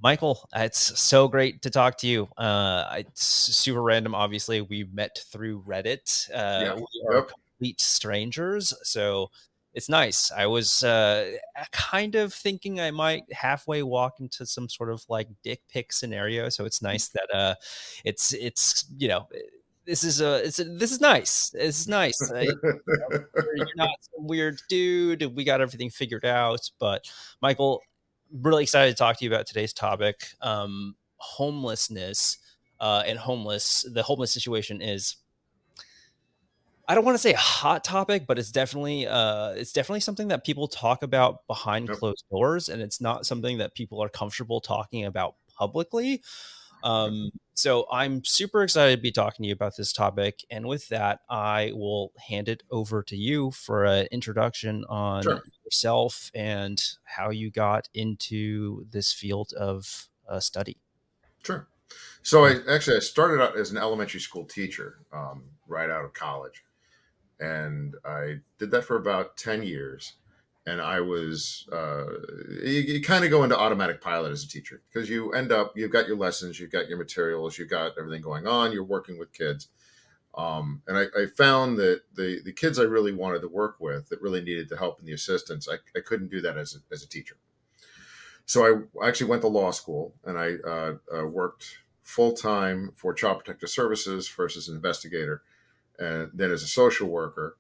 Michael, it's so great to talk to you. It's super random. Obviously, we met through Reddit. Yeah. We are Yep. complete strangers, so it's nice. I was kind of thinking I might halfway walk into some sort of like dick pic scenario. So it's nice that it's this is nice. This is nice. You're not some weird dude. We got everything figured out. But Michael, really excited to talk to you about today's topic. Homelessness the homeless situation is, I don't want to say a hot topic, but it's definitely something that people talk about behind Yep. closed doors, and it's not something that people are comfortable talking about publicly. Yep. So I'm super excited to be talking to you about this topic. And with that, I will hand it over to you for an introduction on Sure. yourself and how you got into this field of study. Sure. So I started out as an elementary school teacher right out of college, and I did that for about 10 years. And I was you kind of go into automatic pilot as a teacher because you end up you've got your lessons, you've got your materials, you've got everything going on. You're working with kids. And I found that the kids I really wanted to work with that really needed the help and the assistance, I couldn't do that as a teacher. So I actually went to law school and I worked full time for Child Protective Services, first as an investigator and then as a social worker.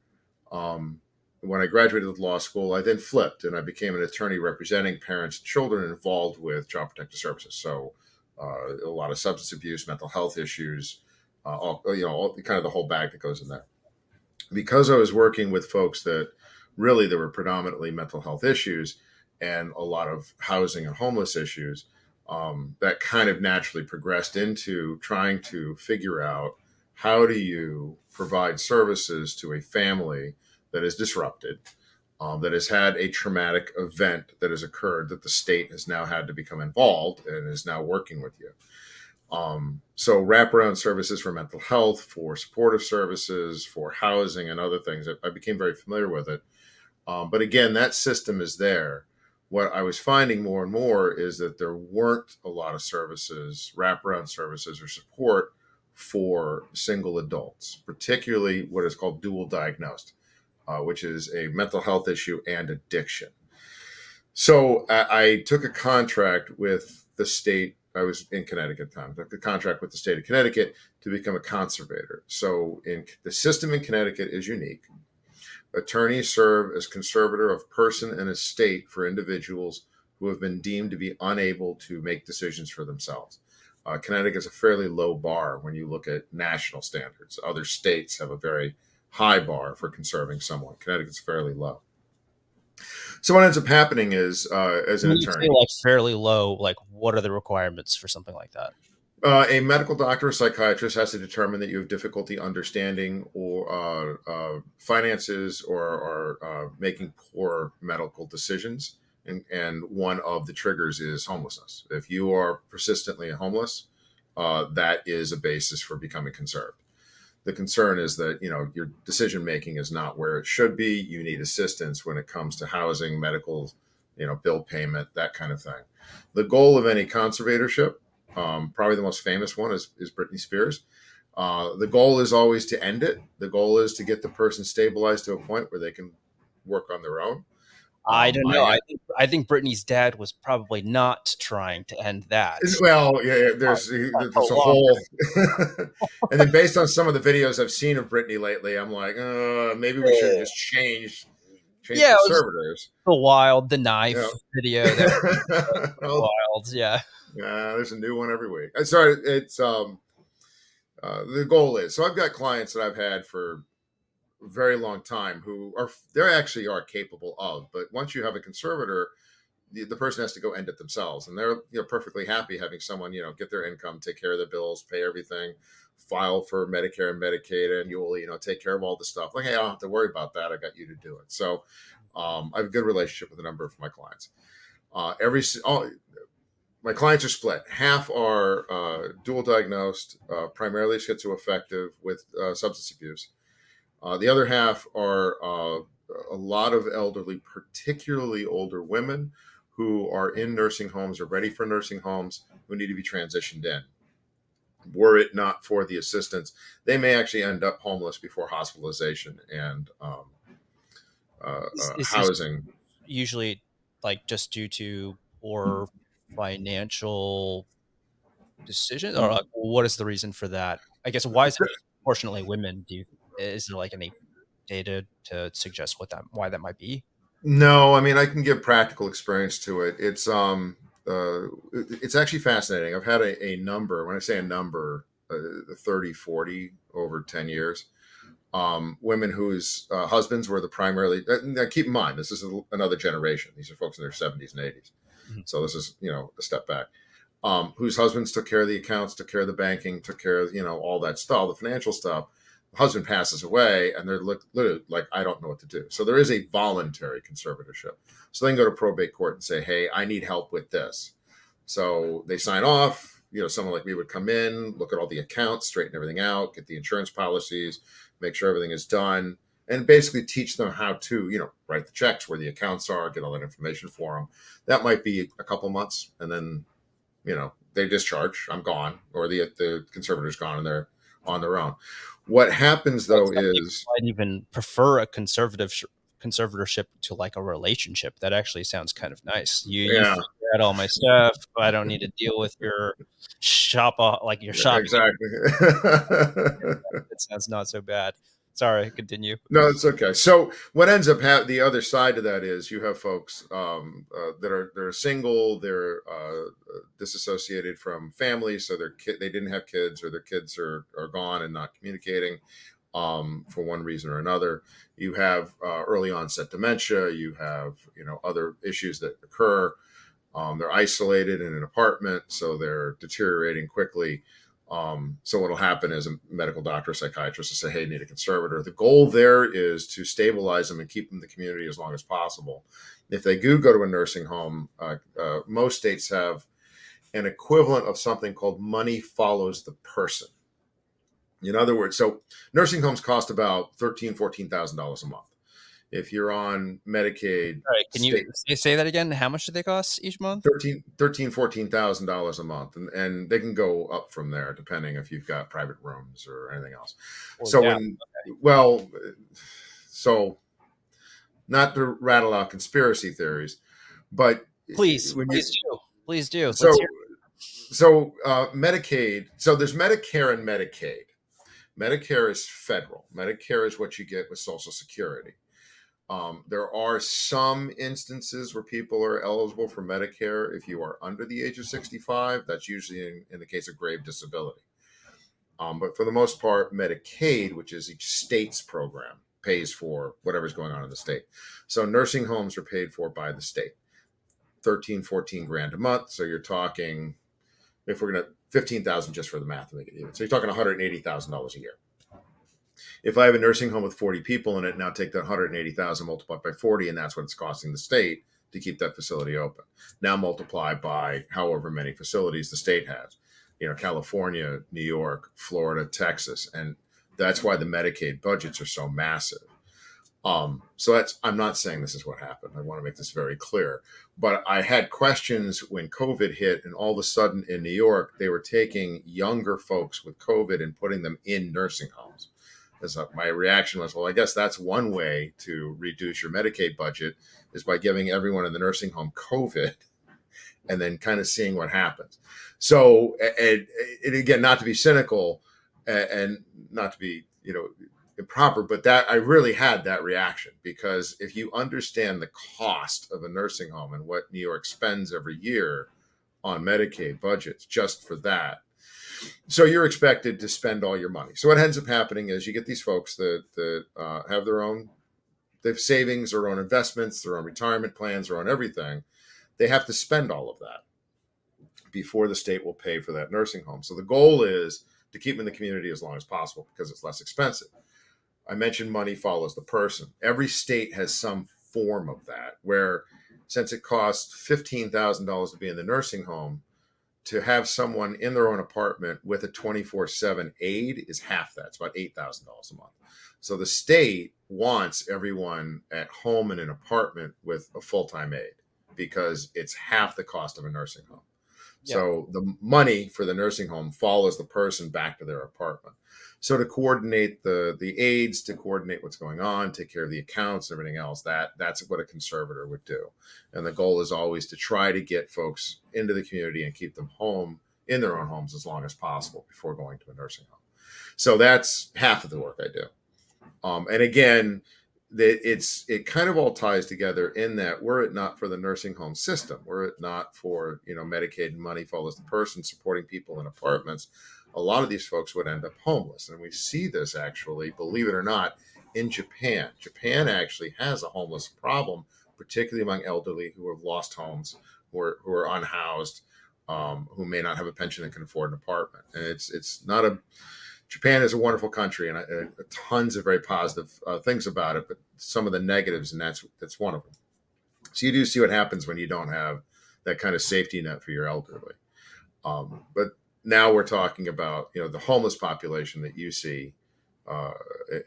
Um, when I graduated law school, I then flipped and I became an attorney representing parents and children involved with Child Protective Services. So a lot of substance abuse, mental health issues, kind of the whole bag that goes in there. Because I was working with folks that really there were predominantly mental health issues and a lot of housing and homeless issues, that kind of naturally progressed into trying to figure out how do you provide services to a family that is disrupted, that has had a traumatic event that has occurred that the state has now had to become involved and is now working with you. So wraparound services for mental health, for supportive services, for housing and other things. I became very familiar with it. But again, that system is there. What I was finding more and more is that there weren't a lot of services, wraparound services or support for single adults, particularly what is called dual diagnosed, which is a mental health issue and addiction. So I took a contract with the state. I was in Connecticut at the time. I took a contract with the state of Connecticut to become a conservator. So in the system in Connecticut is unique. Attorneys serve as conservator of person and estate for individuals who have been deemed to be unable to make decisions for themselves. Connecticut is a fairly low bar when you look at national standards. Other states have a very high bar for conserving someone. Connecticut's fairly low. So what ends up happening is, as an When you say attorney, like fairly low, like what are the requirements for something like that? a medical doctor or psychiatrist has to determine that you have difficulty understanding or finances or making poor medical decisions. And one of the triggers is homelessness. If you are persistently homeless, that is a basis for becoming conserved. The concern is that your decision making is not where it should be. You need assistance when it comes to housing, medical, bill payment, that kind of thing. The goal of any conservatorship, probably the most famous one, is Britney Spears. The goal is always to end it. The goal is to get the person stabilized to a point where they can work on their own. I don't know. I I think Brittany's dad was probably not trying to end that. Well, yeah, Uh, there's a prolong whole, and then based on some of the videos I've seen of Britney lately, I'm like, maybe we should have it. just changed Yeah, it was conservators. the knife Yeah. video that was Well, wild. Yeah. there's a new one every week. Sorry, it's the goal is so I've got clients that I've had for a very long time who they actually are capable of, but once you have a conservator, the person has to go end it themselves, and they're perfectly happy having someone get their income, take care of the bills, pay everything, file for Medicare and Medicaid, and you'll take care of all the stuff. Like, hey, I don't have to worry about that. I got you to do it. So I have a good relationship with a number of my clients. My clients are split. Half are dual diagnosed, primarily schizoaffective with substance abuse. The other half are a lot of elderly, particularly older women who are in nursing homes or ready for nursing homes who need to be transitioned in. Were it not for the assistance, they may actually end up homeless before hospitalization and Is this housing. usually like just due to poor financial decision, or like, what is the reason for that? I guess why is it disproportionately women? Is there like any data to suggest why that might be? No, I mean I can give practical experience to it. It's actually fascinating. I've had a number. When I say a number, 30, 40 over 10 years. Women whose husbands were the primarily. Now keep in mind, this is another generation. These are folks in their 70s and 80s. Mhm. So this is a step back. Whose husbands took care of the accounts, took care of the banking, took care of all that stuff, the financial stuff. The husband passes away, and they're literally like, I don't know what to do. So there is a voluntary conservatorship. So they can go to probate court and say, hey, I need help with this. So they sign off. Someone like me would come in, look at all the accounts, straighten everything out, get the insurance policies, make sure everything is done, and basically teach them how to, write the checks, where the accounts are, get all that information for them. That might be a couple months, and then they discharge. I'm gone, or the conservator's gone, and they're on their own. What happens Well, though some people is, might even prefer a conservatorship to like a relationship. That actually sounds kind of nice. You yeah, figure out all my stuff. I don't need to deal with your like your shopping. exactly. It sounds not so bad. Sorry, continue. No, it's okay. So what ends up the other side of that is you have folks that are single, they're disassociated from families, so they didn't have kids, or their kids are gone and not communicating for one reason or another. You have early onset dementia. You have other issues that occur. They're isolated in an apartment, so they're deteriorating quickly. So what'll happen is a medical doctor, or psychiatrist will say, hey, you need a conservator. The goal there is to stabilize them and keep them in the community as long as possible. If they do go to a nursing home, most states have an equivalent of something called money follows the person. In other words, so nursing homes cost about $14,000 a month. If you're on Medicaid, All right, can you state say that again? How much do they cost each month? 14,000 $14,000 a month, and they can go up from there depending if you've got private rooms or anything else. Or So down? when well, so not to rattle out conspiracy theories, but Please, when please you do, please do. Let's hear. so Medicaid, so there's Medicare and Medicaid. Medicare is federal. Medicare is what you get with Social Security. There are some instances where people are eligible for Medicare if you are under the age of 65. That's usually in the case of grave disability. But for the most part, Medicaid, which is each state's program, pays for whatever's going on in the state. So nursing homes are paid for by the state, 13, 14 grand a month. So you're talking, if we're going to, 15,000 just for the math to make it even. So you're talking $180,000 a year. If I have a nursing home with 40 people in it, now take that 180,000 multiplied by 40, and that's what it's costing the state to keep that facility open. Now multiply by however many facilities the state has. California, New York, Florida, Texas, and that's why the Medicaid budgets are so massive. I'm not saying this is what happened. I want to make this very clear. But I had questions when COVID hit, and all of a sudden in New York, they were taking younger folks with COVID and putting them in nursing homes. My reaction was, well, I guess that's one way to reduce your Medicaid budget, is by giving everyone in the nursing home COVID and then kind of seeing what happens. So, and again, not to be cynical and not to be, improper, but that I really had that reaction, because if you understand the cost of a nursing home and what New York spends every year on Medicaid budgets just for that, so you're expected to spend all your money. So what ends up happening is you get these folks that have they have savings, their own investments, their own retirement plans, their own everything. They have to spend all of that before the state will pay for that nursing home. So the goal is to keep them in the community as long as possible because it's less expensive. I mentioned money follows the person. Every state has some form of that, where since it costs $15,000 to be in the nursing home, to have someone in their own apartment with a 24/7 aide is half that. It's about $8,000 a month. So the state wants everyone at home in an apartment with a full-time aide. because it's half the cost of a nursing home. Yep. So the money for the nursing home follows the person back to their apartment. So to coordinate the aides, to coordinate what's going on, take care of the accounts, everything else, that's what a conservator would do. And the goal is always to try to get folks into the community and keep them home in their own homes as long as possible before going to a nursing home. So that's half of the work I do. And again, it kind of all ties together in that were it not for the nursing home system, were it not for Medicaid money follows the person supporting people in apartments, a lot of these folks would end up homeless. And we see this actually, believe it or not, in Japan. Japan actually has a homeless problem, particularly among elderly who have lost homes, who are unhoused, who may not have a pension and can afford an apartment. And it's not a Japan is a wonderful country, and tons of very positive things about it, but some of the negatives, and that's one of them. So you do see what happens when you don't have that kind of safety net for your elderly. But now we're talking about the homeless population that you see uh,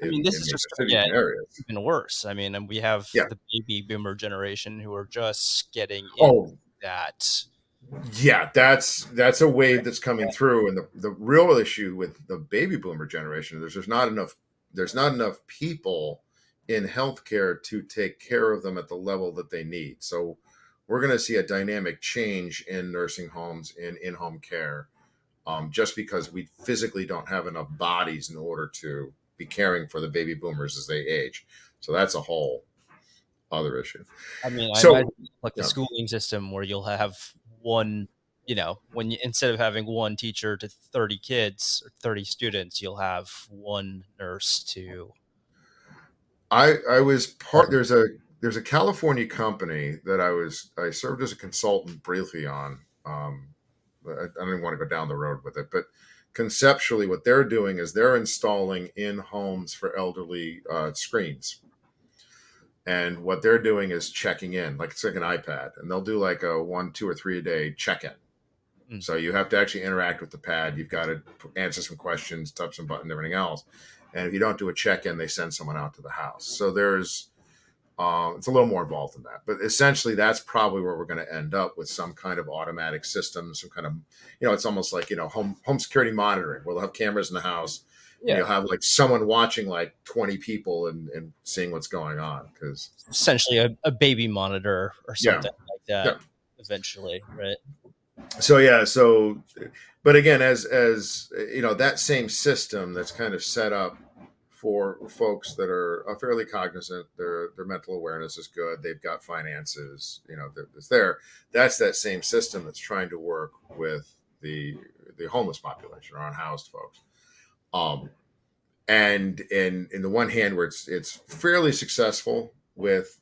I mean, in this is major just going to cities get and areas. even worse. I mean, and we have Yeah. the baby boomer generation who are just getting into Oh, that. yeah. That's a wave that's coming through, and the real issue with the baby boomer generation is there's not enough people in healthcare to take care of them at the level that they need. So we're going to see a dynamic change in nursing homes, in-home care, just because we physically don't have enough bodies in order to be caring for the baby boomers as they age. So that's a whole other issue. I mean, I imagine So, like the yeah. schooling system where you'll have one, when you, instead of having one teacher to 30 kids or 30 students, you'll have one nurse to I was part. 11. There's a California company that I served as a consultant briefly on. I don't even want to go down the road with it, but conceptually, what they're doing is they're installing in homes for elderly screens, and what they're doing is checking in, like it's like an iPad, and they'll do like a 1, 2, or 3 a day check in. Mm. So you have to actually interact with the pad. You've got to answer some questions, touch some buttons, everything else. And if you don't do a check-in, they send someone out to the house. So it's a little more involved than that. But essentially, that's probably where we're going to end up with some kind of automatic system, some kind of, it's almost like, home security monitoring. We'll have cameras in the house, and Yeah, you'll have like someone watching like 20 people and seeing what's going on. Because, essentially a baby monitor or yeah, something like that yeah. eventually, right? So yeah, but again, as that same system that's kind of set up for folks that are fairly cognizant, their mental awareness is good, they've got finances, it's there. That's that same system that's trying to work with the homeless population or unhoused folks. Um, and in the one hand, where it's fairly successful with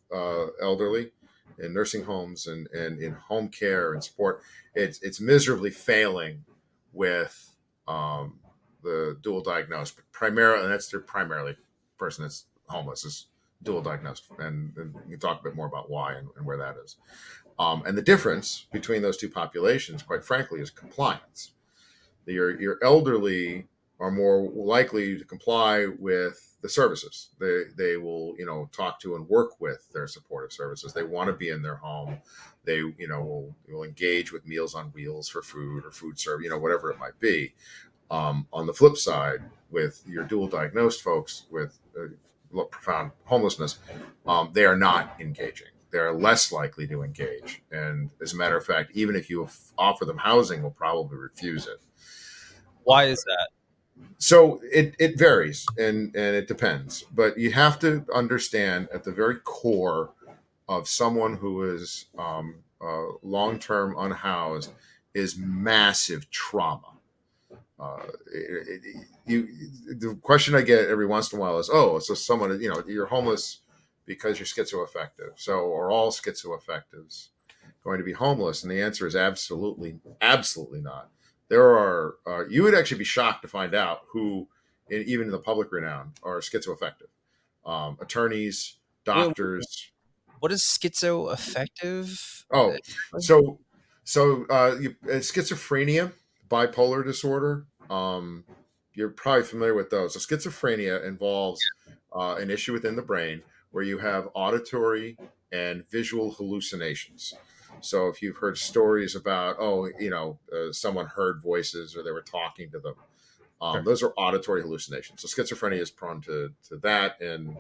elderly in nursing homes and in home care and support, it's miserably failing with the dual diagnosed, but primarily, and that's their primarily person that's homeless is dual diagnosed, and you can talk a bit more about why and where that is. And the difference between those two populations, quite frankly, is compliance. Your elderly are more likely to comply with the services. They will talk to and work with their supportive services. They want to be in their home. They will engage with Meals on Wheels for food or food service, whatever it might be. On the flip side, with your dual diagnosed folks with profound homelessness, they are not engaging. They're less likely to engage, and as a matter of fact, even if you offer them housing, will probably refuse it. Why is that? So it varies and it depends, but you have to understand at the very core of someone who is long term unhoused is massive trauma. The question I get every once in a while is, oh, so someone, you're homeless because you're schizoaffective. So are all schizoaffectives going to be homeless? And the answer is absolutely, absolutely not. There are, you would actually be shocked to find out who, even in the public renown, are schizoaffective. Attorneys, Wait, doctors. what is schizoaffective? Oh, so schizophrenia, bipolar disorder. You're probably familiar with those. So schizophrenia involves an issue within the brain where you have auditory and visual hallucinations. So if you've heard stories about, someone heard voices or they were talking to them, Sure. those are auditory hallucinations. So schizophrenia is prone to that, and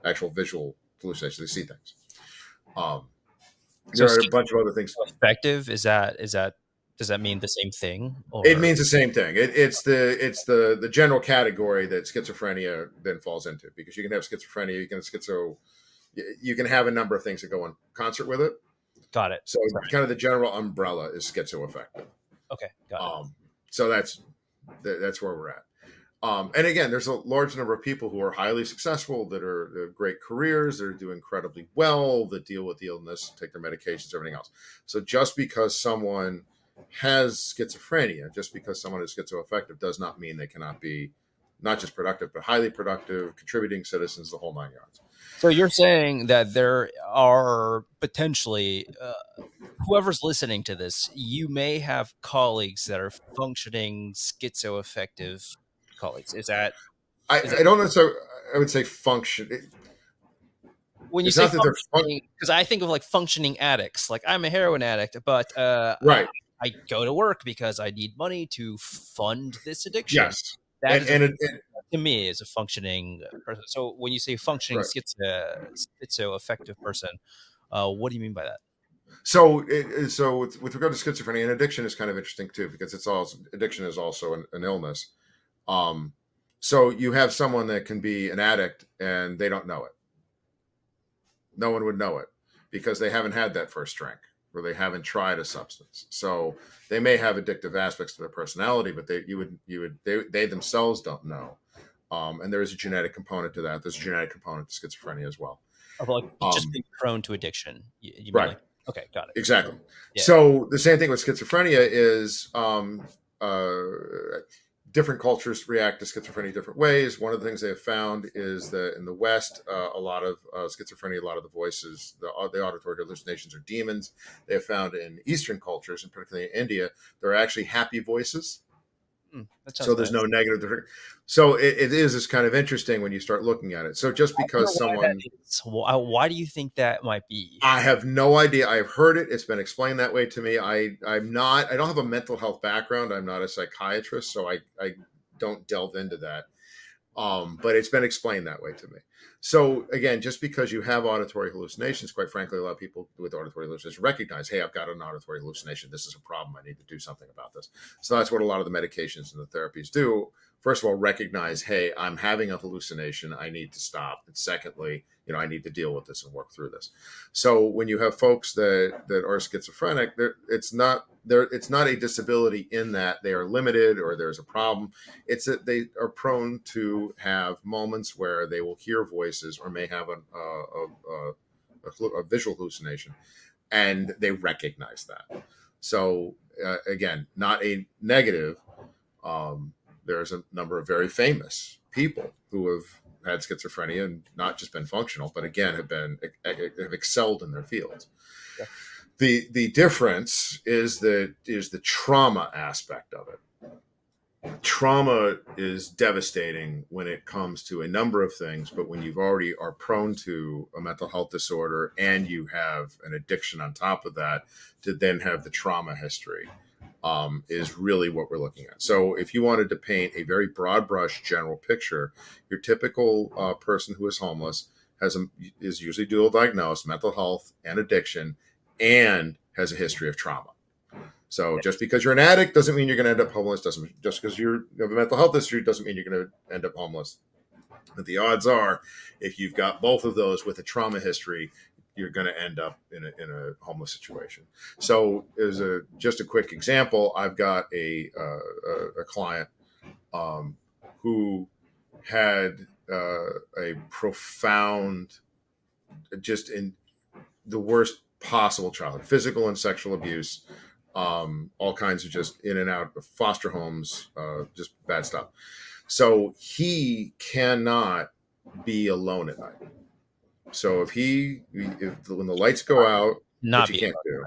actual visual hallucinations. They see things. Um, So there are a bunch of other things. schizoaffective, is that does that mean the same thing It or means the same thing. It's the general category that schizophrenia then falls into, because you can have schizophrenia, you can have a number of things that go in concert with it. got it. So Sorry. kind of the general umbrella is schizoaffective. Okay, got it. So that's where we're at. And again, there's a large number of people who are highly successful, that are great careers, that are doing incredibly well, that deal with the illness, take their medications, everything else. So just because someone has schizophrenia, just because someone is schizoaffective, does not mean they cannot be not just productive, but highly productive, contributing citizens, the whole nine yards. So you're saying that there are potentially whoever's listening to this, you may have colleagues that are functioning schizoaffective colleagues. Is that I don't necessarily, I would say function. when you It's say not that they're functioning? Because I think of like functioning addicts. Like I'm a heroin addict, but right. I go to work because I need money to fund this addiction. Yes. That And, is a and, it, and to me is a functioning person. So when you say functioning right. schizoaffective person, what do you mean by that? So with regard to schizophrenia, and addiction is kind of interesting too, because addiction is also an illness. Um, so you have someone that can be an addict and they don't know it. No one would know it because they haven't had that first drink, or they haven't tried a substance. So they may have addictive aspects to their personality, but they themselves don't know. And there is a genetic component to that. There's a genetic component to schizophrenia as well. Of like just Um, being prone to addiction. You mean right. like okay, got it. Exactly. Yeah. So the same thing with schizophrenia is different cultures react to schizophrenia different ways. One of the things they have found is that in the West, a lot of schizophrenia, a lot of the voices, the auditory hallucinations are demons. They have found in Eastern cultures, and particularly in India, there are actually happy voices. That So sounds there's nice. no negative. So it is kind of interesting when you start looking at it. So just I wonder because why that someone is. Why do you think that might be? I have no idea. I've heard it. It's been explained that way to me. I don't have a mental health background. I'm not a psychiatrist, so I don't delve into that. But it's been explained that way to me. So again, just because you have auditory hallucinations, quite frankly, a lot of people with auditory hallucinations recognize, hey, I've got an auditory hallucination. This is a problem. I need to do something about this. So that's what a lot of the medications and the therapies do. First of all, recognize, hey, I'm having a hallucination. I need to stop. And secondly, I need to deal with this and work through this. So when you have folks that are schizophrenic, it's not a disability in that they are limited or there's a problem. It's that they are prone to have moments where they will hear voices or may have a visual hallucination, and they recognize that. So again, not a negative. There's a number of very famous people who have had schizophrenia and not just been functional, but again have excelled in their fields. Yeah. The difference is the trauma aspect of it. Trauma is devastating when it comes to a number of things, but when you've already are prone to a mental health disorder and you have an addiction on top of that, to then have the trauma history is really what we're looking at. So if you wanted to paint a very broad brush general picture, your typical person who is homeless is usually dual diagnosed, mental health and addiction, and has a history of trauma. So just because you're an addict doesn't mean you're going to end up homeless. Just because you have a mental health history doesn't mean you're going to end up homeless. But the odds are, if you've got both of those with a trauma history, you're going to end up in a homeless situation. So, as just a quick example, I've got a client who had a profound, just in the worst possible childhood, physical and sexual abuse, all kinds of just in and out of foster homes, just bad stuff. So he cannot be alone at night. So if when the lights go out, which Not he be can't do,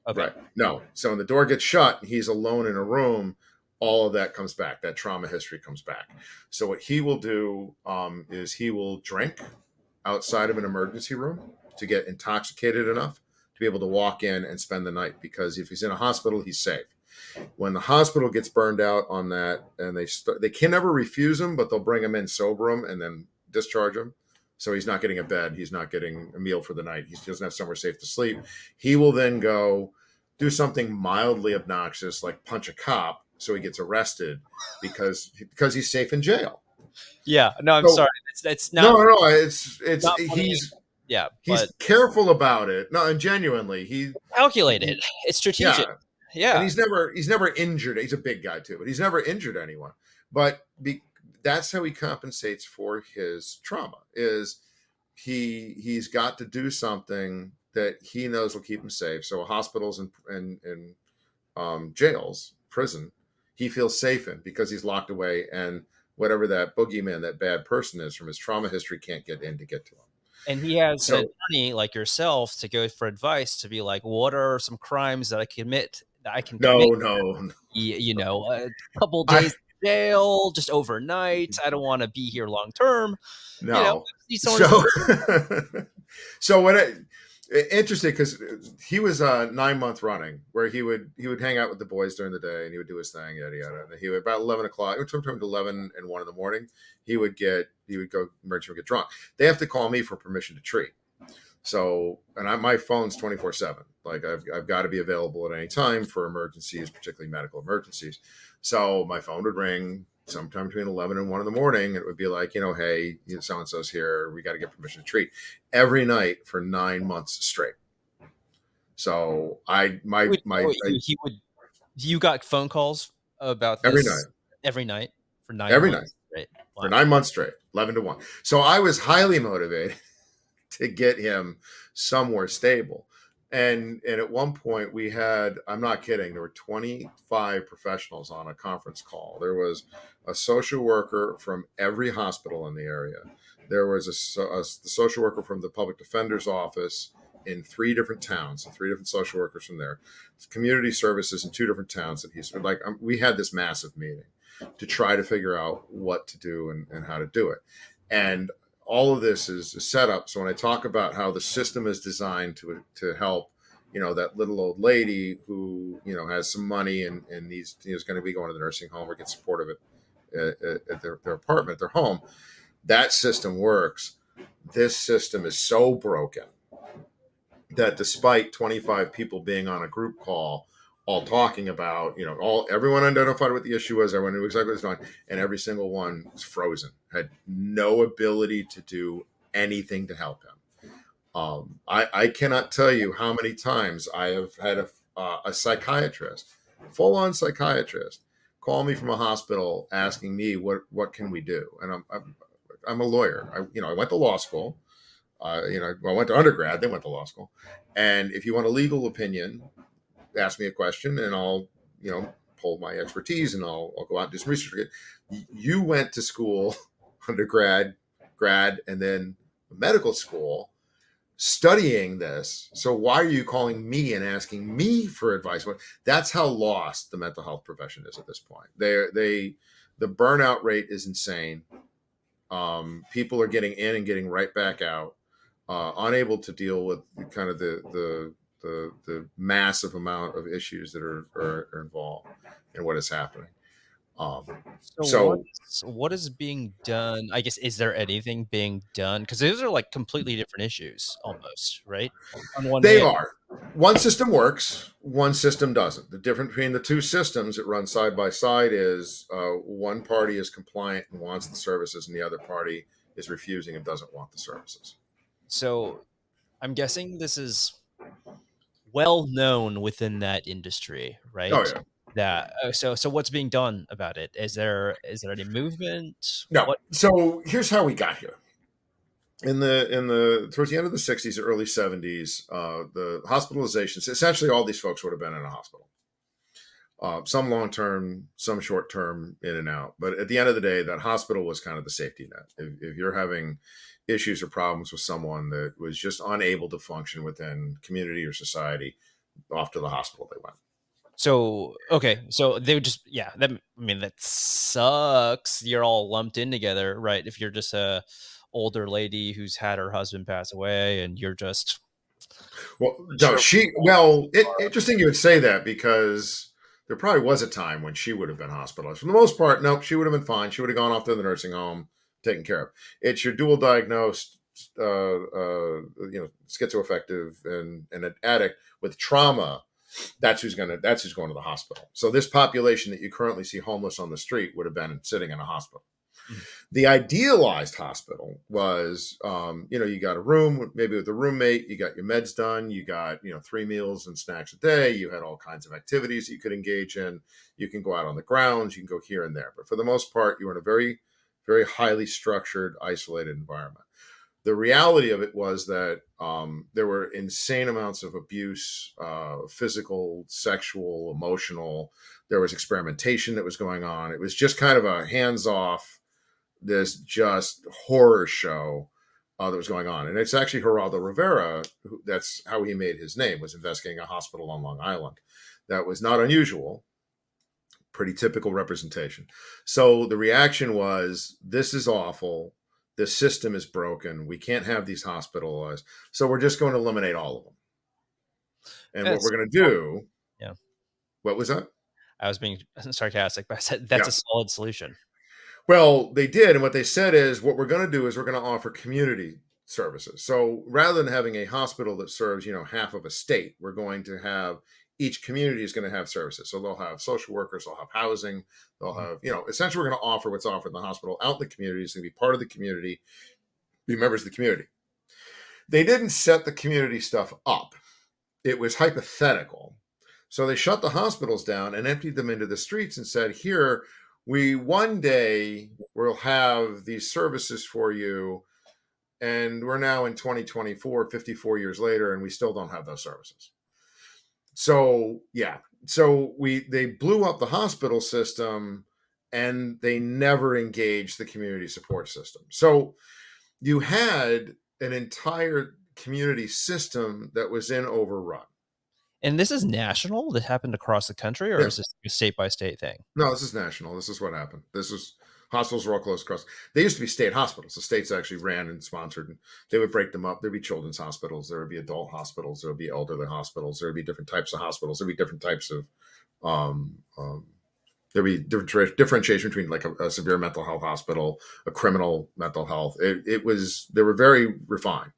okay. right? No. So when the door gets shut and he's alone in a room, all of that comes back. That trauma history comes back. So what he will do is he will drink outside of an emergency room to get intoxicated enough to be able to walk in and spend the night, because if he's in a hospital, he's safe. When the hospital gets burned out on that, and they can never refuse him, but they'll bring him in, sober him, and then discharge him. So he's not getting a bed, he's not getting a meal for the night, he doesn't have somewhere safe to sleep. He will then go do something mildly obnoxious like punch a cop, so he gets arrested because he's safe in jail. Yeah. No, I'm So sorry. It's no, not no, it's not funny. Yeah, he's but careful about it. No, and genuinely, calculated. he It's strategic. yeah, and Yeah. he's never injured. He's a big guy too, but he's never injured anyone. But that's how he compensates for his trauma. Is he's got to do something that he knows will keep him safe. So hospitals and jails, prison, he feels safe in, because he's locked away, and whatever that boogeyman, that bad person is from his trauma history, can't get in to get to him. And he has an So attorney like yourself to go for advice, to be like, what are some crimes that I can commit? no, no, You know, a couple I days in jail, just overnight. I don't want to be here long term. You know, no. see someone. So so what interesting, because he was 9 month running, where he would hang out with the boys during the day, and he would do his thing, yada yada. And he would, about 11 o'clock, it would sometimes 11 and 1 in the morning, he would go emergency room, get drunk. They have to call me for permission to treat. So, and my phone's 24/7. Like I've got to be available at any time for emergencies, particularly medical emergencies. So my phone would ring sometime between 11 and 1 in the morning. And it would be like, hey, so and so's here. We got to get permission to treat, every night for 9 months straight. So He would. You got phone calls about every night, this every night for nine every night months straight. for Wow. 9 months straight, 11 to 1. So I was highly motivated to get him somewhere stable. And at one point we had, I'm not kidding, there were 25 professionals on a conference call. There was a social worker from every hospital in the area. There was the social worker from the public defender's office in 3 different towns, and 3 different social workers from there, community services in 2 different towns that he's like. We had this massive meeting to try to figure out what to do and how to do it. And all of this is set up. So when I talk about how the system is designed to help, that little old lady who, has some money and needs, is going to be going to the nursing home or get supportive at their apartment, their home, that system works. This system is so broken that despite 25 people being on a group call, all talking about, everyone identified what the issue was, everyone knew exactly what was going on, and every single one was frozen, had no ability to do anything to help him. I cannot tell you how many times I have had a psychiatrist, full-on psychiatrist, call me from a hospital asking me what can we do, and I'm a lawyer. I went to law school. I went to undergrad, then went to law school, and if you want a legal opinion, ask me a question, and I'll pull my expertise, and I'll go out and do some research. You went to school, undergrad, grad, and then medical school, studying this. So why are you calling me and asking me for advice? That's how lost the mental health profession is at this point. The burnout rate is insane. People are getting in and getting right back out, unable to deal with kind of the massive amount of issues that are involved in what is happening. Um, So so what is being done? I guess, is there anything being done? Because those are like completely different issues, almost, right? On one they hand, are. One system works, one system doesn't. The difference between the two systems that run side by side is one party is compliant and wants the services, and the other party is refusing and doesn't want the services. so I'm guessing this is well known within that industry, Oh right? yeah. That so what's being done about it? Is there any movement? No. What? So here's how we got here. In the towards the end of the 60s, early 70s, the hospitalizations, essentially all these folks would have been in a hospital. Some long term, some short term, in and out. But at the end of the day, that hospital was kind of the safety net. If you're having issues or problems with someone that was just unable to function within community or society, off to the hospital they went. So okay, so they would just, yeah. That, I mean, that sucks. You're all lumped in together, right? If you're just a older lady who's had her husband pass away, and you're just Well, I'm no, sure. she. Well, interesting you would say that because there probably was a time when she would have been hospitalized. For the most part, nope, she would have been fine. She would have gone off to the nursing home, taken care of. It's your dual diagnosed, schizoaffective and an addict with trauma. That's who's going to the hospital. So this population that you currently see homeless on the street would have been sitting in a hospital. Mhm. The idealized hospital was, you got a room, maybe with a roommate, you got your meds done, you got, 3 meals and snacks a day, you had all kinds of activities that you could engage in. You can go out on the grounds, you can go here and there. But for the most part, you were in a very, very highly structured, isolated environment. The reality of it was that there were insane amounts of abuse, physical, sexual, emotional. There was experimentation that was going on. It was just kind of a hands off, this just horror show that was going on. And it's actually Geraldo Rivera, that's how he made his name, was investigating a hospital on Long Island. That was not unusual, pretty typical representation. So the reaction was, this is awful. The system is broken. We can't have these hospitalized. So we're just going to eliminate all of them. And what we're Yes. going to do, Yeah. what was that? I was being sarcastic, but I said that's Yeah. a solid solution. Well, they did. And what they said is, what we're going to do is we're going to offer community services. So rather than having a hospital that serves, half of a state, we're going to have, each community is going to have services. So they'll have social workers, they'll have housing, they'll Mhm. have, essentially we're going to offer what's offered in the hospital out in the community. It's going to be part of the community, be members of the community. They didn't set the community stuff up. It was hypothetical. So they shut the hospitals down and emptied them into the streets and said, here, we one day will have these services for you. And we're now in 2024, 54 years later, and we still don't have those services. So, yeah. So they blew up the hospital system and they never engaged the community support system. So you had an entire community system that was in overrun. And this is national? That happened across the country, or Yeah. is this a state by state thing? No, this is national. This is what happened. This is hospitals were all closed across. They used to be state hospitals. The states actually ran and sponsored, and they would break them up. There'd be children's hospitals. There would be adult hospitals. There would be elderly hospitals. There would be different types of hospitals. There'd be different types of um, um, there'd be differentiation between like a severe mental health hospital, a criminal mental health. It was they were very refined,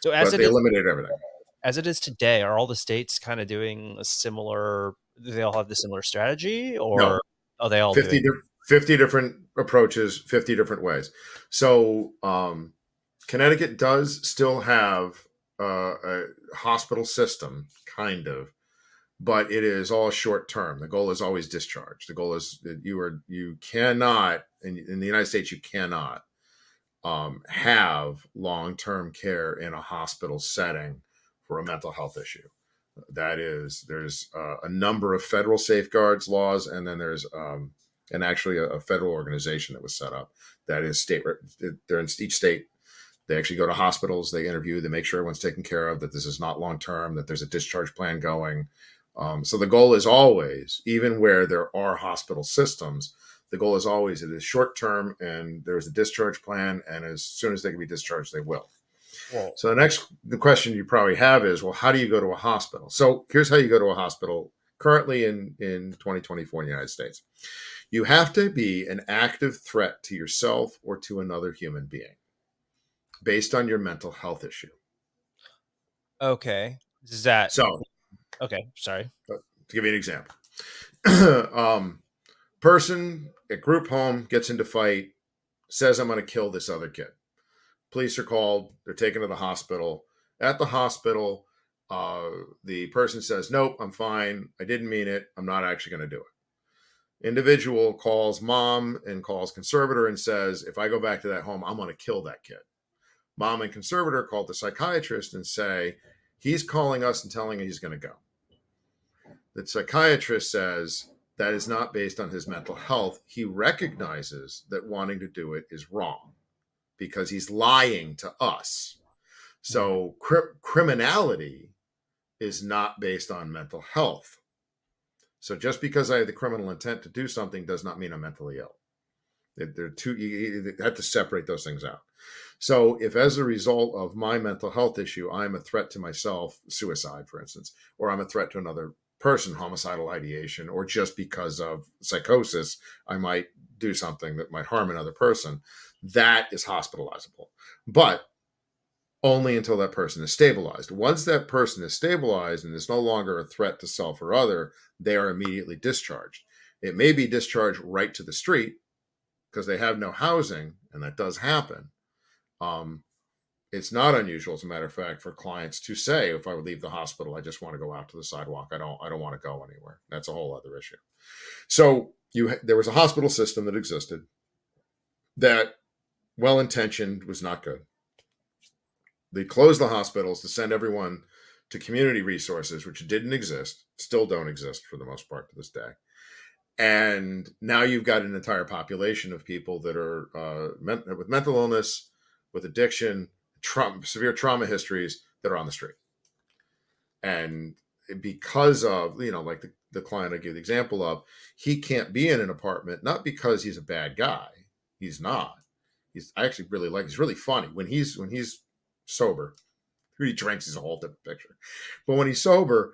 So but they eliminated everything. as it is today, are all the states kind of doing a similar? Do they all have the similar strategy, or No, are they all 50, doing? 50 different approaches, 50 different ways. So Connecticut does still have a hospital system, kind of, but it is all short term. The goal is always discharge. The goal is that you cannot in the United States you cannot have long term care in a hospital setting for a mental health issue. That is, there's a number of federal safeguards laws, and then there's and actually a federal organization that was set up that is state. They're in each state. They actually go to hospitals, they interview, they make sure everyone's taken care of, that this is not long term, that there's a discharge plan going. So the goal is always, even where there are hospital systems, the goal is always it is short term and there's a discharge plan, and as soon as they can be discharged, they will. Well, So the question you probably have is, well, how do you go to a hospital? So here's how you go to a hospital currently in 2024 in the United States. You have to be an active threat to yourself or to another human being based on your mental health issue. okay. Is that So okay? Sorry. to give you an example, person at group home gets into fight, says, I'm going to kill this other kid. Police are called. They're taken to the hospital. At the hospital, the person says, nope, I'm fine. I didn't mean it. I'm not actually going to do it. Individual calls mom and calls conservator and says, if I go back to that home, I'm going to kill that kid. Mom and conservator call the psychiatrist and say, he's calling us and telling he's going to go. The psychiatrist says that is not based on his mental health. He recognizes that wanting to do it is wrong because he's lying to us. So criminality is not based on mental health. So just because I have the criminal intent to do something does not mean I'm mentally ill. They're two. You have to separate those things out. So if as a result of my mental health issue, I'm a threat to myself, suicide, for instance, or I'm a threat to another person, homicidal ideation, or just because of psychosis, I might do something that might harm another person, that is hospitalizable. But only until that person is stabilized. Once that person is stabilized and is no longer a threat to self or other, they are immediately discharged. It may be discharged right to the street because they have no housing, and that does happen. Um, it's not unusual, as a matter of fact, for clients to say, if I would leave the hospital, I just want to go out to the sidewalk. I don't want to go anywhere. That's a whole other issue. So there was a hospital system that existed that, well intentioned, was not good. They closed the hospitals to send everyone to community resources, which didn't exist, still don't exist for the most part to this day. And now you've got an entire population of people that are with mental illness, with addiction, severe trauma histories that are on the street. And because of, like the client I gave the example of, he can't be in an apartment, not because he's a bad guy. He's not. I actually really like, he's really funny. When he's sober, he drinks, he's a whole different picture. But when he's sober,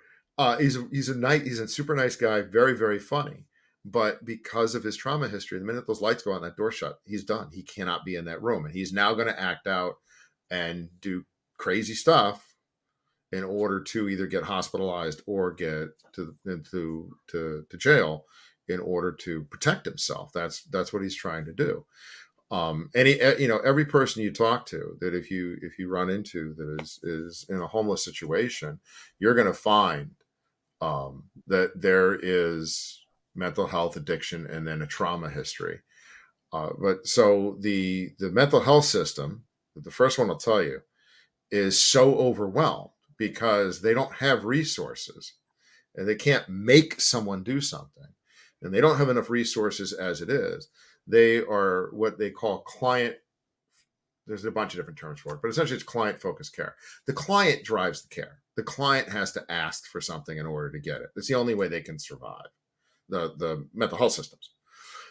he's a super nice guy, very, very funny. But because of his trauma history, the minute those lights go out and that door shut, he's done. He cannot be in that room. And he's now going to act out and do crazy stuff in order to either get hospitalized or get to jail in order to protect himself. That's what he's trying to do. And every person you talk to, that if you run into that is in a homeless situation, you're going to find that there is mental health, addiction, and then a trauma history. But so the mental health system, the first one I'll tell you, is so overwhelmed because they don't have resources and they can't make someone do something, and they don't have enough resources as it is. They are what they call client. There's a bunch of different terms for it, but essentially it's client focused care. The client drives the care. The client has to ask for something in order to get it. It's the only way they can survive, the mental health systems.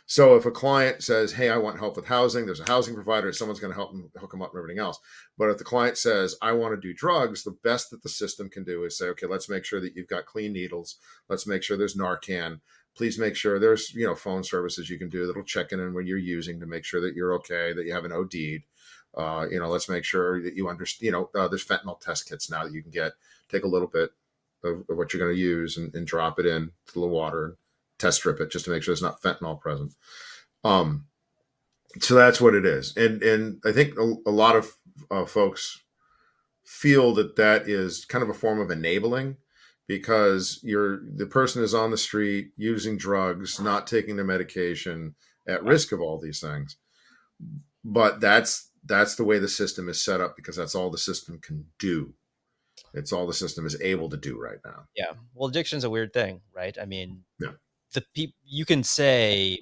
So if a client says, hey, I want help with housing, there's a housing provider, someone's going to help them, hook them up and everything else. But if the client says, I want to do drugs, the best that the system can do is say, okay, let's make sure that you've got clean needles. Let's make sure there's Narcan. Please make sure there's, phone services you can do that'll check in when you're using to make sure that you're okay, that you haven't OD'd. Let's make sure that you understand, there's fentanyl test kits now that you can take a little bit of what you're going to use and drop it in to the water and test strip it just to make sure there's not fentanyl present. So that's what it is. And I think a lot of folks feel that is kind of a form of enabling, because the person is on the street using drugs, not taking their medication, at risk of all these things. But that's the way the system is set up, because that's all the system can do. It's all the system is able to do right now. Yeah. Well, addiction's a weird thing, right? I mean, Yeah. you can say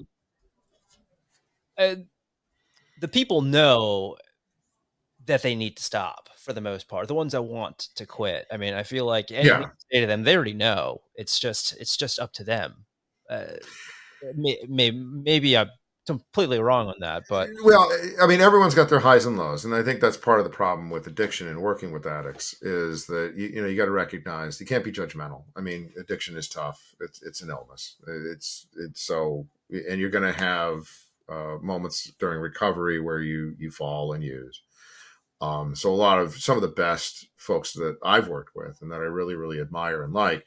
the people know that they need to stop for the most part. The ones that want to quit. I mean, I feel like anything Yeah. you say to them, they already know. It's just up to them. Maybe I'm completely wrong on that, but Well, I mean, everyone's got their highs and lows, and I think that's part of the problem with addiction and working with addicts is that you got to recognize you can't be judgmental. I mean, addiction is tough. It's an illness. It's so, and you're going to have moments during recovery where you fall and use. So some of the best folks that I've worked with and that I really, really admire and like,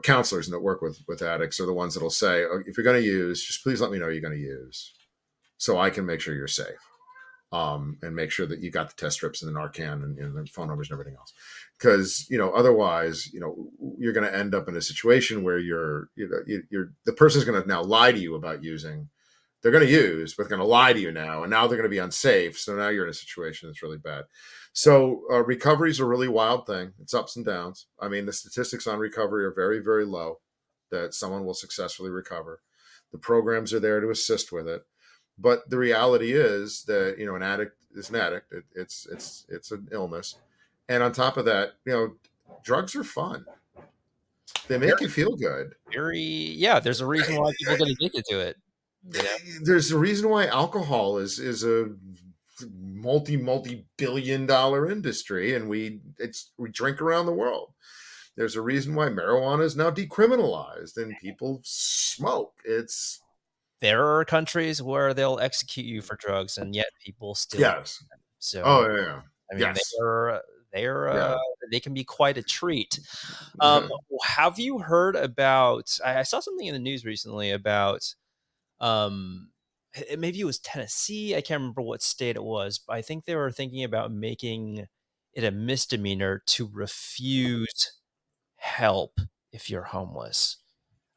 counselors that work with addicts, are the ones that'll say, oh, if you're going to use, just please let me know you're going to use, so I can make sure you're safe, and make sure that you got the test strips and the Narcan and the phone numbers and everything else. Because otherwise, you're going to end up in a situation where the person's going to now lie to you about using. They're going to use, but they're going to lie to you now, and now they're going to be unsafe. So now you're in a situation that's really bad. So recovery is a really wild thing. It's ups and downs. I mean, the statistics on recovery are very, very low that someone will successfully recover. The programs are there to assist with it. But the reality is that, an addict is an addict. It's an illness. And on top of that, drugs are fun. They make you feel good. yeah, there's a reason why people get addicted to it. There's a reason why alcohol is a multi-billion-dollar industry, and we drink around the world. There's a reason why marijuana is now decriminalized and people smoke. It's There are countries where they'll execute you for drugs, and yet people still. yes. So, Oh yeah, yeah. I mean, Yes. they're Yeah. they can be quite a treat. Have you heard about? I saw something in the news recently about um, maybe it was Tennessee. I can't remember what state it was, but I think they were thinking about making it a misdemeanor to refuse help if you're homeless.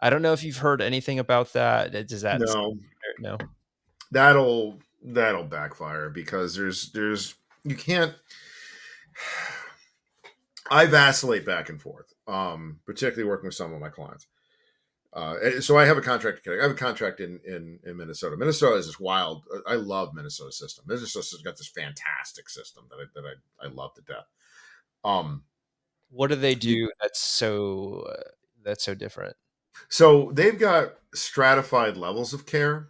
I don't know if you've heard anything about that. Does that No, no? that'll backfire because there's you can't. I vacillate back and forth, particularly working with some of my clients. So I have a contract. I have a contract in Minnesota. Minnesota is this wild. I love Minnesota system. Minnesota's got this fantastic system that I love to death. Um, What do they you, do that's so different? so they've got stratified levels of care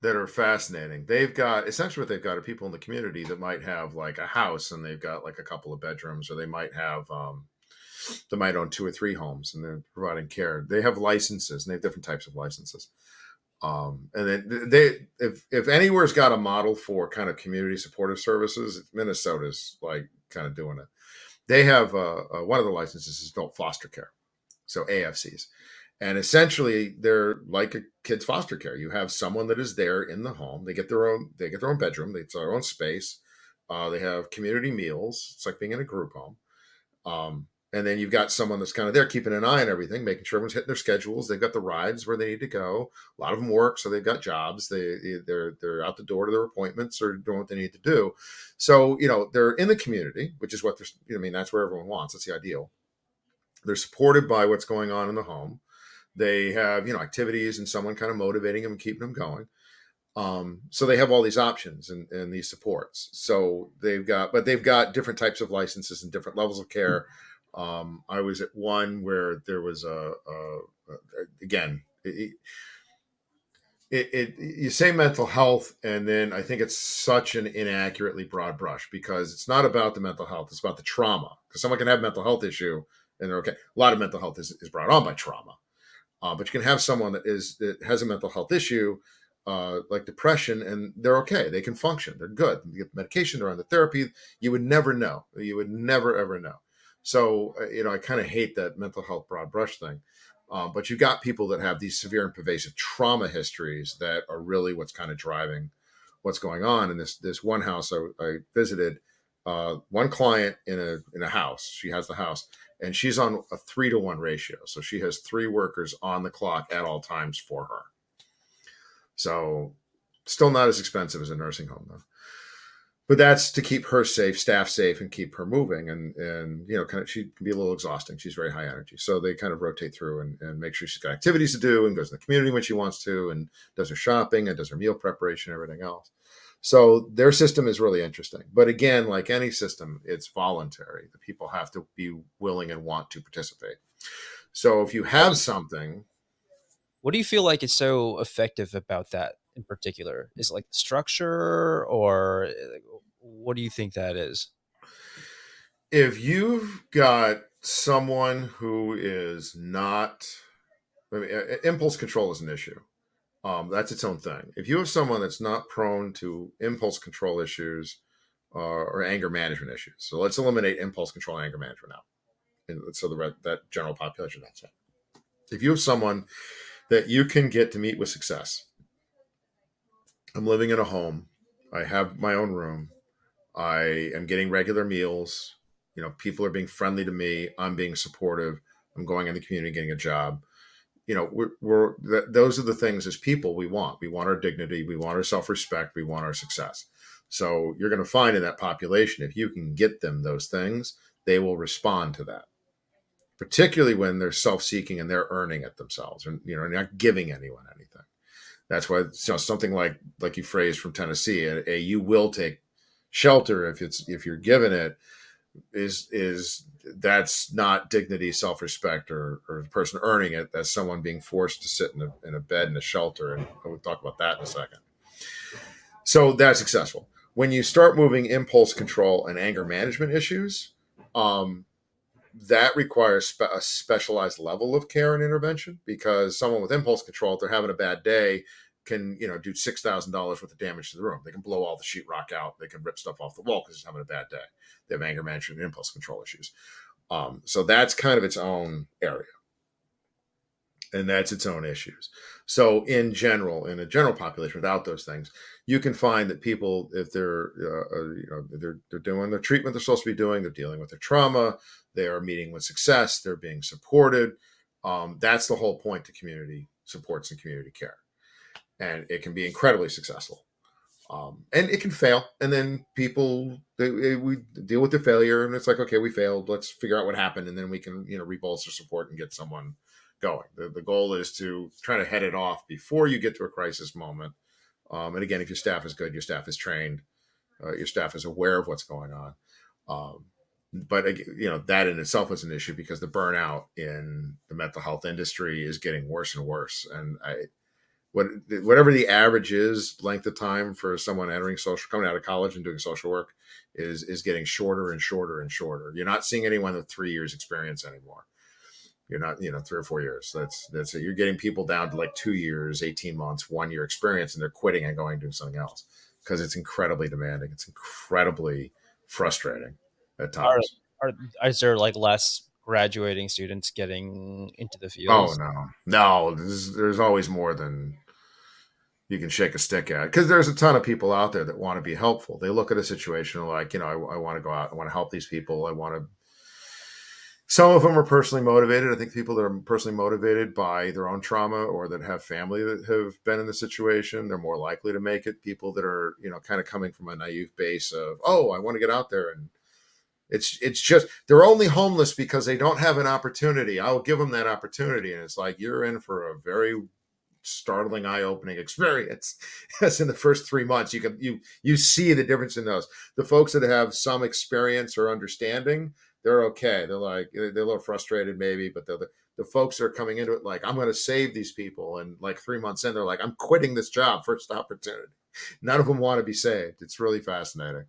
that are fascinating. They've got essentially what they've got are people in the community that might have like a house and they've got like a couple of bedrooms, or they might have they might own two or three homes and they're providing care. They have licenses and they have different types of licenses. And then if anywhere's got a model for kind of community supportive services, Minnesota's like kind of doing it. They have one of the licenses is adult foster care, so AFCs, and essentially they're like a kid's foster care. You have someone that is there in the home. They get their own bedroom. It's their own space. They have community meals. It's like being in a group home. And then you've got someone that's kind of there keeping an eye on everything, making sure everyone's hitting their schedules. They've got the rides where they need to go. A lot of them work, so they've got jobs. They're out the door to their appointments or doing what they need to do. So they're in the community, which is what they're. I mean, that's where everyone wants. That's the ideal. They're supported by what's going on in the home. They have activities and someone kind of motivating them and keeping them going. So they have all these options and these supports. So they've got different types of licenses and different levels of care. I was at one where there was again, you say mental health, and then I think it's such an inaccurately broad brush because it's not about the mental health; it's about the trauma. Because someone can have a mental health issue and they're okay. A lot of mental health is brought on by trauma, but you can have someone that has a mental health issue. Like depression, and they're okay. They can function. They're good. They get medication. They're on the therapy. You would never know. You would never ever know. So I kind of hate that mental health broad brush thing. But you've got people that have these severe and pervasive trauma histories that are really what's kind of driving what's going on. And this one house I visited, one client in a house. She has the house, and she's on a 3-to-1 ratio. So she has 3 workers on the clock at all times for her. So still not as expensive as a nursing home though. But that's to keep her safe, staff safe, and keep her moving. And kind of she can be a little exhausting. She's very high energy. So they kind of rotate through and make sure she's got activities to do and goes in the community when she wants to and does her shopping and does her meal preparation and everything else. So their system is really interesting. But again, like any system, it's voluntary. The people have to be willing and want to participate. So if you have something. What do you feel like is so effective about that in particular? Is it like the structure, or what do you think that is? If you've got someone who is not, I mean, impulse control is an issue. That's its own thing. If you have someone that's not prone to impulse control issues or anger management issues, so let's eliminate impulse control and anger management out. And so that general population, that's it. If you have someone that you can get to meet with success, I'm living in a home, I have my own room, I am getting regular meals. People are being friendly to me. I'm being supportive. I'm going in the community, getting a job. Those are the things as people we want. We want our dignity. We want our self-respect. We want our success. So you're going to find in that population, if you can get them those things, they will respond to that. Particularly when they're self-seeking and they're earning it themselves, and not giving anyone anything. That's why something like you phrased from Tennessee, you will take shelter if you're given it, is that's not dignity, self-respect, or the person earning it. That's someone being forced to sit in a bed in a shelter, and we'll talk about that in a second. So that's successful. when you start moving impulse control and anger management issues, um, that requires a specialized level of care and intervention, because someone with impulse control, if they're having a bad day, can do $6,000 worth of damage to the room. They can blow all the sheetrock out. They can rip stuff off the wall because they're having a bad day. They have anger management and impulse control issues. So that's kind of its own area, and that's its own issues. So in general, in a general population without those things, you can find that people, if they're they're doing the treatment they're supposed to be doing, they're dealing with their trauma, they are meeting with success, they're being supported. That's the whole point to community supports and community care, and it can be incredibly successful. And it can fail, and then we deal with the failure, and it's like, okay, we failed. Let's figure out what happened, and then we can rebolster support and get someone going. The goal is to try to head it off before you get to a crisis moment. And again, if your staff is good, your staff is trained, your staff is aware of what's going on. But that in itself is an issue, because the burnout in the mental health industry is getting worse and worse. And whatever the average is, length of time for someone coming out of college and doing social work is getting shorter and shorter and shorter. You're not seeing anyone with 3 years experience anymore. You're not, 3 or 4 years. That's it. You're getting people down to like 2 years, 18 months, 1 year experience, and they're quitting and going to do something else because it's incredibly demanding. It's incredibly frustrating at Are times. are is there like less graduating students getting into the Oh fields? no, no. There's always more than you can shake a stick at, because there's a ton of people out there that want to be helpful. They look at a situation like, I want to go out, I want to help these people. Some of them are personally motivated. I think people that are personally motivated by their own trauma, or that have family that have been in the situation, they're more likely to make it. People that are, kind of coming from a naive base of, oh, I want to get out there, and it's just they're only homeless because they don't have an opportunity. I'll give them that opportunity, and it's like, you're in for a very startling, eye-opening experience. As in the first 3 months, you see the difference in those. The folks that have some experience or understanding, they're okay. They're a little frustrated maybe, but the folks that are coming into it like, I'm going to save these people, and like 3 months in, they're like, I'm quitting this job first opportunity. None of them want to be saved. It's really fascinating.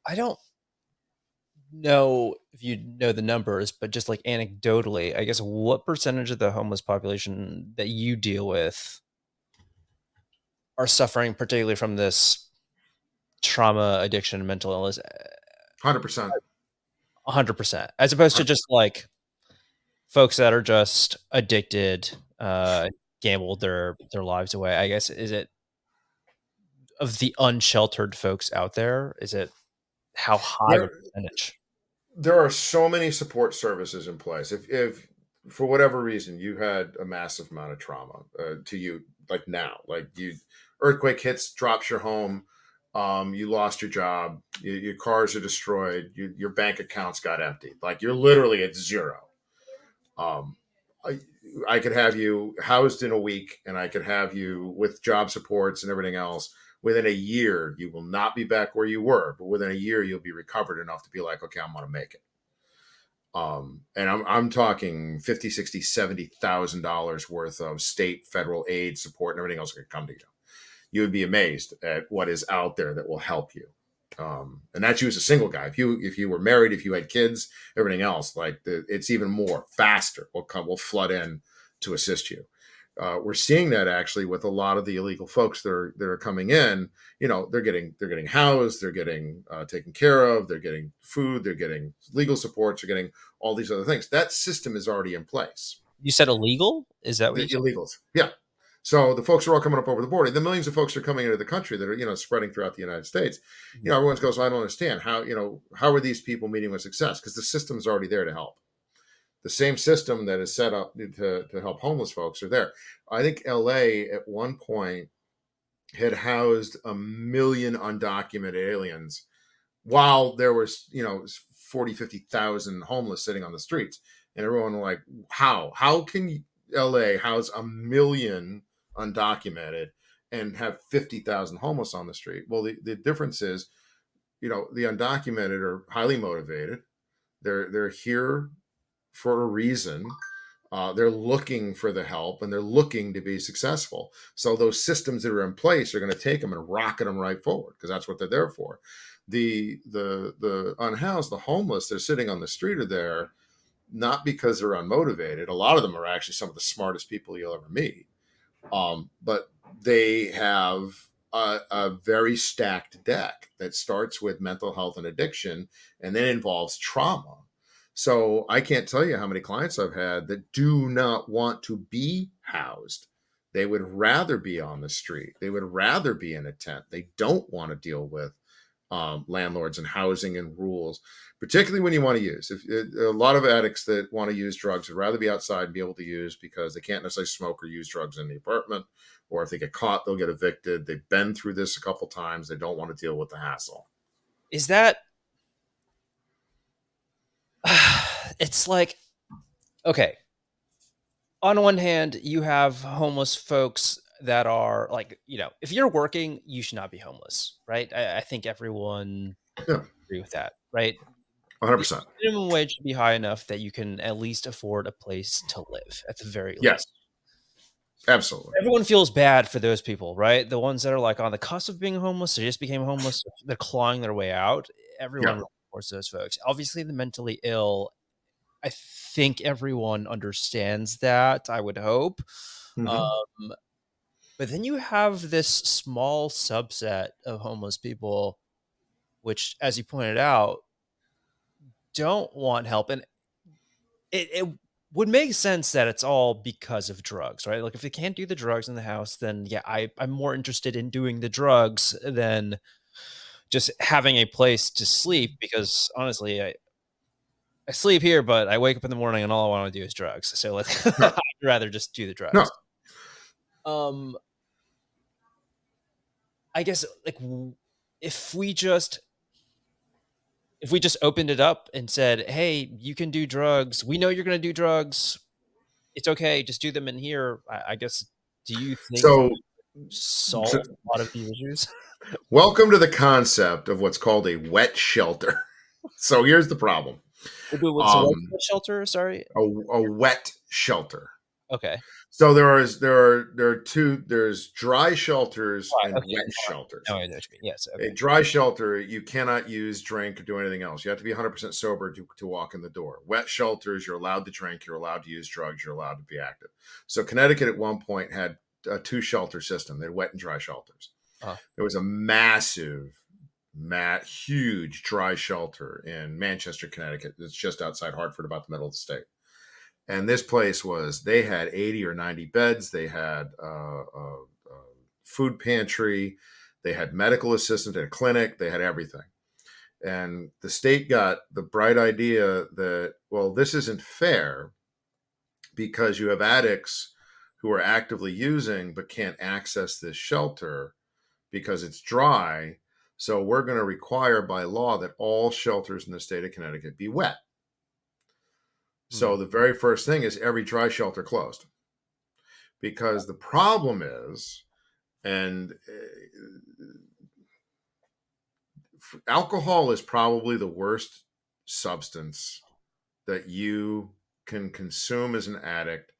I don't know if you know the numbers, but just like anecdotally, I guess what percentage of the homeless population that you deal with are suffering particularly from this trauma, addiction, and mental illness? 100%. 100%, as opposed to just like folks that are just addicted, gambled their lives away. I guess, is it of the unsheltered folks out there? Is it how high of a There, percentage? there are so many support services in place. If for whatever reason you had a massive amount of trauma to you, like now, like earthquake hits, drops your home, you lost your job, your cars are destroyed, your bank accounts got emptied, like you're literally at zero. Um, I, I could have you housed in a week, and I could have you with job supports and everything else. Within a year, you will not be back where you were, but within a year, you'll be recovered enough to be like, okay, I'm going to make it. And I'm talking 50, 60, $70,000 worth of state, federal aid support and everything else that could come to you. You would be amazed at what is out there that will help you. And that's you as a single guy. If you were married, if you had kids, everything else, like it's even more faster. Will flood in to assist you. We're seeing that actually with a lot of the illegal folks that are coming in. They're getting housed, they're getting taken care of, they're getting food, they're getting legal supports, they're getting all these other things. That system is already in place. You said illegal? Is that what The you said? illegals, yeah. So the folks are all coming up over the border. The millions of folks are coming into the country that are, spreading throughout the United States. Mhm. Everyone goes, I don't understand how are these people meeting with success? Because the system's already there to help. The same system that is set up to help homeless folks are there. I think LA at one point had housed 1 million undocumented aliens, while there was 40, 50,000 homeless sitting on the streets. And everyone was like, how can LA house 1 million undocumented and have 50,000 homeless on the street? Well, the difference is, the undocumented are highly motivated. They're here for a reason. They're looking for the help and they're looking to be successful. So those systems that are in place are going to take them and rocket them right forward because that's what they're there for. The unhoused, the homeless, they're sitting on the street are there not because they're unmotivated. A lot of them are actually some of the smartest people you'll ever meet. But they have a very stacked deck that starts with mental health and addiction and then involves trauma. So I can't tell you how many clients I've had that do not want to be housed. They would rather be on the street. They would rather be in a tent. They don't want to deal with landlords and housing and rules, particularly when you want to use. A lot of addicts that want to use drugs would rather be outside and be able to use because they can't necessarily smoke or use drugs in the apartment, or if they get caught, they'll get evicted. They've been through this a couple times. They don't want to deal with the hassle. Is that it's like, okay, on one hand, you have homeless folks that are like, if you're working, you should not be homeless, right? I think everyone Yeah, agree with that, right? The 100%. minimum wage should be high enough that you can at least afford a place to live at the very Yes, least. absolutely. Everyone feels bad for those people, right? The ones that are like on the cusp of being homeless, they just became homeless, they're clawing their way out. Everyone Yeah. really supports those folks. Obviously, the mentally ill, I think everyone understands that, I would hope. Mm-hmm. Um, but then you have this small subset of homeless people, which, as you pointed out, don't want help. And it would make sense that it's all because of drugs, right? Like if they can't do the drugs in the house, then yeah, I'm more interested in doing the drugs than just having a place to sleep because honestly, I sleep here, but I wake up in the morning and all I want to do is drugs. So like No, I'd rather just do the no. drugs. Um I guess like if we just if we just opened it up and said, "Hey, you can do drugs. We know you're going to do drugs. It's okay. Just do them in here." I guess. Do you think that So, so solve a lot of these issues? welcome to the concept of what's called a wet shelter. So here's the problem. So what's Um, the shelter? Sorry. a wet shelter. Okay. So there are two. There's dry shelters Right. and Okay. wet shelters. Now I know what you mean. Yes. A Okay. dry shelter, you cannot use, drink, or do anything else. You have to be 100% sober to walk in the door. Wet shelters, you're allowed to drink, you're allowed to use drugs, you're allowed to be active. So Connecticut at one point had a two shelter system. They had wet and dry shelters. Uh, There was a huge dry shelter in Manchester, Connecticut. It's just outside Hartford, about the middle of the state. And this place they had 80 or 90 beds. They had a food pantry. They had medical assistants, they had a clinic, they had everything. And the state got the bright idea that, well, this isn't fair because you have addicts who are actively using but can't access this shelter because it's dry. So we're going to require by law that all shelters in the state of Connecticut be wet. hmm. So the very first thing is every dry shelter closed because the problem is, and alcohol is probably the worst substance that you can consume as an addict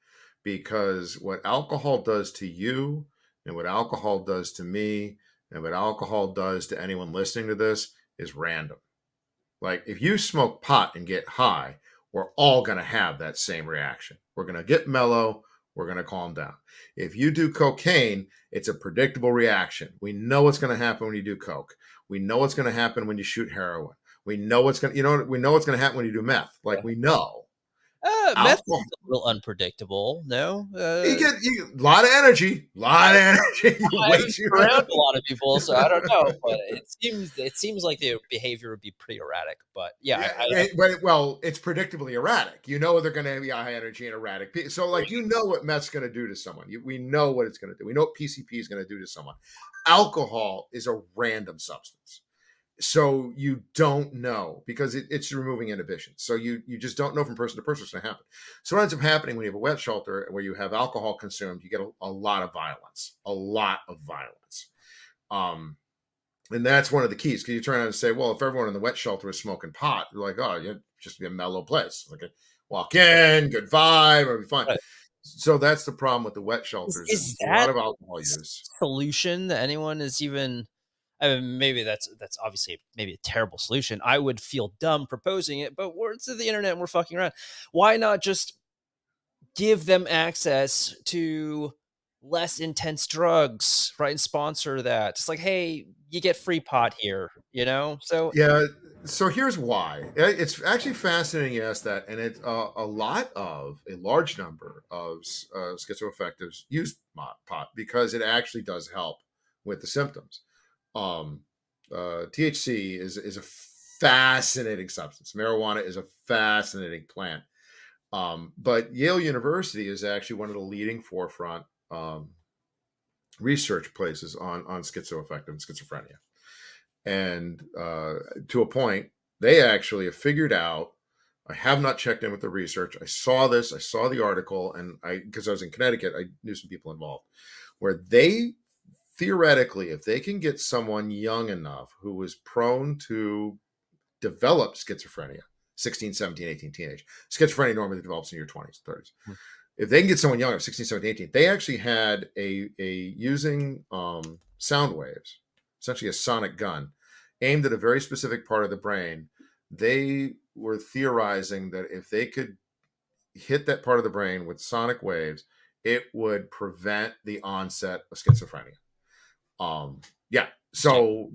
because what alcohol does to you and what alcohol does to me and what alcohol does to anyone listening to this is random. Like if you smoke pot and get high, we're all going to have that same reaction. We're going to get mellow. We're going to calm down. If you do cocaine, it's a predictable reaction. We know what's going to happen when you do coke. We know what's going to happen when you shoot heroin. We know what's going to, we know what's going to happen when you do meth. Like we know. Meth Alcohol, is a little unpredictable. No, you a lot of energy, a lot of energy. I've Way been too around a lot of people, so I don't know, but it seems like their behavior would be pretty erratic. But yeah, Yeah, I well, it's predictably erratic. You know they're going to be high energy and erratic. So, like, you know what meth's going to do to someone. We know what it's going to do. We know what PCP is going to do to someone. Alcohol is a random substance, so you don't know because it's removing inhibition. So you just don't know from person to person what's going to happen. So what ends up happening when you have a wet shelter where you have alcohol consumed, you get a lot of violence, a lot of violence. Um, And that's one of the keys, because you're trying to say, well, if everyone in the wet shelter was smoking pot, you're like, oh, you just be a mellow place. Like, walk in, good vibe, it'll be fine. Right. So that's the problem with the wet shelters. There's Is a lot that of alcohol use. solution that anyone is even, I mean, maybe that's obviously maybe a terrible solution. I would feel dumb proposing it, but we're to the internet and we're fucking around. Why not just give them access to less intense drugs, right? And sponsor that. It's like, hey, you get free pot here, you know? So Yeah. So here's why. It's actually fascinating you asked that, and a large number of schizoaffectives use pot because it actually does help with the symptoms. Um, THC is a fascinating substance. Marijuana is a fascinating plant. But Yale University is actually one of the leading forefront um, research places on schizoaffective and schizophrenia. And to a point, they actually have figured out. I have not checked in with the research. I saw this. I saw the article, and because I was in Connecticut, I knew some people involved, where they theoretically, if they can get someone young enough who was prone to develop schizophrenia, 16, 17, 18, teenage. Schizophrenia normally develops in your 20s, 30s. If they can get someone young, 16, 17, 18, they actually had a using sound waves, essentially a sonic gun, aimed at a very specific part of the brain. They were theorizing that if they could hit that part of the brain with sonic waves, it would prevent the onset of schizophrenia. Yeah. interesting. So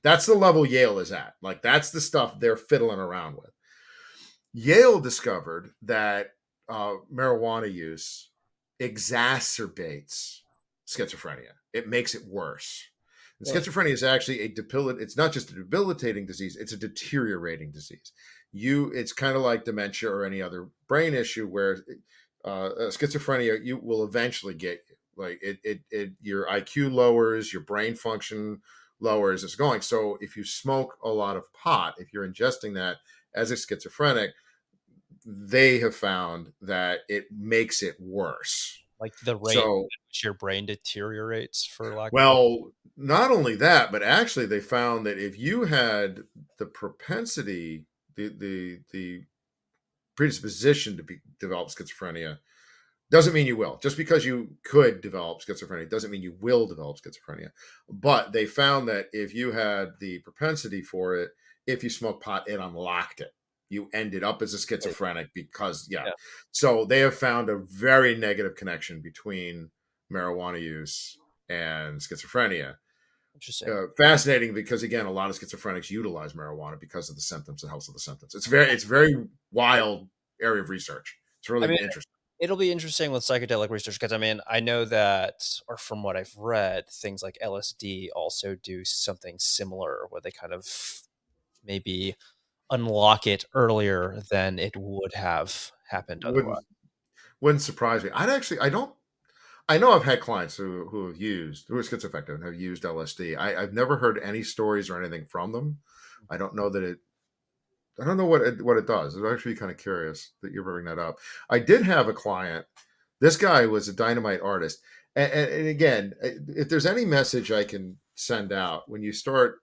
that's the level Yale is at. Like, that's the stuff they're fiddling around with. Yale discovered that marijuana use exacerbates schizophrenia. It makes it worse. And Really? schizophrenia is actually it's not just a debilitating disease, it's a deteriorating disease. It's kind of like dementia or any other brain issue where schizophrenia you will eventually get you. Like your IQ lowers, your brain function lowers, it's going. So if you smoke a lot of pot, if you're ingesting that as a schizophrenic, they have found that it makes it worse. Like the rate at So, which your brain deteriorates, for lack of a better. well, not only that, but actually they found that if you had the propensity, the predisposition to develop schizophrenia, doesn't mean you will. Just because you could develop schizophrenia doesn't mean you will develop schizophrenia. But they found that if you had the propensity for it, if you smoke pot, it unlocked it. You ended up as a Right. schizophrenic because, yeah. Yeah. So they have found a very negative connection between marijuana use and schizophrenia. Interesting. Fascinating because, again, a lot of schizophrenics utilize marijuana because of the symptoms. It helps with the symptoms. It's very wild area of research. It's I really mean, interesting. it'll be interesting with psychedelic research because I mean, I know that, or from what I've read, things like LSD also do something similar where they kind of maybe unlock it earlier than it would have happened otherwise. Wouldn't wouldn't surprise me. I don't. I know I've had clients who are schizoaffective and have used LSD. I've never heard any stories or anything from them. I don't know that it. I don't know what it does. I'm actually kind of curious that you're bringing that up. I did have a client. This guy was a dynamite artist, and again, if there's any message I can send out when you start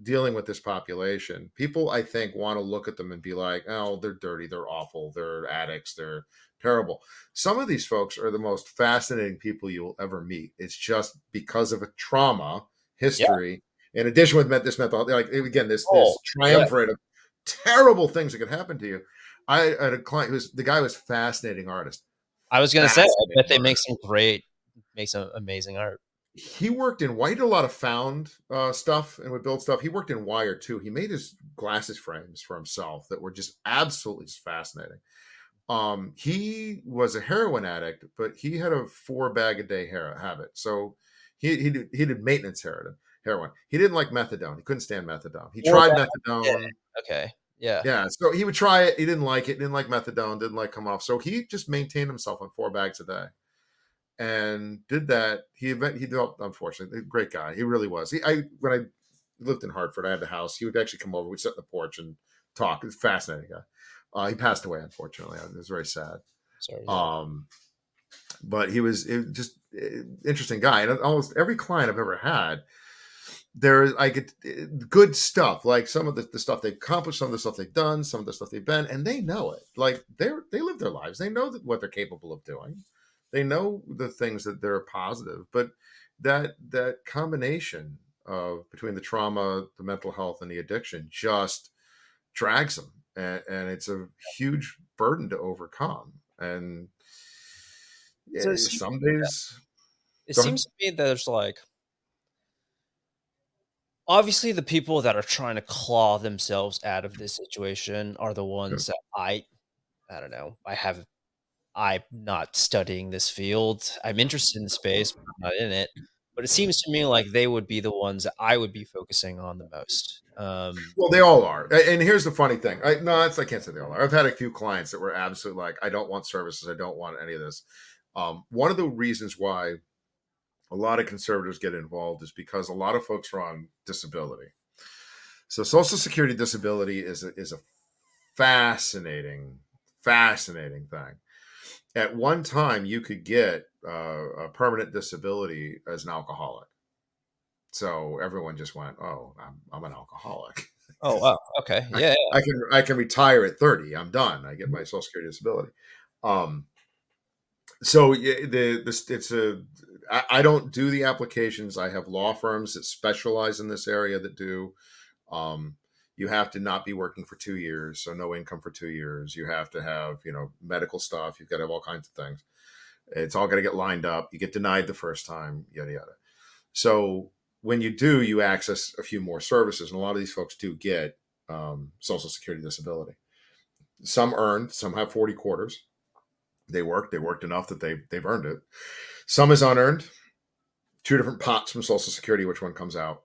dealing with this population, people I think want to look at them and be like, oh, they're dirty, they're awful, they're addicts, they're terrible. Some of these folks are the most fascinating people you'll ever meet. It's just because of a trauma Yeah. history. In addition with this mental, like again, this Oh, yeah. triumvirate of terrible things that could happen to you. I had a client the guy was fascinating artist, I was gonna say, I bet fascinating they make artist. some great, make some amazing art. He worked in he did a lot of found stuff and would build stuff. He worked in wire too. He made his glasses frames for himself that were just absolutely just fascinating. He was a heroin addict, but he had a 4 bag a day habit. So he did maintenance heroin. He didn't like methadone. He couldn't stand methadone. He 4 tried back, yeah, methadone. okay, yeah. Yeah, so he would try it. He didn't like it. Didn't like methadone. Didn't like come off. So he just maintained himself on 4 bags a day and did that. He developed, unfortunately, a great guy. He really was. When I lived in Hartford, I had the house. He would actually come over. We'd sit on the porch and talk. He's a fascinating guy. He passed away, unfortunately. It was very sad. Sorry to hear that. Um, but he was just interesting guy. And almost every client I've ever had, there I get good stuff, like some of the stuff they've accomplished, some of the stuff they've done, some of the stuff they've been, and they know it. Like they live their lives. They know what they're capable of doing. They know the things that they're positive. But that combination of between the trauma, the mental health, and the addiction just drags them, and it's a huge burden to overcome. And So some days, it go ahead. seems to me that there's like obviously the people that are trying to claw themselves out of this situation are the Yeah. ones that I don't know. I'm not studying this field. I'm interested in space, but I'm not in it. But it seems to me like they would be the ones that I would be focusing on the most. Well, they all are. And here's the funny thing. I can't say they all are. I've had a few clients that were absolutely like, I don't want services. I don't want any of this. One of the reasons why a lot of conservatives get involved is because a lot of folks are on disability. So Social Security disability is a fascinating, fascinating thing. At one time, you could get a permanent disability as an alcoholic. So everyone just went, "Oh, I'm an alcoholic." Oh wow. Okay. I, Yeah. Yeah. I can retire at 30. I'm done. I get my Social Security disability. Um, so it's a I don't do the applications. I have law firms that specialize in this area that do. Um, you have to not be working for 2 years, so no income for 2 years. You have to have medical stuff. You've got to have all kinds of things. It's all got to get lined up. You get denied the first time, yada yada. So when you do, you access a few more services, and a lot of these folks do get Social Security disability. Some earned, some have 40 quarters. They worked enough that they've earned it. Some is unearned. Two different pots from Social Security, which one comes out.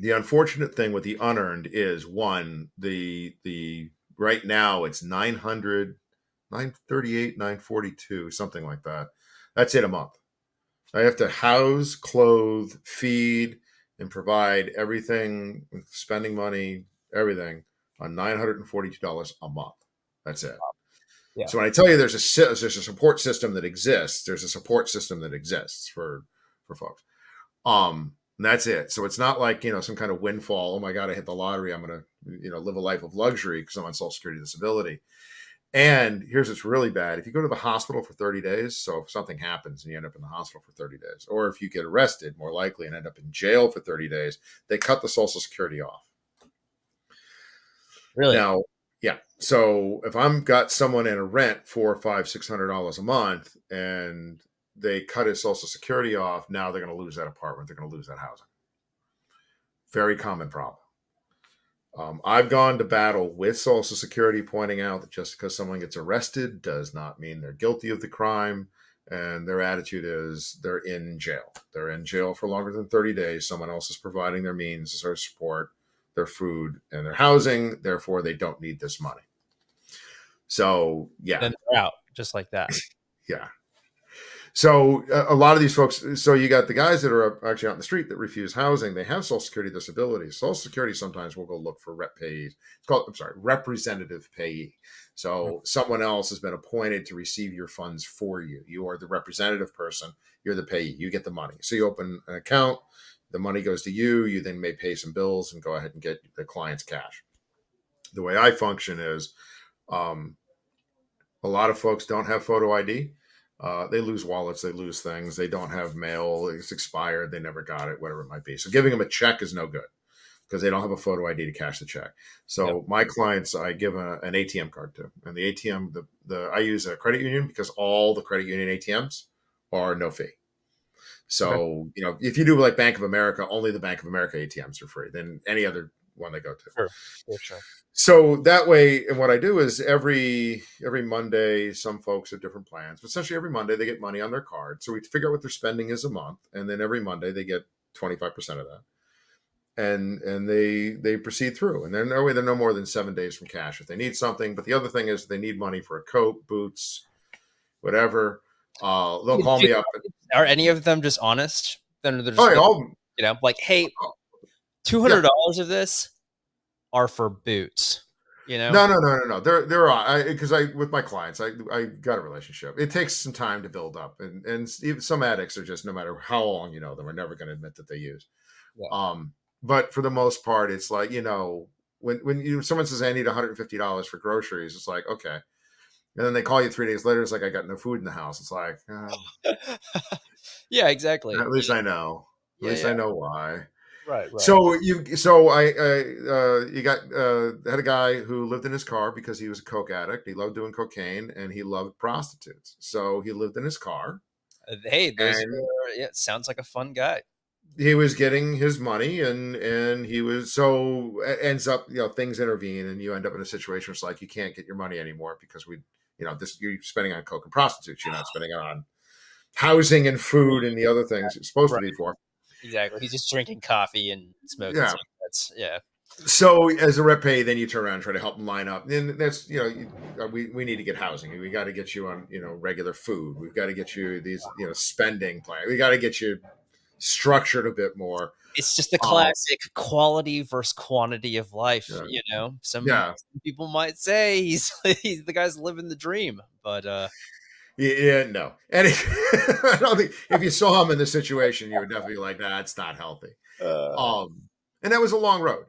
The unfortunate thing with the unearned is one, the right now it's 900, 938, 942, something like that. That's it a month. I have to house, clothe, feed, and provide everything, spending money, everything on $942 a month. That's it. Yeah. So when I tell you there's a support system that exists, there's a support system that exists for folks. And that's it. So it's not like some kind of windfall. Oh my God, I hit the lottery. I'm gonna live a life of luxury because I'm on Social Security disability. And here's what's really bad. If you go to the hospital for 30 days, so if something happens and you end up in the hospital for 30 days, or if you get arrested, more likely, and end up in jail for 30 days, they cut the Social Security off. Really. Now, yeah. So if I'm got someone in a rent $400, $500, $600 a month, and they cut his Social Security off, now they're going to lose that apartment. They're going to lose that housing. Very common problem. I've gone to battle with Social Security, pointing out that just because someone gets arrested does not mean they're guilty of the crime. And their attitude is they're in jail. They're in jail for longer than 30 days. Someone else is providing their means, their support, their food, and their housing. Therefore, they don't need this money. So, yeah. Then they're out just like that. Yeah. So a lot of these folks, so you got the guys that are actually out in the street that refuse housing. They have Social Security disability. Social Security sometimes will go look for rep payees. It's called, I'm sorry, representative payee. So someone else has been appointed to receive your funds for you. You are the representative person. You're the payee. You get the money. So you open an account. The money goes to you. You then may pay some bills and go ahead and get the client's cash. The way I function is a lot of folks don't have photo ID. They lose wallets, they lose things, they don't have mail, it's expired, they never got it, whatever it might be. So giving them a check is no good because they don't have a photo ID to cash the check. So Yep. my clients, I give an ATM card to, and the ATM, I use a credit union because all the credit union ATMs are no fee. Okay. So if you do like Bank of America, only the Bank of America ATMs are free. Then any other one they go to. Sure. Sure. So that way, and what I do is every Monday, some folks have different plans, but essentially every Monday they get money on their card. So we figure out what their spending is a month, and then every Monday they get 25% of that, and they proceed through. And they're no more than 7 days from cash if they need something. But the other thing is they need money for a coat, boots, whatever. They'll call me up. Are any of them just honest? Then they're Oh, just yeah, like, like, hey, yeah. $200 of this are for boots. No. They're on because I with my clients, I got a relationship. It takes some time to build up, and some addicts are just no matter how long you know them are never going to admit that they use. Yeah. But for the most part, it's like, when someone says I need $150 for groceries, it's like, okay. And then they call you 3 days later. It's like, I got no food in the house. It's like, Yeah, exactly. at least I know. At Yeah, least yeah. I know why. Right, right. So you got had a guy who lived in his car because he was a coke addict. He loved doing cocaine and he loved prostitutes. So he lived in his car Hey, those and are yeah, sounds like a fun guy. he was getting his money, and he was so ends up, things intervene, and you end up in a situation where it's like you can't get your money anymore because this you're spending on coke and prostitutes. You're not spending it on housing and food and the other things it's supposed to Right. be for. Exactly. He's just drinking coffee and smoking Yeah. cigarettes. Yeah. So as a rep pay, then you turn around and try to help them line up. And that's, we need to get housing. We got to get you on, regular food. We've got to get you these, spending plan. We got to get you structured a bit more. It's just the Um, classic quality versus quantity of life, yeah, Some yeah, people might say he's the guy's living the dream, but yeah, no. And I don't think if you saw him in this situation, you would definitely be like, that's not healthy. uh Um, and that was a long road.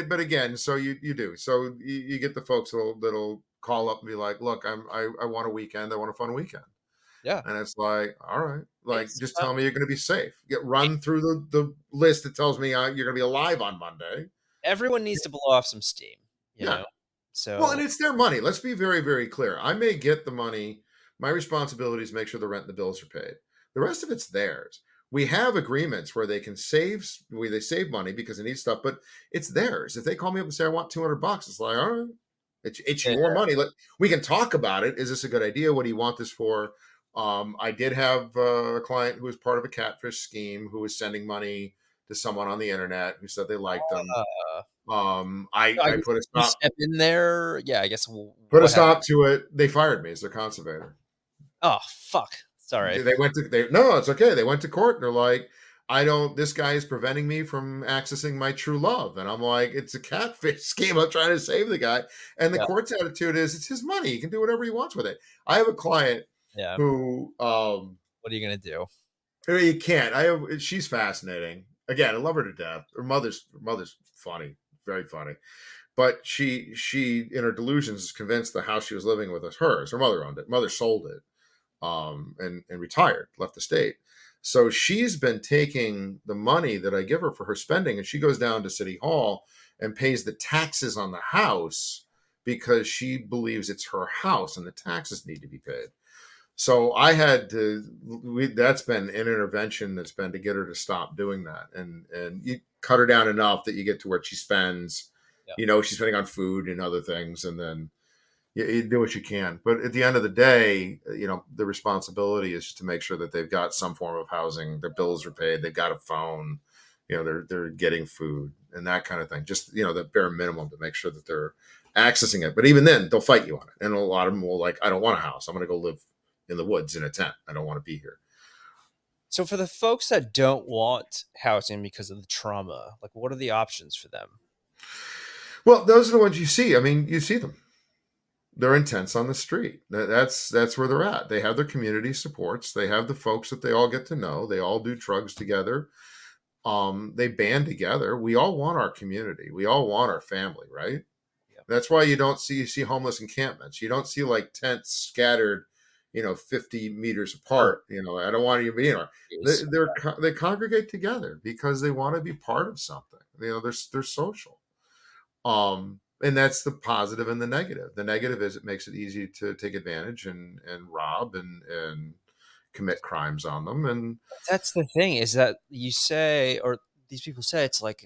But again, so you do. So you get the folks that'll call up and be like, look, I want a weekend. I want a fun weekend. yeah. And it's like, all right, like, It's just tell me you're going to be safe. Get run through the list that tells me you're going to be alive on Monday. everyone needs to blow off some steam, you Yeah. know. Well, and So it's their money. Let's be very, very clear. I may get the money. My responsibility is make sure the rent and the bills are paid. The rest of it's theirs. We have agreements where where they save money because they need stuff, but it's theirs. If they call me up and say I want $200, it's like, all right, it's yeah, your money. We can talk about it. Is this a good idea? What do you want this for? I did have a client who was part of a catfish scheme who was sending money to someone on the internet who said they liked them. uh, I I guess put a you stop step in there. Yeah, I guess put a what happened? stop to it. They fired me as their conservator. Oh, fuck. Sorry. No, it's okay. They went to court and they're like, this guy is preventing me from accessing my true love. And I'm like, it's a catfish scheme. I'm trying to save the guy. And the Yeah, court's attitude is it's his money. He can do whatever he wants with it. I have a client yeah. who, What are you gonna do? you can't. She's fascinating. Again, I love her to death. Her mother's funny, very funny. But she in her delusions is convinced the house she was living with was hers. Her mother owned it. Mother sold it, and retired, left the state. So she's been taking the money that I give her for her spending, and she goes down to City Hall and pays the taxes on the house because she believes it's her house and the taxes need to be paid. So I had to. That's been an intervention that's been to get her to stop doing that, and you cut her down enough that you get to where she spends. Yeah. She's spending on food and other things, and then you do what you can. But at the end of the day, the responsibility is just to make sure that they've got some form of housing, their bills are paid, they've got a phone, they're getting food and that kind of thing. Just the bare minimum to make sure that they're accessing it. But even then, they'll fight you on it, and a lot of them will like, I don't want a house. I'm going to go live in the woods in a tent. I don't want to be here. So for the folks that don't want housing because of the trauma, like what are the options for them? Well, those are the ones you see. I mean, you see them. They're intense on the street. That's where they're at. They have their community supports. They have the folks that they all get to know. They all do drugs together. They band together. We all want our community. We all want our family, right? Yeah. That's why you see homeless encampments. You don't see like tents scattered, 50 meters Sure. apart. I don't want you to be, they congregate together because they want to be part of something. They're social. And that's the positive and the negative. The negative is it makes it easy to take advantage and rob and commit crimes on them. And That's the thing is that you say, or these people say, it's like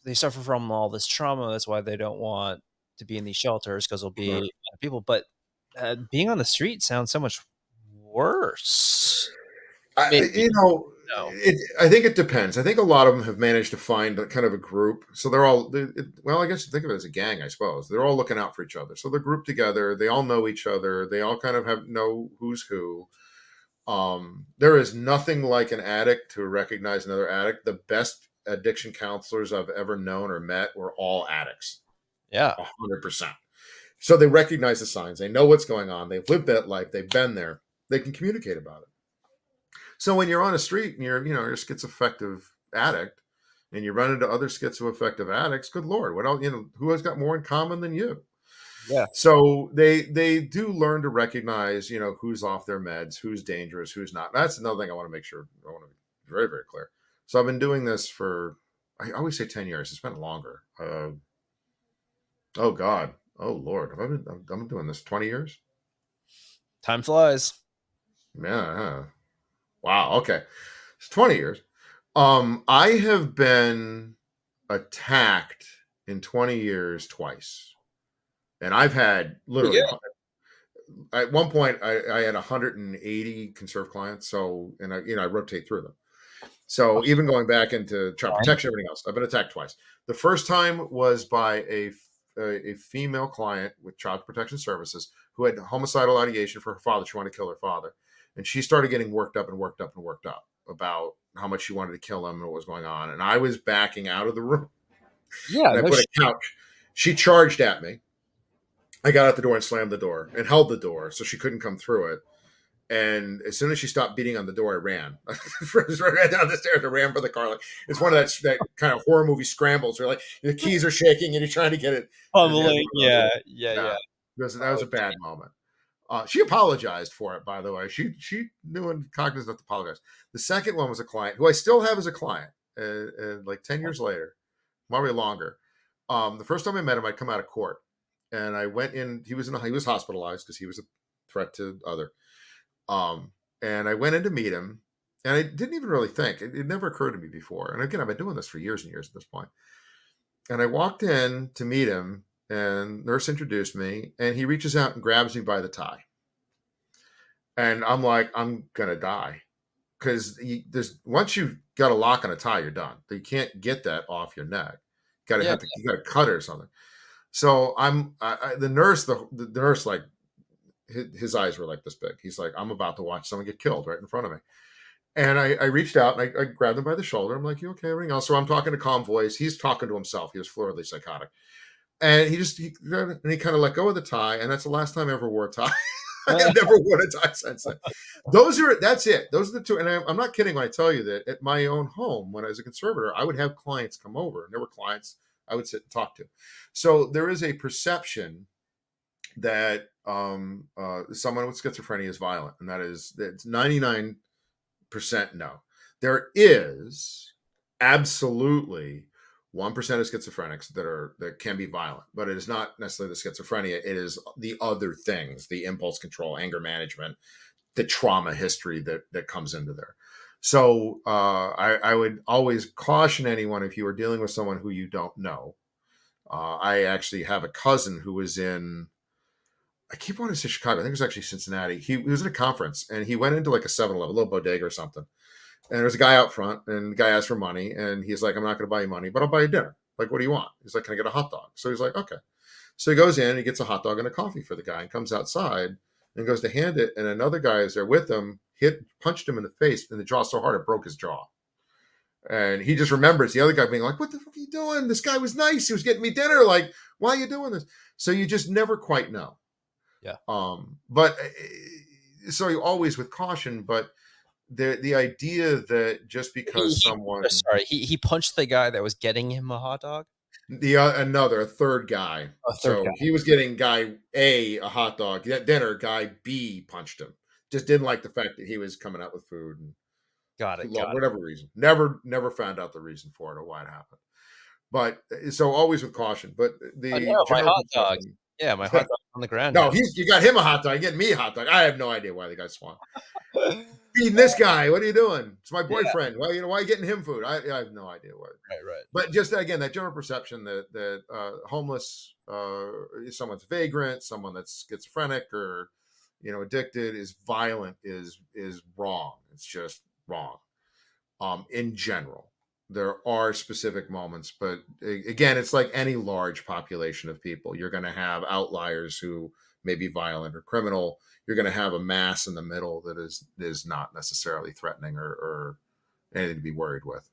they suffer from all this trauma. That's why they don't want to be in these shelters because there'll be other people. But being on the street sounds so much worse. I, Maybe you know, no. I think it depends. I think a lot of them have managed to find a kind of a group. So well, I guess you think of it as a gang, I suppose. They're all looking out for each other. So they're grouped together. They all know each other. They all kind of know who's who. There is nothing like an addict to recognize another addict. The best addiction counselors I've ever known or met were all addicts, Yeah. 100%. So they recognize the signs. They know what's going on. They've lived that life. They've been there. They can communicate about it. So when you're on a street and you're a schizoaffective addict, and you run into other schizoaffective addicts, good Lord, what else, who has got more in common than you? Yeah. So they do learn to recognize, who's off their meds, who's dangerous, who's not. That's another thing I want to make sure, I want to be very, very clear. So I've been doing this for, I always say 10 years. It's been longer. Oh God. Oh Lord. I've been doing this 20 years? Time flies. Yeah. Wow. Okay. It's 20 years. I have been attacked in 20 years twice. And I've had Pretty literally, good. at one point I had 180 conserve clients. So, and I rotate through them. So even going back into child Fine. protection, everything else, I've been attacked twice. The first time was by a female client with child protection services who had homicidal ideation for her father. She wanted to kill her father, and she started getting worked up and worked up and worked up about how much she wanted to kill him and what was going on. And I was backing out of the room, Yeah, and I no put a shit. couch. She charged at me. I got out the door and slammed the door and held the door so she couldn't come through it. And as soon as she stopped beating on the door, I ran. I ran down the stairs. I ran for the car. Like, it's one of that kind of horror movie scrambles where like the keys are shaking and you're trying to get it. And Pummeling. Yeah, yeah, yeah. yeah, that was Oh, a bad moment. She apologized for it, by the way. She knew and cognizant to apologize. The second one was a client who I still have as a client, like 10 years later, probably longer. The first time I met him, I'd come out of court, and I went in. He was hospitalized because he was a threat to other. And I went in to meet him, and I didn't even really think it never occurred to me before. And again, I've been doing this for years and years at this point. And I walked in to meet him, and nurse introduced me, and he reaches out and grabs me by the tie, and I'm like, I'm gonna die because there's once you've got a lock on a tie, you're done. You can't get that off your neck. yeah. You gotta cut it or something. So the nurse, the nurse, like his eyes were like this big. He's like, I'm about to watch someone get killed right in front of me. And I reached out and I grabbed him by the shoulder. I'm like, you okay? Everything else. So I'm talking to calm voice. He's talking to himself. He was fluidly psychotic. And he kind of let go of the tie. And that's the last time I ever wore a tie. I've never worn a tie since then. That's it. Those are the two. And I'm not kidding when I tell you that at my own home, when I was a conservator, I would have clients come over. And there were clients I would sit and talk to. So there is a perception that someone with schizophrenia is violent. And that's 99% no. There is absolutely 1% of schizophrenics that can be violent, but it is not necessarily the schizophrenia. It is the other things, the impulse control, anger management, the trauma history that comes into there. So I would always caution anyone if you are dealing with someone who you don't know. I actually have a cousin who was in, I keep wanting to say Chicago. I think it was actually Cincinnati. He was at a conference and he went into like a 7-Eleven, a little bodega or something. And there was a guy out front, and the guy asked for money, and he's like, I'm not going to buy you money, but I'll buy you dinner. Like, what do you want? He's like, can I get a hot dog? So he's like, okay. So he goes in, and he gets a hot dog and a coffee for the guy, and comes outside and goes to hand it, and another guy is there with him, punched him in the face in the jaw so hard it broke his jaw. And he just remembers the other guy being like, what the fuck are you doing? This guy was nice. He was getting me dinner. Like, why are you doing this? So you just never quite know. Yeah. But so you always with caution, but the idea that just because someone Sorry, he punched the guy that was getting him a hot dog. a third guy, A third so guy. he was getting guy A hot dog at dinner, guy B punched him, just didn't like the fact that he was coming out with food, and Got it. Got it. whatever reason, never found out the reason for it or why it happened. But so always with caution, but Oh the no, my general hot dog. perception. Yeah, my hot dog's on the ground No, now. you got him a hot dog, you getting me a hot dog. I have no idea why the guy swung. Feeding this guy. What are you doing? It's my Yeah. boyfriend. Why why are you getting him food? I have no idea what. Right. Right. But just again, that general perception that homeless, someone's vagrant, someone that's schizophrenic or addicted is violent is wrong. It's just wrong. In general, there are specific moments, but again, it's like any large population of people. You're going to have outliers who may be violent or criminal. You're going to have a mass in the middle that is not necessarily threatening or anything to be worried with.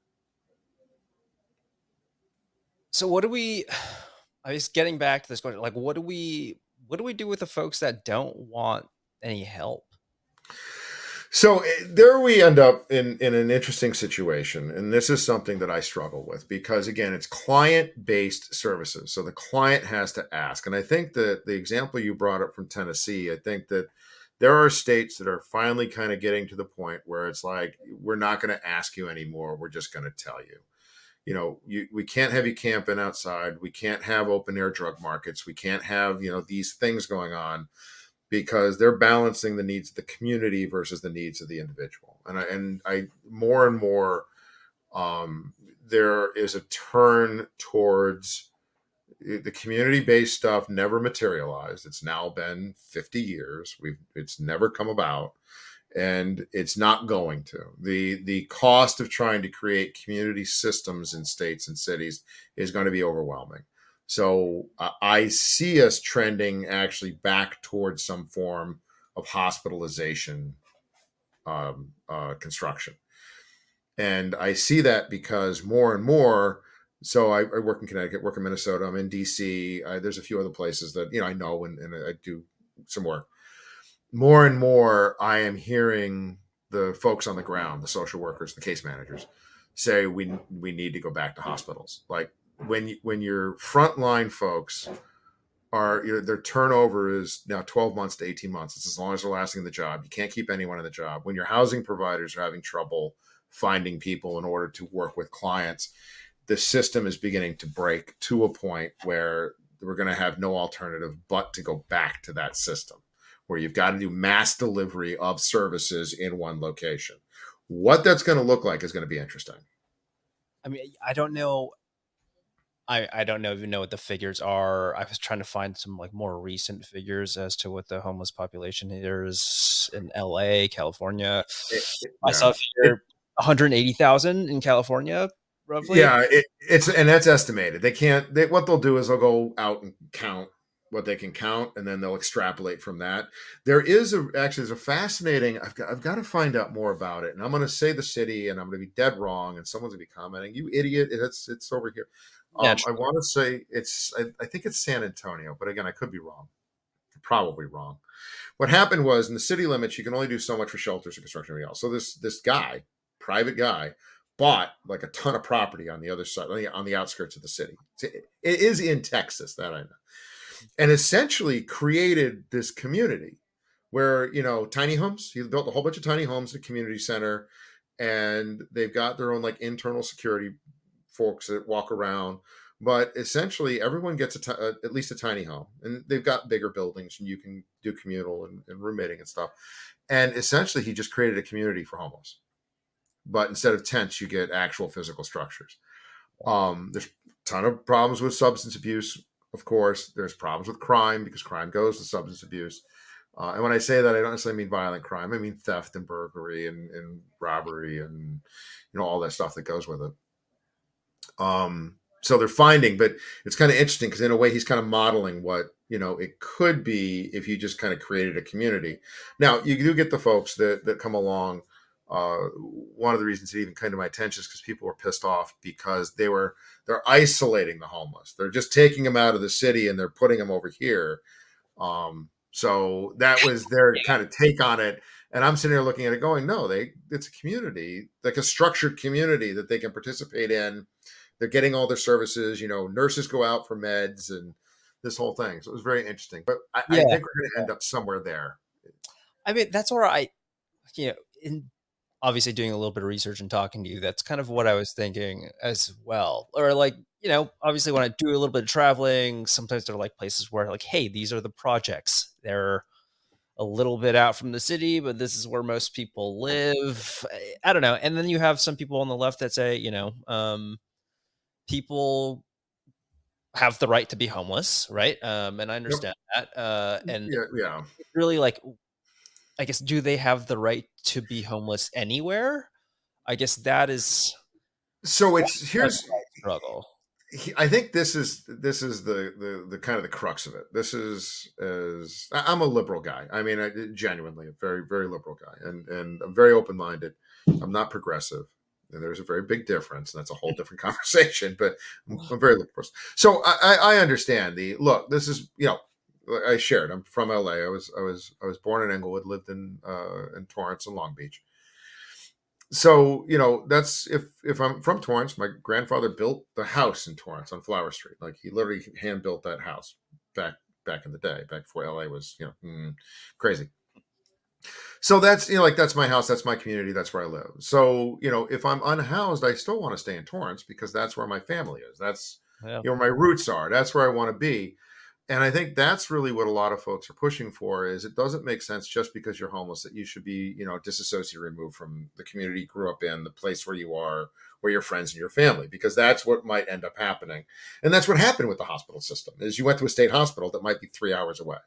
So what do we? I was getting back to this question. Like, what do we do with the folks that don't want any help? So there we end up in an interesting situation. And this is something that I struggle with because, again, it's client based services. So the client has to ask. And I think that the example you brought up from Tennessee, I think that there are states that are finally kind of getting to the point where it's like, we're not going to ask you anymore. We're just going to tell you. We can't have you camping outside. We can't have open air drug markets. We can't have, these things going on because they're balancing the needs of the community versus the needs of the individual. And I more and more, there is a turn towards the community-based stuff never materialized. It's now been 50 years. It's never come about, and it's not going to. The cost of trying to create community systems in states and cities is going to be overwhelming. So I see us trending actually back towards some form of hospitalization construction. And I see that because more and more, so I work in Connecticut, work in Minnesota, I'm in DC. There's a few other places that, I know, and I do some work. More and more, I am hearing the folks on the ground, the social workers, the case managers, say we need to go back to hospitals. Like when your frontline folks are, their turnover is now 12 months to 18 months. It's as long as they're lasting in the job. You can't keep anyone in the job. When your housing providers are having trouble finding people in order to work with clients, the system is beginning to break to a point where we're going to have no alternative but to go back to that system where you've got to do mass delivery of services in one location. What that's going to look like is going to be interesting. I mean, I don't know. I don't know even know what the figures are. I was trying to find some like more recent figures as to what the homeless population here is in LA, California. I Yeah. saw here 180,000 in California, roughly. Yeah, it's and that's estimated. They can't. What they'll do is they'll go out and count what they can count, and then they'll extrapolate from that. There's a fascinating. I've got to find out more about it, and I'm going to say the city, and I'm going to be dead wrong, and someone's going to be commenting, "You idiot! It's over here." I Naturally. want to say I think it's San Antonio, but again, I could be wrong. Probably wrong. What happened was in the city limits, you can only do so much for shelters and construction and everything else. So this guy, private guy, bought like a ton of property on the other side, on the outskirts of the city. It is in Texas, that I know, and essentially created this community where tiny homes. He built a whole bunch of tiny homes in a community center, and they've got their own like internal security folks that walk around. But essentially, everyone gets at least a tiny home, and they've got bigger buildings, and you can do communal and roommating and stuff. And essentially, he just created a community for homeless. But instead of tents, you get actual physical structures. There's a ton of problems with substance abuse, of course. There's problems with crime because crime goes to substance abuse. And when I say that, I don't necessarily mean violent crime. I mean theft and burglary and robbery and all that stuff that goes with it. So they're finding, but it's kind of interesting because in a way he's kind of modeling what it could be if you just kind of created a community. Now you do get the folks that come along. One of the reasons it even came to my attention is because people were pissed off because they're isolating the homeless. They're just taking them out of the city and they're putting them over here. So that was their kind of take on it. And I'm sitting there looking at it going, no, it's a community, like a structured community that they can participate in. They're getting all their services, nurses go out for meds and this whole thing. So it was very interesting. But I Yeah. think we're going to end up somewhere there. I mean, that's where in obviously doing a little bit of research and talking to you, that's kind of what I was thinking as well. Or like, obviously when I do a little bit of traveling, sometimes there are like places where like, hey, these are the projects. They're a little bit out from the city, but this is where most people live. I don't know. And then you have some people on the left that say, people have the right to be homeless, right? And I Yep. understand that. And Yeah. Yeah. really like, I guess, do they have the right to be homeless anywhere? I guess So that's it's kind of here's my struggle. I think this is the kind of the crux of it. This is as I'm a liberal guy. I mean, genuinely a very very liberal guy, and I'm very open minded. I'm not progressive, and there's a very big difference, and that's a whole different conversation. But I'm a very liberal person, so I understand the look. This is I shared. I'm from LA. I was born in Englewood, lived in Torrance and Long Beach. So that's if I'm from Torrance, my grandfather built the house in Torrance on Flower Street. Like he literally hand built that house back back in the day, back before LA was crazy. So that's like that's my house, that's my community, that's where I live. So if I'm unhoused, I still want to stay in Torrance because that's where my family is. That's Yeah. where my roots are. That's where I want to be. And I think that's really what a lot of folks are pushing for is it doesn't make sense just because you're homeless that you should be, disassociated, removed from the community you grew up in, the place where you are, where your friends and your family, because that's what might end up happening. And that's what happened with the hospital system is you went to a state hospital that might be 3 hours away.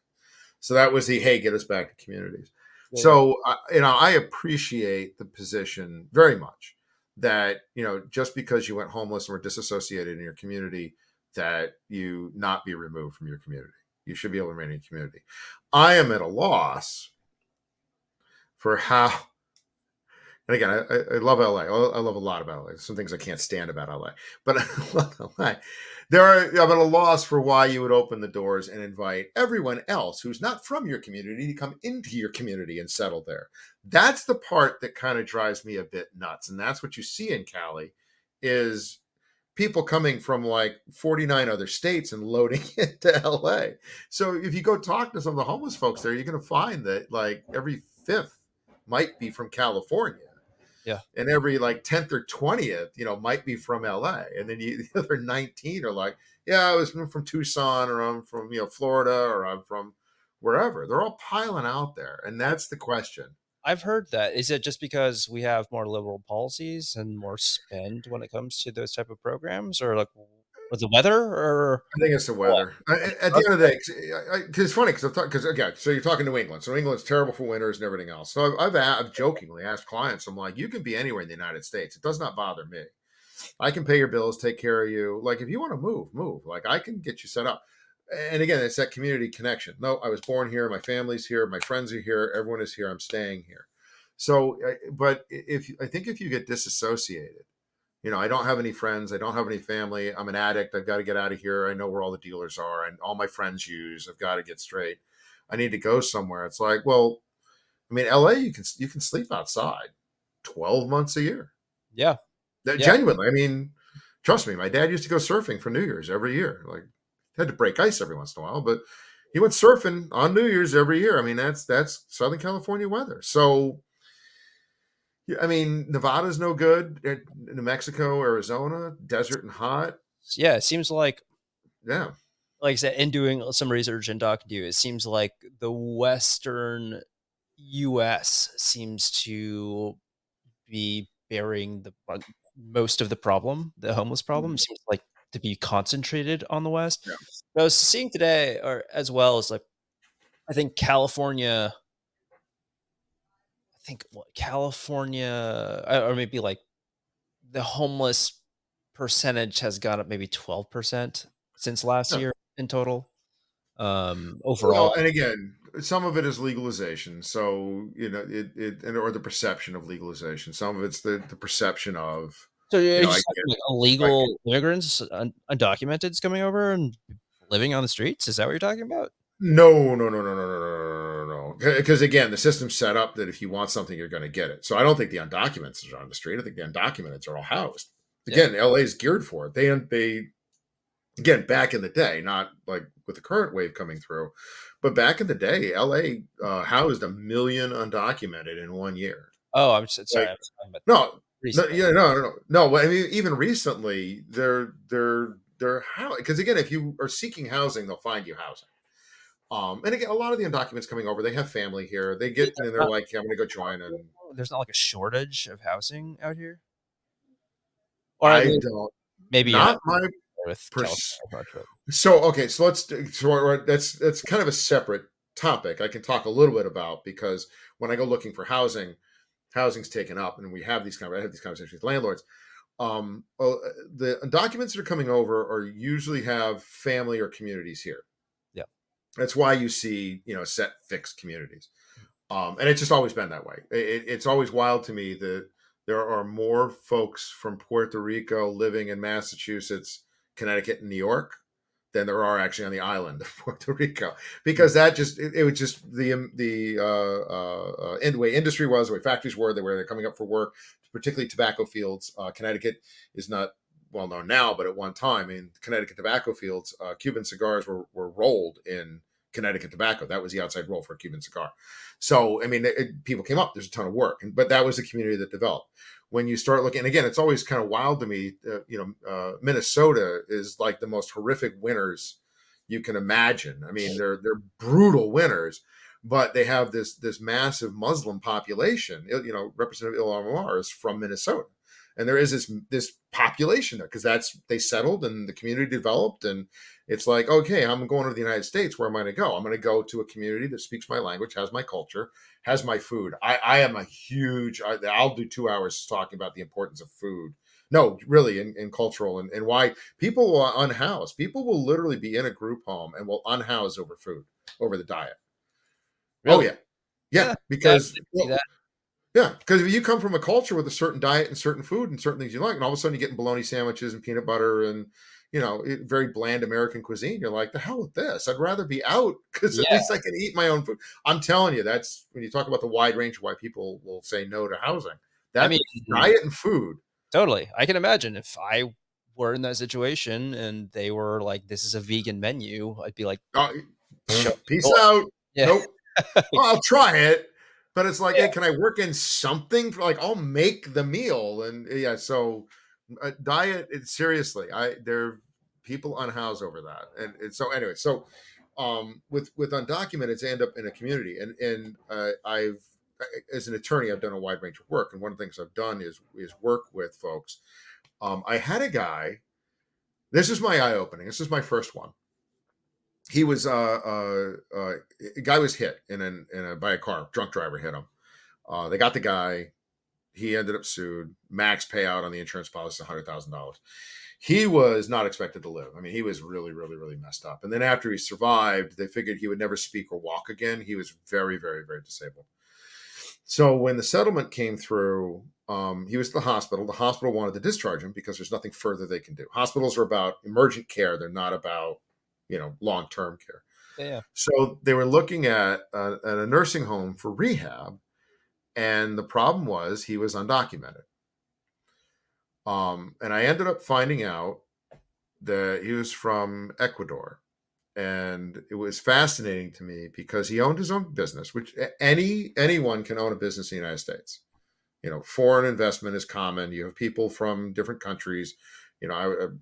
So that was the, hey, get us back to communities. Yeah. So, I appreciate the position very much that, just because you went homeless and were disassociated in your community, that you not be removed from your community. You should be able to remain in your community. I am at a loss for how, and again, I love LA. I love a lot about LA. Some things I can't stand about LA, but I love LA. I'm at a loss for why you would open the doors and invite everyone else who's not from your community to come into your community and settle there. That's the part that kind of drives me a bit nuts, and that's what you see in Cali, is people coming from like 49 other states and loading into LA. So if you go talk to some of the homeless folks there, you're going to find that like every fifth might be from California Yeah. and every like 10th or 20th, might be from LA. And then the other 19 are like, yeah, I was from Tucson or I'm from, Florida or I'm from wherever. They're all piling out there. And I've that's the question. I've heard that. Is it just because we have more liberal policies and more spend when it comes to those type of programs, or like was the weather, or I think it's the what? weather. At the end of the day, because it's funny because again, so you're talking New England. So New England's terrible for winters and everything else. So I've jokingly asked clients, I'm like, you can be anywhere in the United States. It does not bother me. I can pay your bills, take care of you. Like if you want to move, move. Like I can get you set up. And again, it's that community connection. No, I was born here. My family's here. My friends are here. Everyone is here. I'm staying here. So, but if I think if you get disassociated, I don't have any friends. I don't have any family. I'm an addict. I've got to get out of here. I know where all the dealers are and all my friends use. I've got to get straight. I need to go somewhere. It's like, well, I mean, LA, you can sleep outside 12 months a year. Yeah. Yeah. Genuinely. I mean, trust me, my dad used to go surfing for New Year's every year. Like had to break ice every once in a while, but he went surfing on New Year's every year. I mean, that's Southern California weather. So yeah, I mean, Nevada's no good. New Mexico, Arizona, desert and hot. Yeah. It seems Yeah. like I said, in doing some research and talking to you, it seems like the Western U.S. seems to be bearing the most of the problem. The homeless problem Mhm. seems like to be concentrated on the West. Yeah. But I was seeing today, or as well as like, I think California. I think what California, or maybe like the homeless percentage has gone up maybe 12% since last Yeah. year in total. Well, Overall. and again, some of it is legalization. So, or the perception of legalization. Some of it's the perception of, So you're I just get, talking like I illegal immigrants, undocumented, is coming over and living on the streets? Is that what you're talking about? No, no, no, no, no, no, no, no, no. Because again, the system's set up that if you want something, you're going to get it. So I don't think the undocumented are on the street. I think the undocumented are all housed. Yeah. Again, LA is geared for it. They again back in the day, not like with the current wave coming through, but back in the day, LA housed 1 million undocumented in 1 year. Oh, I'm sorry. Like I'm talking about no, no, recently. yeah, no, no, no, no. But I mean, even recently, they're how because again, if you are seeking housing, they'll find you housing. And again, a lot of the undocumented coming over, they have family here. They Is get there and they're not, like, yeah, I'm going to go join. And there's not like a shortage of housing out here, or at I least don't, maybe you're not not my with California pers- as much, but So okay, so that's kind of a separate topic I can talk a little bit about because when I go looking for housing, housing's taken up, and I have these conversations with landlords. The documents that are coming over are usually have family or communities here. yeah. That's why you see set fixed communities, and it's just always been that way. It's always wild to me that there are more folks from Puerto Rico living in Massachusetts, Connecticut, and New York than there are actually on the island of Puerto Rico, because that just it was just the way industry was, the way factories were, they're coming up for work, particularly tobacco fields. Connecticut is not well known now, but at one time in Connecticut tobacco fields, Cuban cigars were rolled in Connecticut tobacco. That was the outside roll for a Cuban cigar. So, I mean, people came up. There's a ton of work, but that was the community that developed. When you start looking, and again, it's always kind of wild to me. Minnesota is like the most horrific winters you can imagine. I mean, they're brutal winters, but they have this massive Muslim population. Representative Ilhan Omar is from Minnesota, and there is this population there because they settled and the community developed, and it's like, okay, I'm going to the United States. Where am I going to go? I'm going to go to a community that speaks my language, has my culture, has my food. I am a huge. I'll do 2 hours talking about the importance of food. No, really, in cultural and why people will unhouse. People will literally be in a group home and will unhouse over food, over the diet. Oh Really? yeah, yeah, Yeah, yeah, I because can see that. yeah, because if you come from a culture with a certain diet and certain food and certain things you like, and all of a sudden you're getting bologna sandwiches and peanut butter and very bland American cuisine, you're like, the hell with this. I'd rather be out because at Yeah, least I can eat my own food. I'm telling you, that's when you talk about the wide range of why people will say no to housing. I That mean, diet and food. totally. I can imagine if I were in that situation and they were like, "This is a vegan menu," I'd be like, Uh, "Show me the Peace door." out. Yeah, Nope. Oh, I'll try it. But it's like, yeah, hey, can I work in something for like I'll make the meal and yeah. So diet, seriously, there people unhoused over that, and so anyway, so with undocumented, they end up in a community, and I've as an attorney, I've done a wide range of work, and one of the things I've done is work with folks. I had a guy. This is my eye opening. This is my first one. He was a guy was hit by a car. Drunk driver hit him. They got the guy. He ended up sued. Max payout on the insurance policy is $100,000. He was not expected to live. I mean, he was really, really, really messed up. And then after he survived, they figured he would never speak or walk again. He was very, very, very disabled. So when the settlement came through, he was at the hospital. The hospital wanted to discharge him because there's nothing further they can do. Hospitals are about emergent care. They're not about, long-term care. yeah. So they were looking at a nursing home for rehab, and the problem was he was undocumented. And I ended up finding out that he was from Ecuador, and it was fascinating to me because he owned his own business, which anyone can own a business in the United States. Foreign investment is common. You have people from different countries.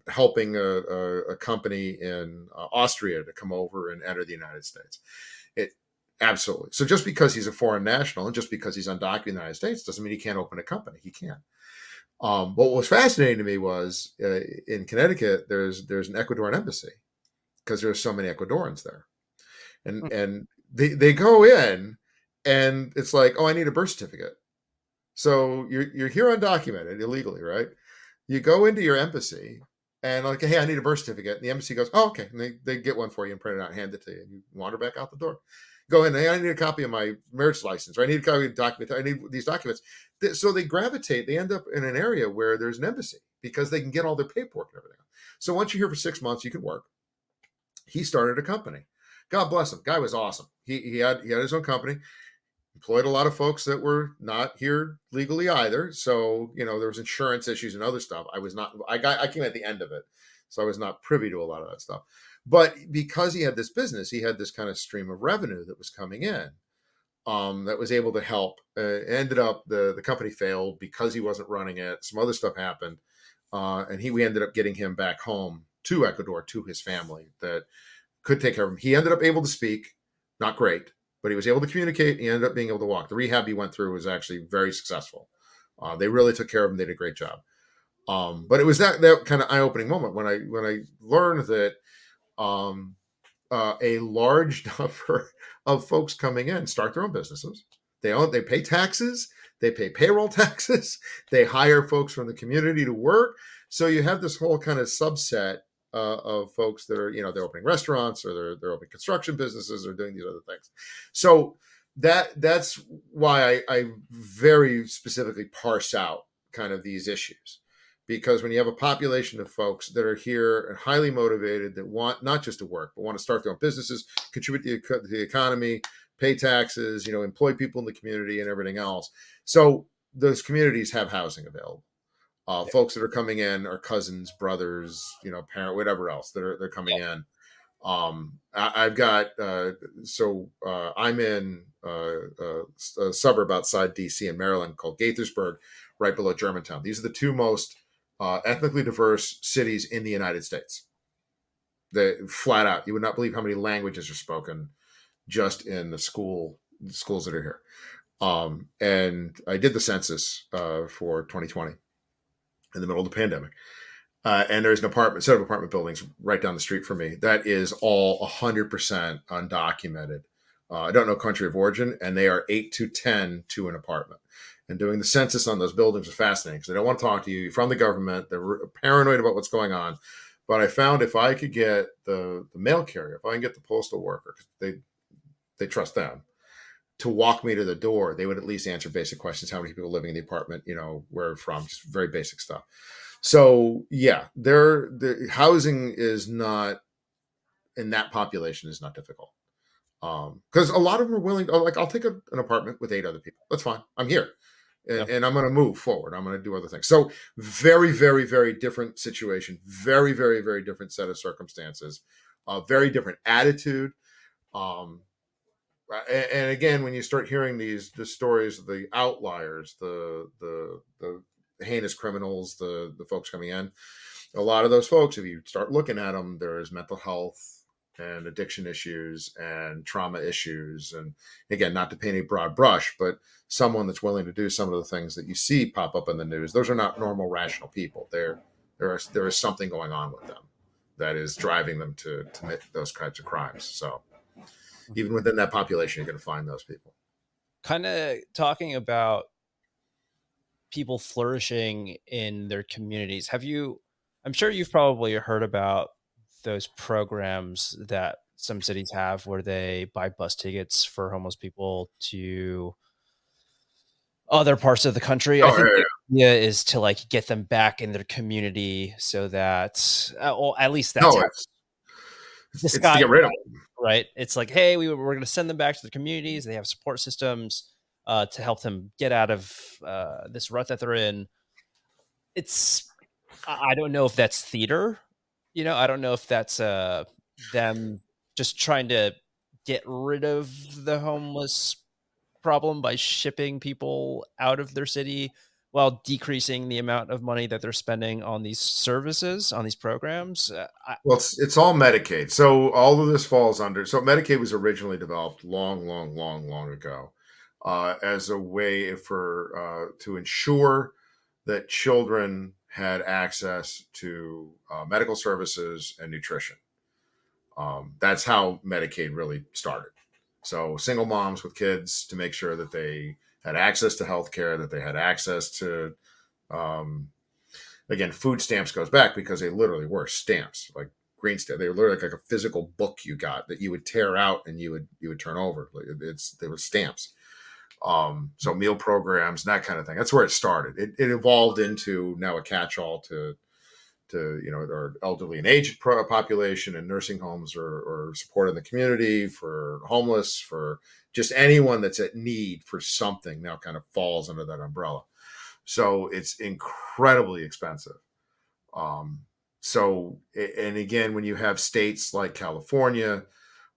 Helping a company in Austria to come over and enter the United States. It absolutely. So just because he's a foreign national and just because he's undocumented in the United States doesn't mean he can't open a company. He can. But what was fascinating to me was in Connecticut, there's an Ecuadorian embassy because there's so many Ecuadorians there, Hmm. and they go in, and it's like, oh, I need a birth certificate. So you're here undocumented illegally, right? You go into your embassy and like, hey, I need a birth certificate. And the embassy goes, oh, okay. And they get one for you and print it out and hand it to you. And you wander back out the door. Go in, hey, I need a copy of my marriage license, or I need a copy of document. I need these documents. So they gravitate, they end up in an area where there's an embassy because they can get all their paperwork and everything. So once you're here for 6 months, you can work. He started a company. God bless him. Guy was awesome. He had his own company, employed a lot of folks that were not here legally either. So, there was insurance issues and other stuff. I came at the end of it. So I was not privy to a lot of that stuff. But because he had this business, he had this kind of stream of revenue that was coming in that was able to help. Ended up, the company failed because he wasn't running it. Some other stuff happened. And we ended up getting him back home to Ecuador, to his family that could take care of him. He ended up able to speak, not great, but he was able to communicate. He ended up being able to walk. The rehab he went through was actually very successful. They really took care of him. They did a great job. But it was that kind of eye-opening moment when I learned that a large number of folks coming in start their own businesses. They pay taxes, they pay payroll taxes, they hire folks from the community to work. So you have this whole kind of subset of folks that are, they're opening restaurants, or they're opening construction businesses, or doing these other things. So that's why I very specifically parse out kind of these issues, because when you have a population of folks that are here and highly motivated, that want not just to work, but want to start their own businesses, contribute to the economy, pay taxes, employ people in the community and everything else. So those communities have housing available. Yeah. Folks that are coming in are cousins, brothers, parent, whatever else they're coming Yeah. in. I've got I'm in a suburb outside DC in Maryland called Gaithersburg, right below Germantown. These are the two most ethnically diverse cities in the United States. They flat out, you would not believe how many languages are spoken just in the schools that are here. And I did the census for 2020 in the middle of the pandemic. And there's an set of apartment buildings right down the street from me that is all 100% undocumented. I don't know country of origin, and they are 8 to 10 to an apartment. And doing the census on those buildings was fascinating because they don't want to talk to you. You're from the government. They're paranoid about what's going on. But I found if I could get the mail carrier, if I can get the postal worker, they trust them, to walk me to the door, they would at least answer basic questions. How many people living in the apartment? Where from? Just very basic stuff. So yeah, the housing is not in that population is not difficult because a lot of them are willing. Like I'll take an apartment with 8 other people. That's fine. I'm here, Yeah. and I'm going to move forward. I'm going to do other things. So very, very, very different situation. Very, very, very different set of circumstances. Very different attitude. Um, and again, when you start hearing the stories of the outliers, the heinous criminals, the folks coming in, a lot of those folks, if you start looking at them, there's mental health and addiction issues and trauma issues. And again, not to paint a broad brush, but someone that's willing to do some of the things that you see pop up in the news, those are not normal, rational people. There is something going on with them that is driving them to commit those types of crimes. So even within that population, you're going to find those people. Kind of talking about people flourishing in their communities. I'm sure you've probably heard about those programs that some cities have where they buy bus tickets for homeless people to other parts of the country. I Oh, think yeah, the yeah. idea is to like get them back in their community so that, well, at least that's No, how it's to disguised, get rid of them. right? It's like, hey, we're going to send them back to the communities. They have support systems to help them get out of this rut that they're in. It's I don't know if that's theater, I don't know if that's, them just trying to get rid of the homeless problem by shipping people out of their city while decreasing the amount of money that they're spending on these services, on these programs. Well, it's all Medicaid. So all of this falls under. So Medicaid was originally developed long, long, long, long ago as a way for to ensure that children had access to medical services and nutrition. That's how Medicaid really started. So single moms with kids, to make sure that they had access to health care, that they had access to um, again, food stamps goes back because they literally were stamps, like green stamp. They were literally like a physical book you got that you would tear out and you would turn over. They were stamps. So meal programs and that kind of thing. That's where it started. It evolved into now a catch-all to our elderly and aged population and nursing homes or support in the community for homeless, for just anyone that's at need for something, now kind of falls under that umbrella. So it's incredibly expensive. Um, and again, when you have states like California,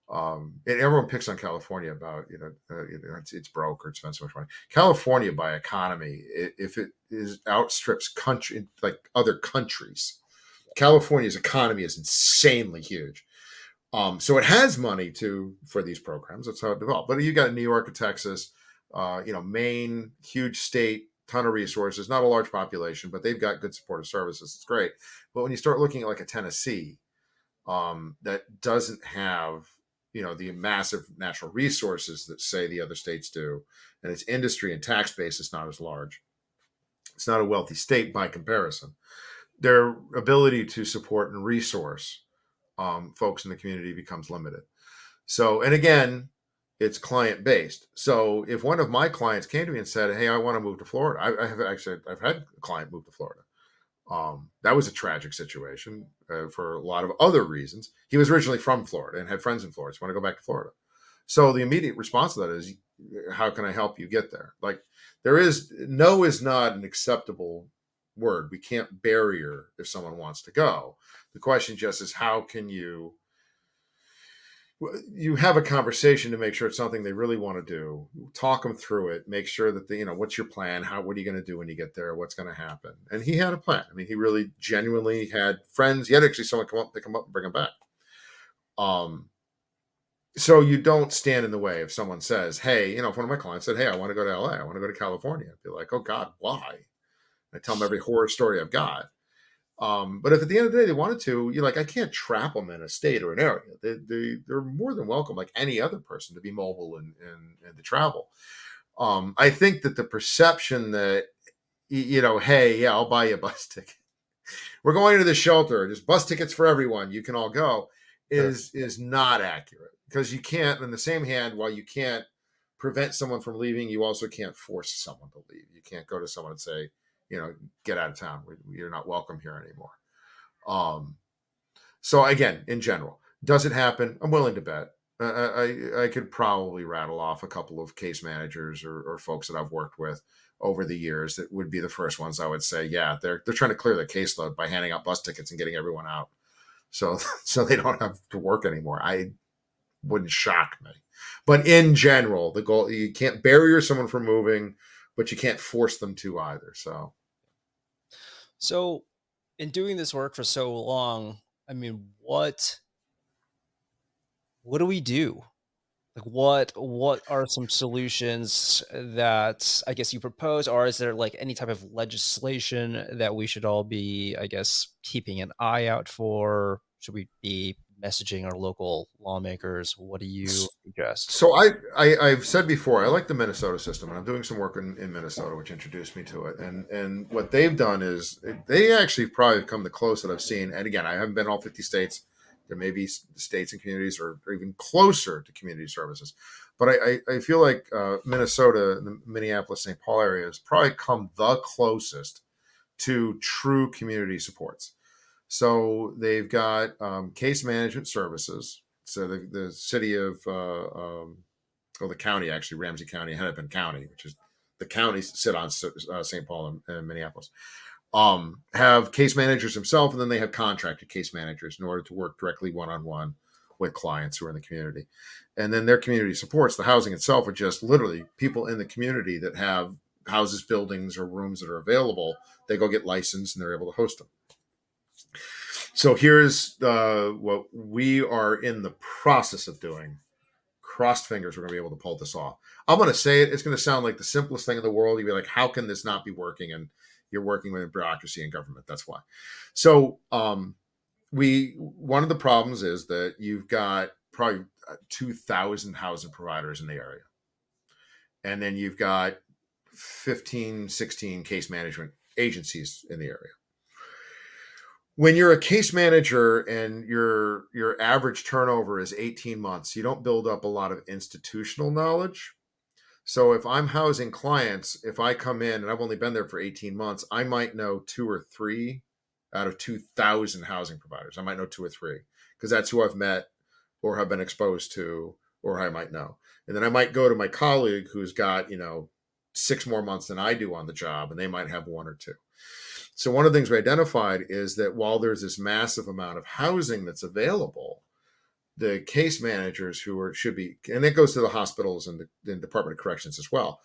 and everyone picks on California about it's broke or it spends so much money. California, by economy, if it is outstrips country like other countries, California's economy is insanely huge. So it has money for these programs. That's how it developed. But you got New York and Texas, Maine, huge state, ton of resources, not a large population, but they've got good supportive services. It's great. But when you start looking at like a Tennessee, that doesn't have the massive natural resources that say the other states do, and its industry and tax base is not as large. It's not a wealthy state by comparison. Their ability to support and resource folks in the community becomes limited. So, and again, it's client based. So, if one of my clients came to me and said, "Hey, I want to move to Florida," I've had a client move to Florida. That was a tragic situation for a lot of other reasons. He was originally from Florida and had friends in Florida. So want to go back to Florida. So the immediate response to that is, how can I help you get there? Like, there is no is not an acceptable word. We can't barrier if someone wants to go. The question just is, how can you have a conversation to make sure it's something they really want to do, talk them through it, make sure that they, what's your plan? What are you going to do when you get there? What's going to happen? And he had a plan. I mean, he really genuinely had friends. He had actually someone come up, pick him up and bring him back. So you don't stand in the way if someone says, hey, if one of my clients said, hey, I want to go to LA, I want to go to California, I'd be like, oh God, why? I tell them every horror story I've got. But if at the end of the day they wanted to, you're like, I can't trap them in a state or an area. They're more than welcome, like any other person, to be mobile and to travel. I think that the perception that, hey, yeah, I'll buy you a bus ticket. We're going to the shelter, just bus tickets for everyone, you can all go, is not accurate. Because you can't, in the same hand, while you can't prevent someone from leaving, you also can't force someone to leave. You can't go to someone and say, get out of town. You're not welcome here anymore. So again, in general, does it happen? I'm willing to bet. I could probably rattle off a couple of case managers or folks that I've worked with over the years that would be the first ones I would say, yeah, they're trying to clear the caseload by handing out bus tickets and getting everyone out, so they don't have to work anymore. I wouldn't shock me. But in general, the goal, you can't barrier someone from moving, but you can't force them to either. So, in doing this work for so long, I mean, what do we do? Like, what are some solutions that I guess you propose, or is there like any type of legislation that we should all be, I guess, keeping an eye out for? Should we be messaging our local lawmakers? What do you suggest? So I've said before, I like the Minnesota system, and I'm doing some work in Minnesota, which introduced me to it. And what they've done is they actually probably come the closest that I've seen. And again, I haven't been in all 50 states. There may be states and communities or even closer to community services. But I feel like Minnesota, the Minneapolis, St. Paul area has probably come the closest to true community supports. So they've got case management services. So the city of, the county, actually, Ramsey County, Hennepin County, which is the counties that sit on St. Paul and Minneapolis, have case managers themselves, and then they have contracted case managers in order to work directly one-on-one with clients who are in the community. And then their community supports, the housing itself, are just literally people in the community that have houses, buildings, or rooms that are available. They go get licensed and they're able to host them. So here's what we are in the process of doing. Crossed fingers, we're going to be able to pull this off. I'm going to say it. It's going to sound like the simplest thing in the world. You'll be like, how can this not be working? And you're working with bureaucracy and government. That's why. So one of the problems is that you've got probably 2,000 housing providers in the area. And then you've got 15, 16 case management agencies in the area. When you're a case manager and your average turnover is 18 months, you don't build up a lot of institutional knowledge. So if I'm housing clients, if I come in and I've only been there for 18 months, I might know 2 or 3 out of 2,000 housing providers. I might know 2 or 3 because that's who I've met or have been exposed to or I might know. And then I might go to my colleague who's got, 6 more months than I do on the job, and they might have 1 or 2. So one of the things we identified is that while there's this massive amount of housing that's available, the case managers should be, and it goes to the hospitals and the Department of Corrections as well,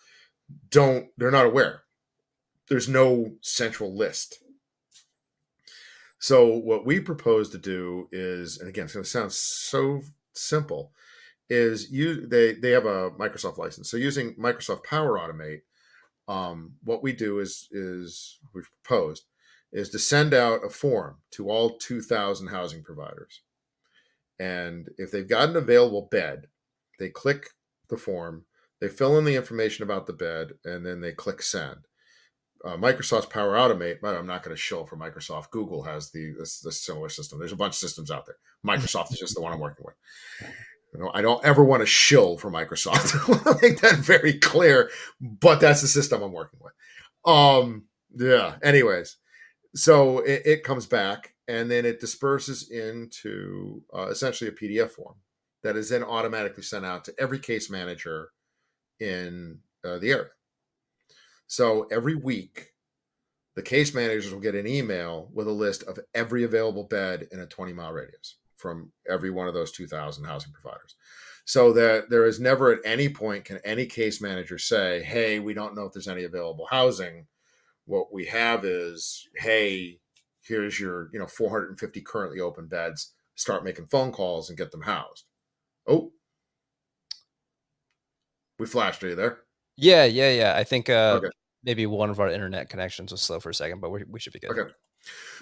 they're not aware. There's no central list. So what we propose to do is, and again, it's going to sound so simple, is they have a Microsoft license. So using Microsoft Power Automate, what we do is we've proposed is to send out a form to all 2,000 housing providers. And if they've got an available bed, they click the form, they fill in the information about the bed, and then they click send. Microsoft's Power Automate, I'm not going to shill for Microsoft. Google has the similar system. There's a bunch of systems out there. Microsoft is just the one I'm working with. I don't ever want to shill for Microsoft. I want to make that very clear, but that's the system I'm working with. Yeah. Anyways, So it comes back and then it disperses into essentially a PDF form that is then automatically sent out to every case manager in the area. So every week, the case managers will get an email with a list of every available bed in a 20-mile radius from every one of those 2,000 housing providers. So that there is never at any point can any case manager say, hey, we don't know if there's any available housing. What we have is, hey, here's your 450 currently open beds. Start making phone calls and get them housed. Oh, we flashed. Are you there? Yeah, yeah, yeah. I think Okay. maybe one of our internet connections was slow for a second, but we should be good. Okay.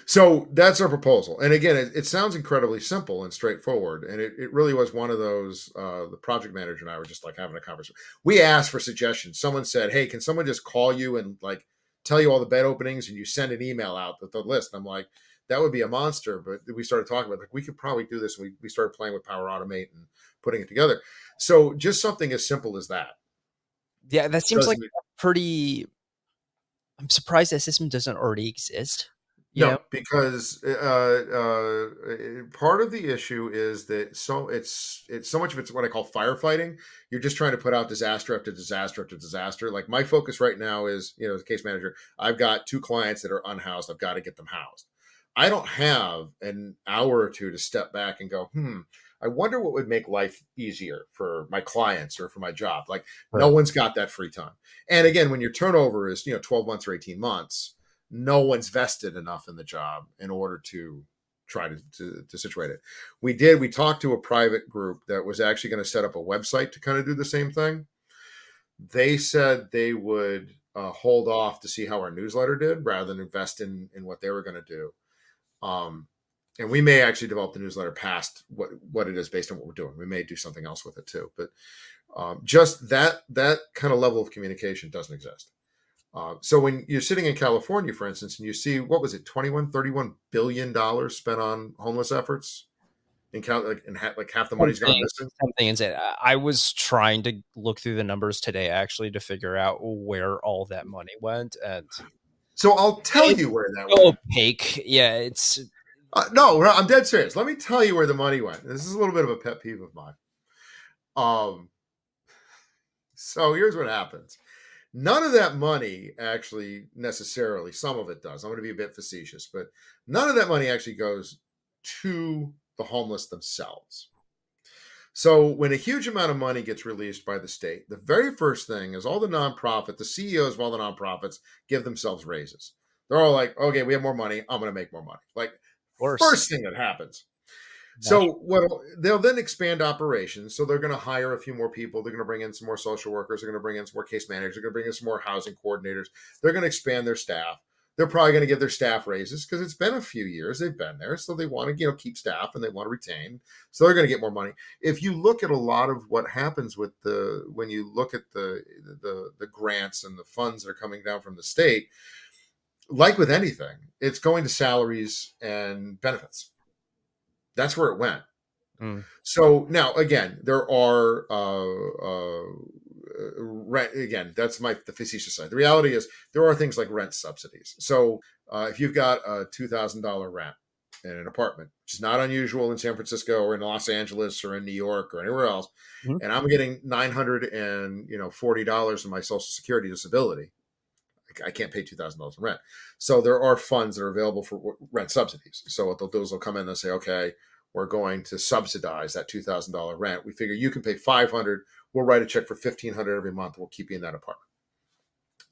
So that's our proposal. And again, it sounds incredibly simple and straightforward. And it really was one of those, the project manager and I were just like having a conversation. We asked for suggestions. Someone said, hey, can someone just call you and like tell you all the bed openings and you send an email out with the list? And I'm like, that would be a monster. But we started talking about like, we could probably do this. We started playing with Power Automate and putting it together. So just something as simple as that. Yeah, that seems like Doesn't a pretty. I'm surprised that system doesn't already exist. You know? No, because part of the issue is that it's so much of it's what I call firefighting. You're just trying to put out disaster after disaster after disaster. Like my focus right now is, as a case manager, I've got two clients that are unhoused. I've got to get them housed. I don't have an hour or two to step back and go, I wonder what would make life easier for my clients or for my job. Like no Right. one's got that free time. And again, when your turnover is 12 months or 18 months, no one's vested enough in the job in order to try to situate it. We talked to a private group that was actually going to set up a website to kind of do the same thing. They said they would hold off to see how our newsletter did rather than invest in what they were going to do. And we may actually develop the newsletter past what it is based on what we're doing. We may do something else with it too, but just that kind of level of communication doesn't exist. So when you're sitting in California, for instance, and you see, what was it, 31 billion, $31 billion spent on homeless efforts in like half the money's gone Something, missing. something insane. I was trying to look through the numbers today actually to figure out where all that money went, and So I'll tell it's you where that so went. opaque. Yeah, it's No, I'm dead serious. Let me tell you where the money went. This is a little bit of a pet peeve of mine. Um, so here's what happens. None of that money actually necessarily, some of it does. I'm going to be a bit facetious, but none of that money actually goes to the homeless themselves. So when a huge amount of money gets released by the state, the very first thing is all the CEOs of all the nonprofits give themselves raises. They're all like, okay, we have more money. I'm going to make more money. Like, worse. first thing that happens. Natural. So what they'll then expand operations. So they're going to hire a few more people. They're going to bring in some more social workers. They're going to bring in some more case managers. They're going to bring in some more housing coordinators. They're going to expand their staff. They're probably going to give their staff raises because it's been a few years they've been there, so they want to keep staff and they want to retain. So they're going to get more money. If you look at a lot of what happens with when you look at the grants and the funds that are coming down from the state, like with anything, it's going to salaries and benefits. That's where it went. Mm. So now, again, there are rent. Again, that's the facetious side. The reality is there are things like rent subsidies. So if you've got a $2,000 rent in an apartment, which is not unusual in San Francisco or in Los Angeles or in New York or anywhere else, Mhm. and I'm getting $940 in my Social Security disability, I can't pay $2,000 in rent. So there are funds that are available for rent subsidies. So what they'll do is they'll come in and say, okay, we're going to subsidize that $2,000 rent. We figure you can pay $500. We'll write a check for $1,500 every month. We'll keep you in that apartment.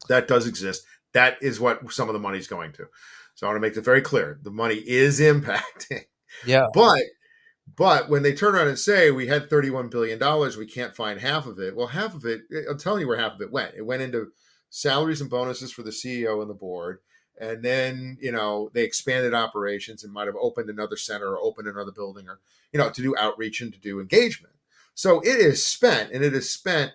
That does exist. That is what some of the money is going to. So I want to make it very clear. The money is impacting. Yeah. But when they turn around and say we had $31 billion, we can't find half of it. Well, half of it, I'm telling you where half of it went. It went into salaries and bonuses for the CEO and the board. And then, they expanded operations and might have opened another center or opened another building or, to do outreach and to do engagement. So it is spent, and it is spent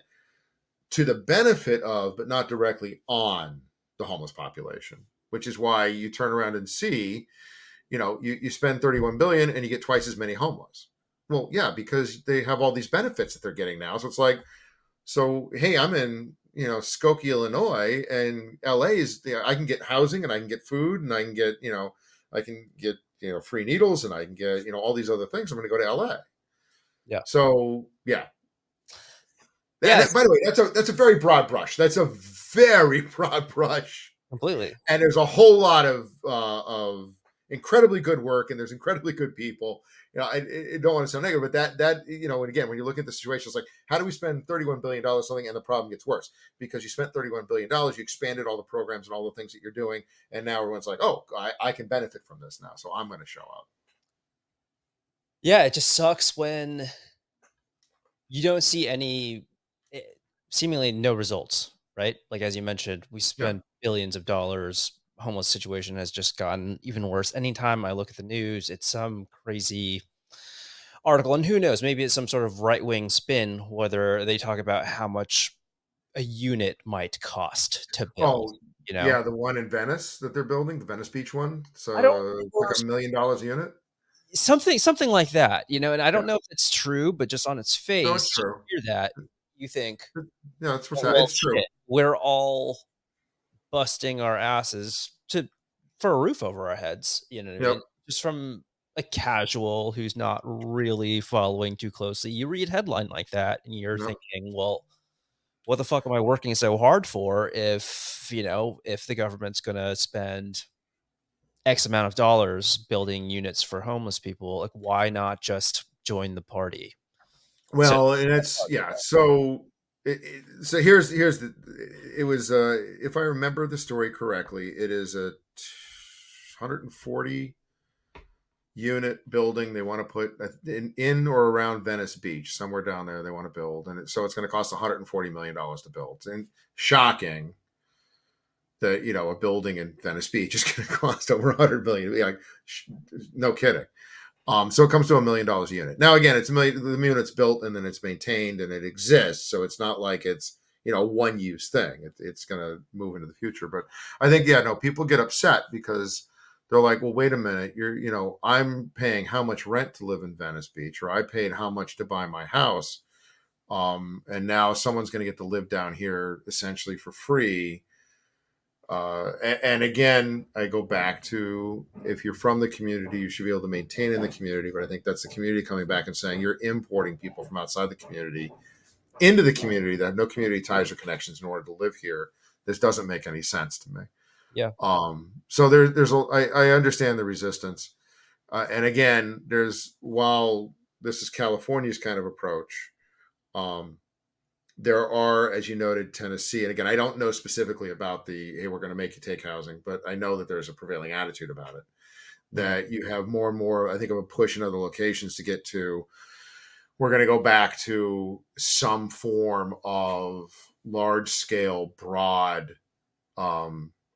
to the benefit of, but not directly on the homeless population, which is why you turn around and see, you spend 31 billion and you get twice as many homeless. Well, yeah, because they have all these benefits that they're getting now. So it's like, so hey, I'm in Skokie, Illinois, and LA is, I can get housing and I can get food and I can get, I can get, free needles and I can get, all these other things. I'm going to go to LA. Yeah. So yeah. And Yes, by the way, that's a very broad brush. That's a very broad brush. completely. And there's a whole lot of incredibly good work, and there's incredibly good people. I don't want to sound negative, but and again, when you look at the situation, it's like, how do we spend $31 billion something, and the problem gets worse because you spent $31 billion, you expanded all the programs and all the things that you're doing, and now everyone's like, oh, I can benefit from this now, so I'm going to show up. Yeah, it just sucks when you don't see any eh, seemingly no results, right? Like, as you mentioned, we Yeah. spend billions of dollars. Homeless situation has just gotten even worse. Anytime I look at the news, it's some crazy article, and who knows, maybe it's some sort of right-wing spin, whether they talk about how much a unit might cost to build, Oh, you know? yeah, the one in Venice that they're building, the Venice Beach one. I don't It's like $1 million a unit. something like that, and I don't Yeah. know if it's true, but just on its No, face, it's you true. hear that, you think, No, it's "Oh, well, it's true. shit, we're all busting our asses to for a roof over our heads," you know what I Yep. mean? Just from a casual who's not really following too closely, you read headline like that, and you're Yep. thinking, "Well, what the fuck am I working so hard for if the government's gonna spend X amount of dollars building units for homeless people, like, why not just join the party?" So Well, and it's yeah. So so here's the it was if I remember the story correctly, it is a 140 unit building they want to put in or around Venice Beach, somewhere down there they want to build, and so it's going to cost $140 million to build. And shocking that a building in Venice Beach is going to cost over 100 million. Like, no kidding. So it comes to $1 million a unit. Now, again, it's a million. The unit's built and then it's maintained and it exists. So it's not like it's one use thing. It's going to move into the future. But I think no, people get upset because they're like, well, wait a minute, I'm paying how much rent to live in Venice Beach, or I paid how much to buy my house, and now someone's going to get to live down here essentially for free. And again, I go back to, if you're from the community, you should be able to maintain in the community. But I think that's the community coming back and saying you're importing people from outside the community into the community that have no community ties or connections in order to live here. This doesn't make any sense to me. yeah. So I understand the resistance, and again, while this is California's kind of approach. Um, there are, as you noted, Tennessee, and again, I don't know specifically about the hey, we're going to make you take housing, but I know that there's a prevailing attitude about it. Mhm. That you have more and more, I think, of a push in other locations to get to. We're going to go back to some form of large scale, broad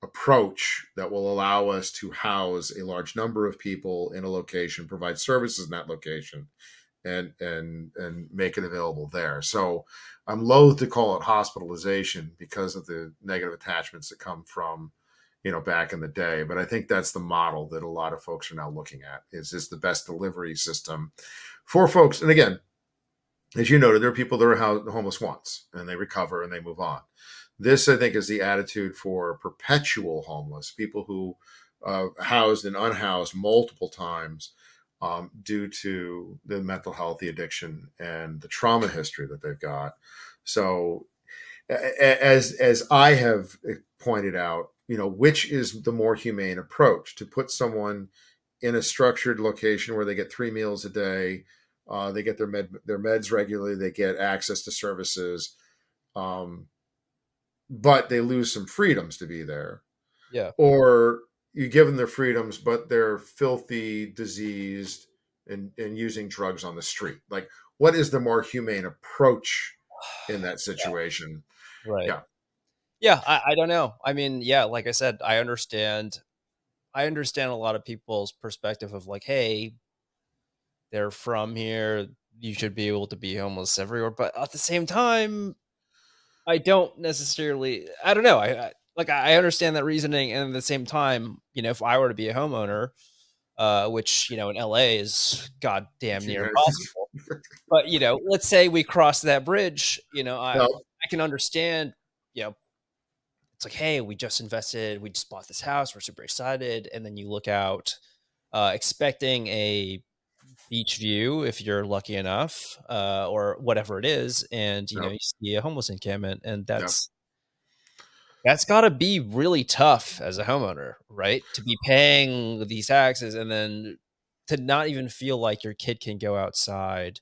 approach that will allow us to house a large number of people in a location, provide services in that location, and make it available there. So I'm loath to call it hospitalization because of the negative attachments that come from back in the day. But I think that's the model that a lot of folks are now looking at. Is this the best delivery system for folks? And again, as you noted, there are people that are homeless once and they recover and they move on. This, I think, is the attitude for perpetual homeless people who housed and unhoused multiple times due to the mental health, the addiction, and the trauma history that they've got. So, as I have pointed out, which is the more humane approach, to put someone in a structured location where they get 3 meals a day, they get their meds regularly, they get access to services, um, but they lose some freedoms to be there, Yeah. or you give them their freedoms, but they're filthy, diseased, and using drugs on the street. Like, what is the more humane approach in that Yeah, situation? right. Yeah, Yeah, I don't know. I mean, yeah, like I said, I understand a lot of people's perspective of like, "Hey, they're from here, you should be able to be homeless everywhere," but at the same time, I don't necessarily I don't know, I understand that reasoning, and at the same time, if I were to be a homeowner, which, in LA is goddamn near yeah. impossible, but, let's say we cross that bridge, I Well, I can understand. you know, it's like, hey, we just invested, we just bought this house, we're super excited, and then you look out, expecting a beach view if you're lucky enough, or whatever it is, and Yep. you see a homeless encampment, and Yep. that's got to be really tough as a homeowner, right? To be paying these taxes and then to not even feel like your kid can go outside.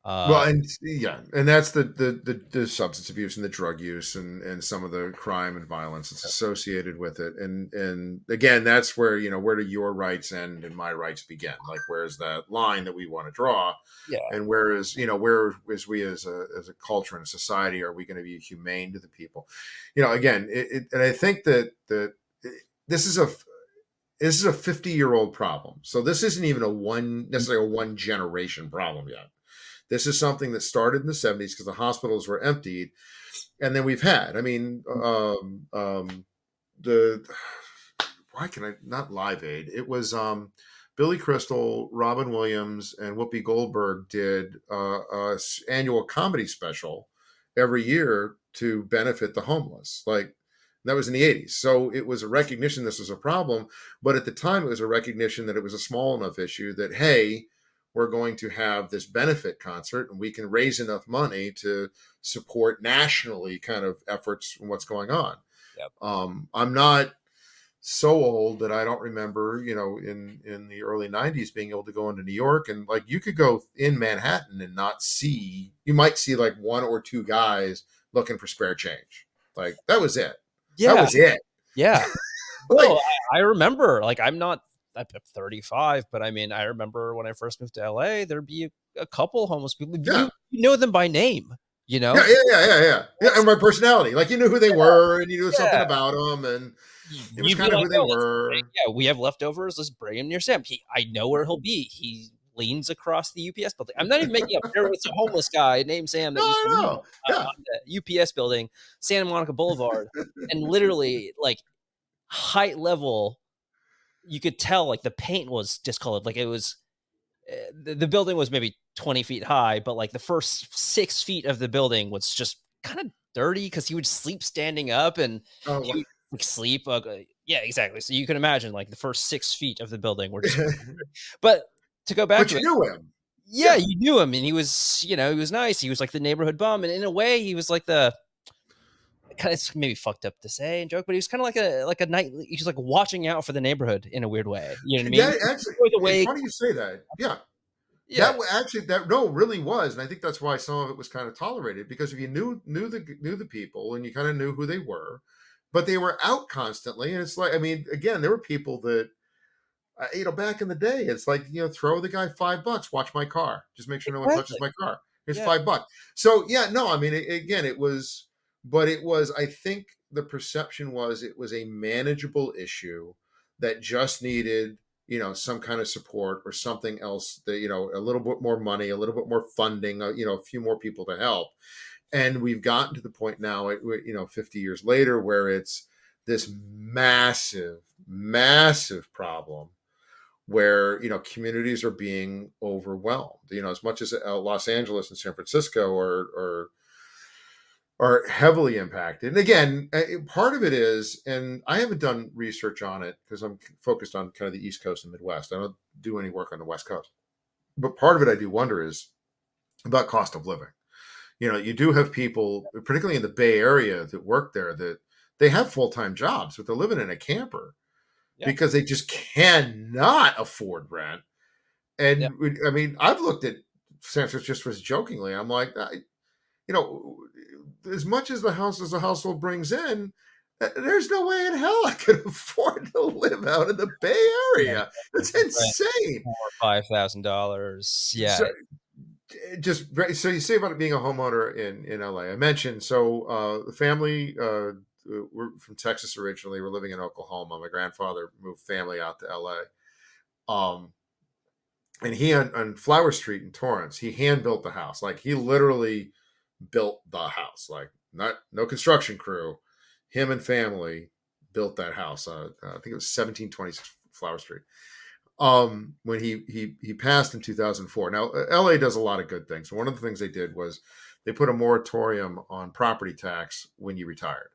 Well, Uh, and yeah, and that's the substance abuse and the drug use and some of the crime and violence that's associated with it. And again, that's where, where do your rights end and my rights begin? Like, where's that line that we want to draw? yeah, And where is we as a culture and a society, are we going to be humane to the people? Again, and I think that this is a this is a 50-year-old problem. So this isn't even necessarily a one generation problem yet. This is something that started in the 70s because the hospitals were emptied, and then we've had. I mean, the why can I not Live Aid? It was Billy Crystal, Robin Williams, and Whoopi Goldberg did a annual comedy special every year to benefit the homeless. Like, that was in the 80s. So it was a recognition this was a problem, but at the time it was a recognition that it was a small enough issue that, hey, we're going to have this benefit concert and we can raise enough money to support nationally kind of efforts and what's going on. yep. I'm not so old that I don't remember, in the early 90s being able to go into New York, and like you could go in Manhattan and not see, you might see like one or two guys looking for spare change. Like, that was it. That Yeah, was it. yeah. Like, No, I remember. Like, I'm 35, but I mean, I remember when I first moved to LA, there'd be a couple homeless people. yeah. You know them by name, you Yeah, know? yeah, yeah, yeah, yeah. Yeah, and That's, my personality. Like, you knew who they were and you knew something yeah. about them, and it was You'd be kind of like, who they "Oh, let's bring were. yeah, we have leftovers, let's bring him near Sam. I know where Right. he'll be. He leans across the UPS building." I'm not even making up. There was a homeless guy named Sam No, that used to I live, know. Yeah. on the UPS building, Santa Monica Boulevard, and literally, like, height level, you could tell, like, the paint was discolored, like, it was the building was maybe 20 feet high, but, like, the first 6 feet of the building was just kinda dirty because he would sleep standing up, and he Oh, would, like, sleep, yeah, exactly, so you can imagine, like, the first 6 feet of the building were just but to go back but to you it, knew him. yeah, Yeah. you knew him, and he was, he was nice, he was like the neighborhood bum, and in a way, he was like the kinda, it's maybe fucked up to say and joke, but he was kinda like a night he was, like, watching out for the neighborhood in a weird way, you know what I mean? That actually, Or the it's way funny you say that. Yeah. yeah, Actually, that no, really was, and I think that's why some of it was kind of tolerated, because if you knew the people and you kind of knew who they were, but they were out constantly, and it's like, I mean, again, there were people that, back in the day, it's like, throw the guy $5, watch my car, just make sure no one touches exactly, my car. Here's yeah, $5. So yeah, no, I mean, again, it was, but it was. I think the perception was it was a manageable issue that just needed, some kind of support or something else, that, a little bit more money, a little bit more funding, a few more people to help. And we've gotten to the point now, 50 years later, where it's this massive, massive problem where, communities are being overwhelmed. As much as Los Angeles and San Francisco are heavily impacted. And again, part of it is, and I haven't done research on it because I'm focused on kind of the East Coast and Midwest. I don't do any work on the West Coast, but part of it I do wonder is about cost of living. You do have people, particularly in the Bay Area, that work there, that they have full-time jobs, but they're living in a camper yeah, because they just cannot afford rent. yeah, And I mean, I've looked at San Francisco, just was jokingly. I'm like, you know, as much as the household brings in, there's no way in hell I could afford to live out in the Bay yeah, Area. That's the rent insane. $4,000 $5,000, So yeah, so you say about it being a homeowner in LA. I mentioned, so the family, we're from Texas originally. We're living in Oklahoma. My grandfather moved family out to LA. And he on Flower Street in Torrance, he hand built the house. Like, he literally built the house. Like, not no construction crew. Him and family built that house. I think it was 1726 Flower Street. When he passed in 2004. Now, LA does a lot of good things. One of the things they did was they put a moratorium on property tax when you retired.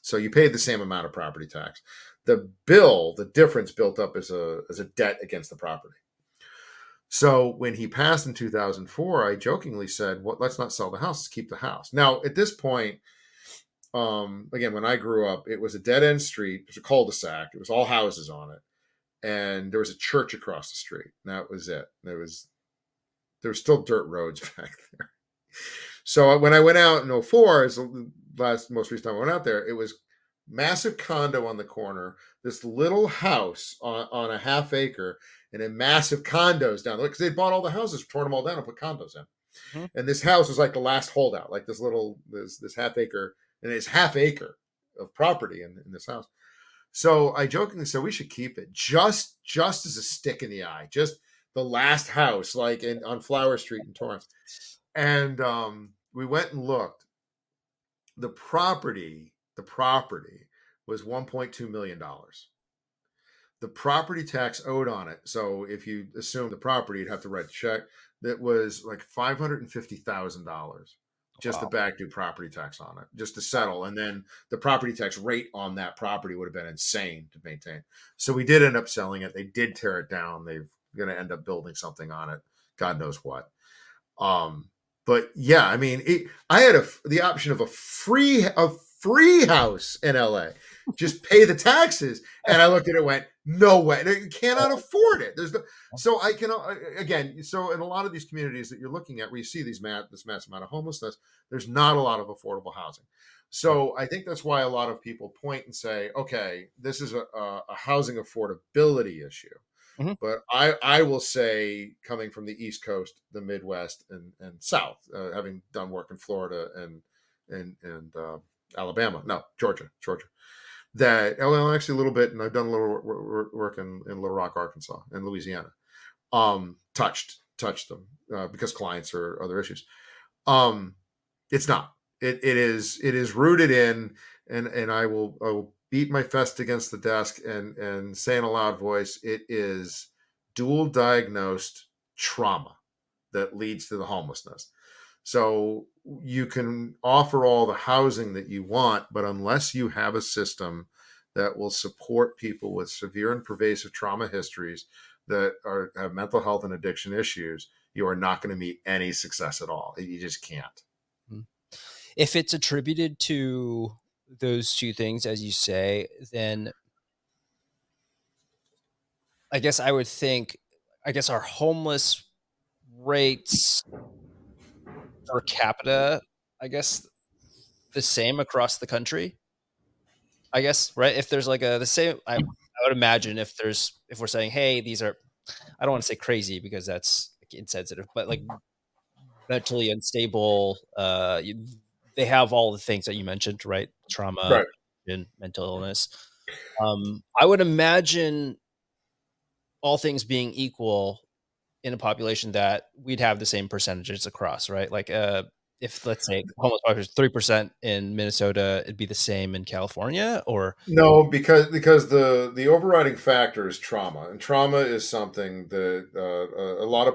So you paid the same amount of property tax. The difference built up as a debt against the property. So when he passed in 2004, I jokingly said, "Well, let's not sell the house, let's keep the house." Now, at this point, again, when I grew up, it was a dead end street. It was a cul-de-sac. It was all houses on it, and there was a church across the street. And that was it. There was still dirt roads back there. So when I went out in '04, as the most recent time I went out there, it was massive condo on the corner, this little house on a half acre, and then massive condos down there because they bought all the houses, torn them all down, and put condos in. Mhm. And this house was like the last holdout, like this half acre, and it's half acre of property in this house. So I jokingly said we should keep it just as a stick in the eye, just the last house, like on Flower Street in Torrance. And we went and looked. The property was $1.2 million. The property tax owed on it. So if you assume the property, you'd have to write a check that was like $550,000 just the Wow. back due property tax on it, just to settle. And then the property tax rate on that property would have been insane to maintain. So we did end up selling it. They did tear it down. They're going to end up building something on it. God knows what. But yeah, I mean, I had the option of a free house in LA. Just pay the taxes, and I looked at it and went, no way, they cannot afford it. So I can again. So in a lot of these communities that you're looking at, where you see this mass amount of homelessness, there's not a lot of affordable housing. So I think that's why a lot of people point and say, okay, this is a housing affordability issue. Mhm. But I will say, coming from the East Coast, the Midwest, and South, having done work in Florida and Alabama, no, Georgia, that well, actually a little bit, and I've done a little work in Little Rock, Arkansas, and Louisiana. Touched them because clients or other issues. Um, it's not. It is rooted in, and I will beat my fist against the desk and say in a loud voice, it is dual diagnosed trauma that leads to the homelessness. So you can offer all the housing that you want, but unless you have a system that will support people with severe and pervasive trauma histories that have mental health and addiction issues, you are not going to meet any success at all. You just can't. Mhm. If it's attributed to those two things, as you say, then I guess I would think, I guess our homeless rates per capita, I guess the same across the country. I guess, right? If there's like the same, I would imagine if we're saying, hey, these are, I don't want to say crazy because that's like, insensitive, but like mentally unstable, they have all the things that you mentioned, right? Trauma Right. and mental illness. I would imagine all things being equal in a population that we'd have the same percentages across, right? Like, if let's say homeless population 3% in Minnesota, it'd be the same in California, or No, because the overriding factor is trauma, and trauma is something that a lot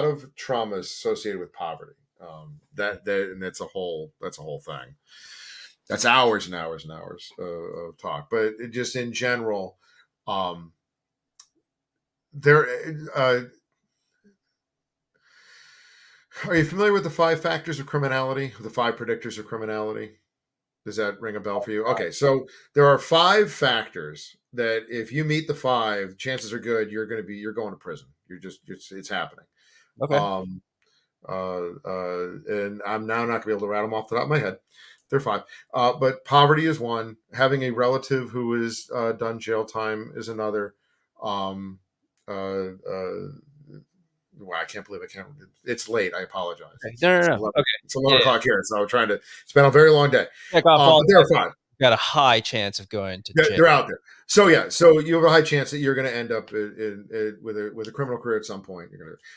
of trauma is associated with poverty. And that's a whole thing. That's hours and hours and hours of talk. But just in general, um, there. Are you familiar with the five factors of criminality? The five predictors of criminality? Does that ring a bell for you? Okay, so there are five factors that if you meet the five, chances are good you're going to prison. It's happening. okay, Um, and I'm now not going to be able to rattle them off the top of my head. They're five. But poverty is one. Having a relative who has done jail time is another. Um, wow, I can't believe I can't. It's late. I apologize. okay, It's no, it's no, no, 11, okay, it's 11 yeah, o'clock here, so I'm trying to. It's been a very long day. check off all But there are five. got a high chance of going to jail. They're out there. So yeah, so you have a high chance that you're going to end up with a criminal career at some point.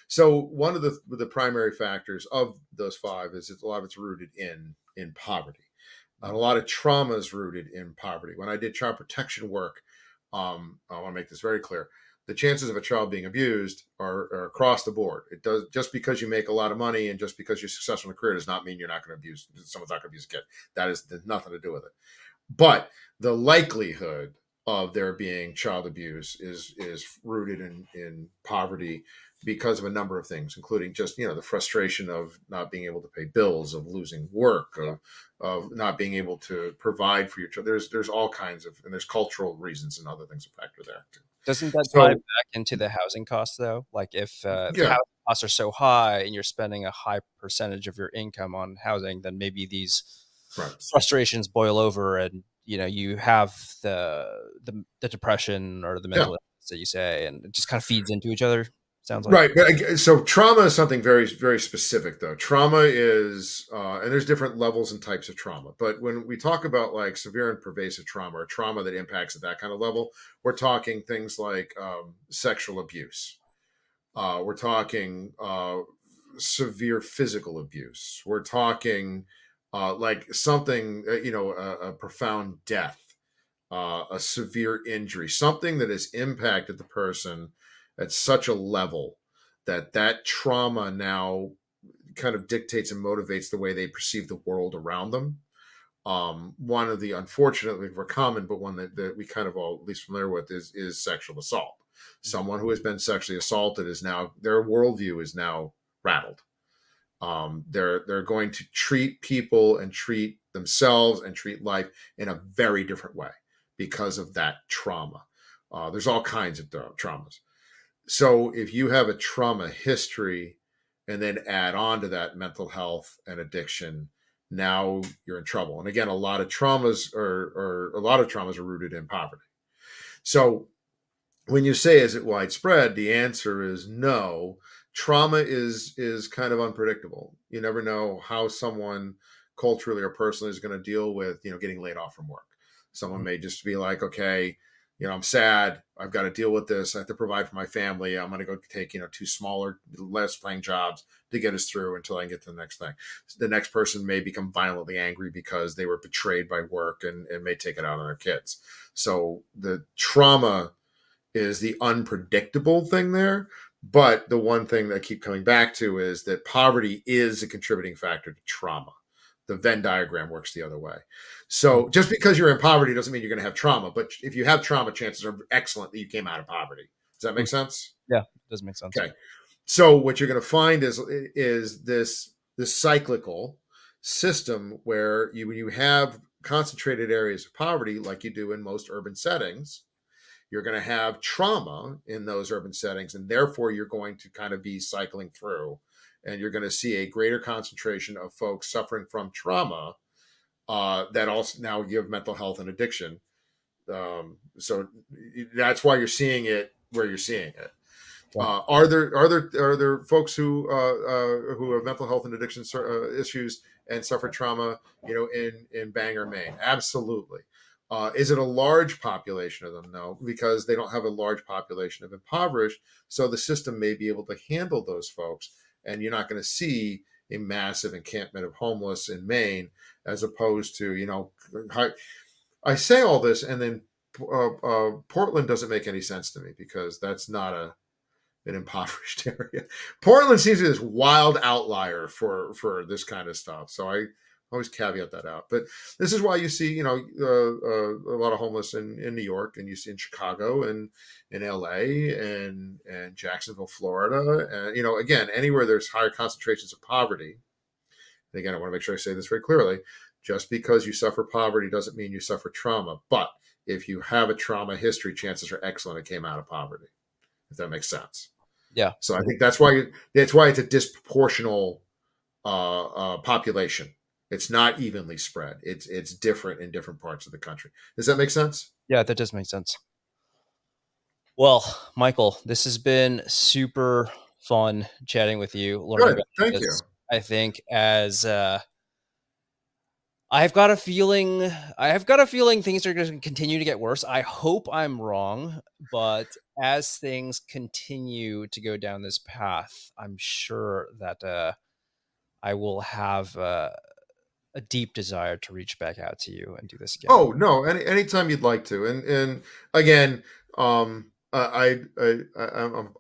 So one of the primary factors of those five is that a lot of it's rooted in poverty, and a lot of trauma is rooted in poverty. When I did child protection work, I want to make this very clear. the chances of a child being abused are across the board. It does, just because you make a lot of money and just because you're successful in a career does not mean you're not going to abuse someone's not going to abuse a kid. That is nothing to do with it. But the likelihood of there being child abuse is rooted in poverty because of a number of things, including just the frustration of not being able to pay bills, of losing work, of not being able to provide for your child. There's all kinds of, and there's cultural reasons and other things that factor there too. Doesn't that tie So back into the housing costs though? Like if yeah, housing costs are so high and you're spending a high percentage of your income on housing, then maybe these right. frustrations boil over, and you have the depression or the Yeah. mental illness that you say, and it just kind of feeds into each other. Sounds like. Right, but so trauma is something very, very specific, though. Trauma is, and there's different levels and types of trauma. But when we talk about like severe and pervasive trauma, or trauma that impacts at that kind of level, we're talking things like sexual abuse. We're talking severe physical abuse. We're talking like something, a profound death, a severe injury, something that has impacted the person at such a level that that trauma now kind of dictates and motivates the way they perceive the world around them. One of the unfortunately for common, but one that we kind of all at least familiar with is sexual assault. Someone who has been sexually assaulted is now, their worldview is now rattled. They're going to treat people and treat themselves and treat life in a very different way because of that trauma. There's all kinds of traumas. So if you have a trauma history and then add on to that mental health and addiction, now you're in trouble. And again, a lot of traumas are rooted in poverty. So when you say is it widespread, the answer is no. Trauma is kind of unpredictable. You never know how someone culturally or personally is going to deal with getting laid off from work. Someone may just be like, okay, I'm sad, I've got to deal with this, I have to provide for my family, I'm going to go take two smaller, less paying jobs to get us through until I can get to the next thing. The next person may become violently angry because they were betrayed by work and may take it out on their kids. So the trauma is the unpredictable thing there. But the one thing that I keep coming back to is that poverty is a contributing factor to trauma. The Venn diagram works the other way. So just because you're in poverty doesn't mean you're going to have trauma. But if you have trauma, chances are excellent that you came out of poverty. Does that make sense? Yeah, it does make sense. Okay. So what you're going to find is this cyclical system where when you have concentrated areas of poverty, like you do in most urban settings, you're going to have trauma in those urban settings, and therefore you're going to kind of be cycling through, and you're going to see a greater concentration of folks suffering from trauma that also now you have mental health and addiction. So that's why you're seeing it where you're seing it. Yeah. Are there folks who have mental health and addiction issues and suffer trauma, in Bangor, Maine? Absolutely. Is it a large population of them? No, because they don't have a large population of impoverished. So the system may be able to handle those folks, and you're not going to see a massive encampment of homeless in Maine, as opposed to I say all this, and then Portland doesn't make any sense to me because that's not an impoverished area. Portland seems to be this wild outlier for this kind of stuff. So I always caveat that out. But this is why you see, a lot of homeless in New York, and you see in Chicago and in LA and Jacksonville, Florida. And, again, anywhere there's higher concentrations of poverty. And again, I want to make sure I say this very clearly. Just because you suffer poverty doesn't mean you suffer trauma. But if you have a trauma history, chances are excellent it came out of poverty, if that makes sense. Yeah. So I think that's why it's a disproportional population. It's not evenly spread. It's different in different parts of the country. Does that make sense? Yeah, that does make sense. Well, Michael, this has been super fun chatting with you, learning Good. about Thank you. this. I think as I've got a feeling things are going to continue to get worse. I hope I'm wrong, but as things continue to go down this path, I'm sure that I will have a deep desire to reach back out to you and do this again. Oh no, anytime you'd like to. And again, I'm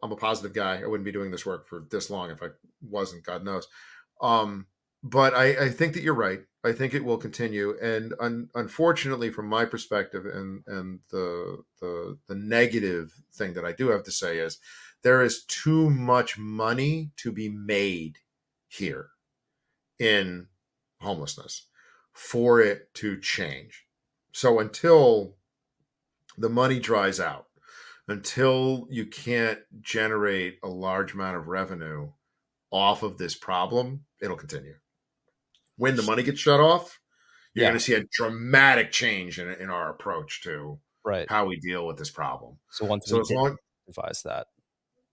a positive guy. I wouldn't be doing this work for this long if I wasn't. God knows. Um, but I think that you're right. I think it will continue, and unfortunately, from my perspective, and the negative thing that I do have to say is there is too much money to be made here in homelessness for it to change. So until the money dries out, until you can't generate a large amount of revenue off of this problem, it'll continue. When the money gets shut off, you're Yeah, going to see a dramatic change in our approach to right. how we deal with this problem. So once So we as did long devise that.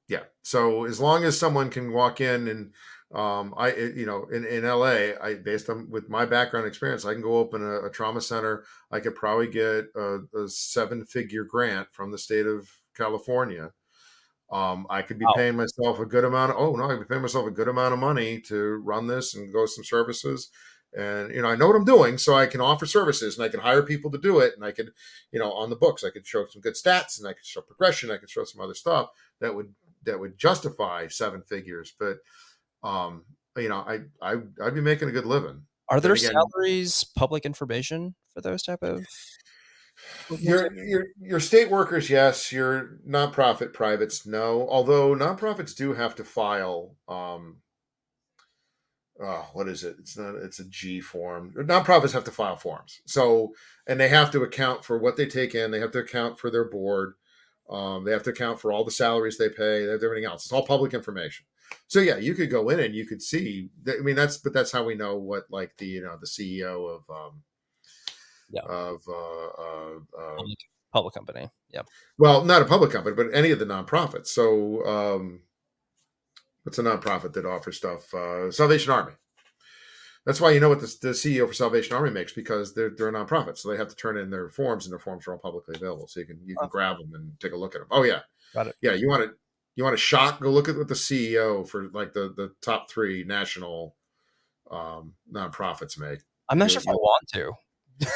Yeah. So as long as someone can walk in and in LA, I based on with my background experience, I can go open a trauma center. I could probably get a 7-figure grant from the state of California. I could be Wow. paying myself a good amount of, oh no, I could be paying myself a good amount of money to run this and go some services. And I know what I'm doing, so I can offer services and I can hire people to do it. And I could, on the books, I could show some good stats and I could show progression. I could show some other stuff that would justify 7 figures. But I'd be making a good living. Are Then there again, salaries, public information for those type of your organizations? your state workers, yes. Your nonprofit privates, no. Although nonprofits do have to file. What is it? It's not. It's a G form. Nonprofits have to file forms. So, and they have to account for what they take in. They have to account for their board. They have to account for all the salaries they pay. They have everything else. It's all public information. So yeah, you could go in and you could see. I mean, that's how we know what like the CEO Yeah, of public public company. Yeah. well, not a public company, but any of the nonprofits. So what's a nonprofit that offers stuff? Salvation Army. That's why you know what the CEO for Salvation Army makes, because they're a nonprofit, so they have to turn in their forms, and their forms are all publicly available, so you can Oh, grab them and take a look at them. Oh yeah, got it. yeah. You want to shock? Go look at what the CEO for like the top three national nonprofits make. I'm not You sure if I you want to.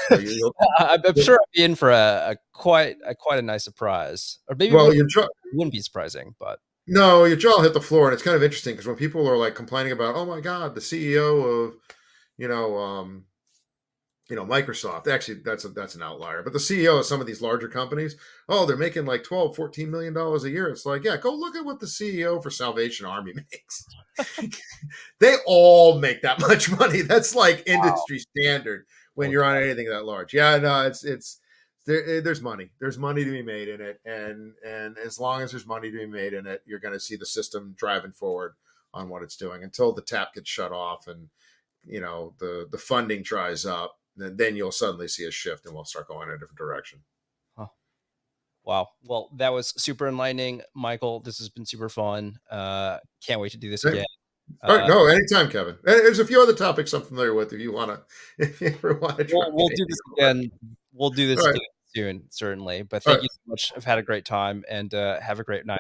yeah you I'm you'll, sure I'd be in for a quite a nice surprise, or maybe it well wouldn't your jaw wouldn't be surprising, but no your jaw will hit the floor, and it's kind of interesting because when people are like complaining about, oh my god, the CEO of you know um, Microsoft, actually that's an outlier, but the CEO of some of these larger companies, oh, they're making like 12-14 million dollars a year. It's like, yeah, go look at what the CEO for Salvation Army makes. They all make that much money. That's like wow. industry standard when Holy you're on cow. anything that large. Yeah, no, it's there's money. There's money to be made in it, and as long as there's money to be made in it, you're going to see the system driving forward on what it's doing until the tap gets shut off and the funding dries up. Then you'll suddenly see a shift, and we'll start going in a different direction. Huh. Wow. Well, that was super enlightening, Michael. This has been super fun. Can't wait to do this Hey, again. all right, Uh, no, anytime, Kevin. There's a few other topics I'm familiar with if you want to, if you ever want to try we'll do anything this more. again. We'll do All this right, again soon, certainly. But all thank right, you so much. I've had a great time, and have a great night.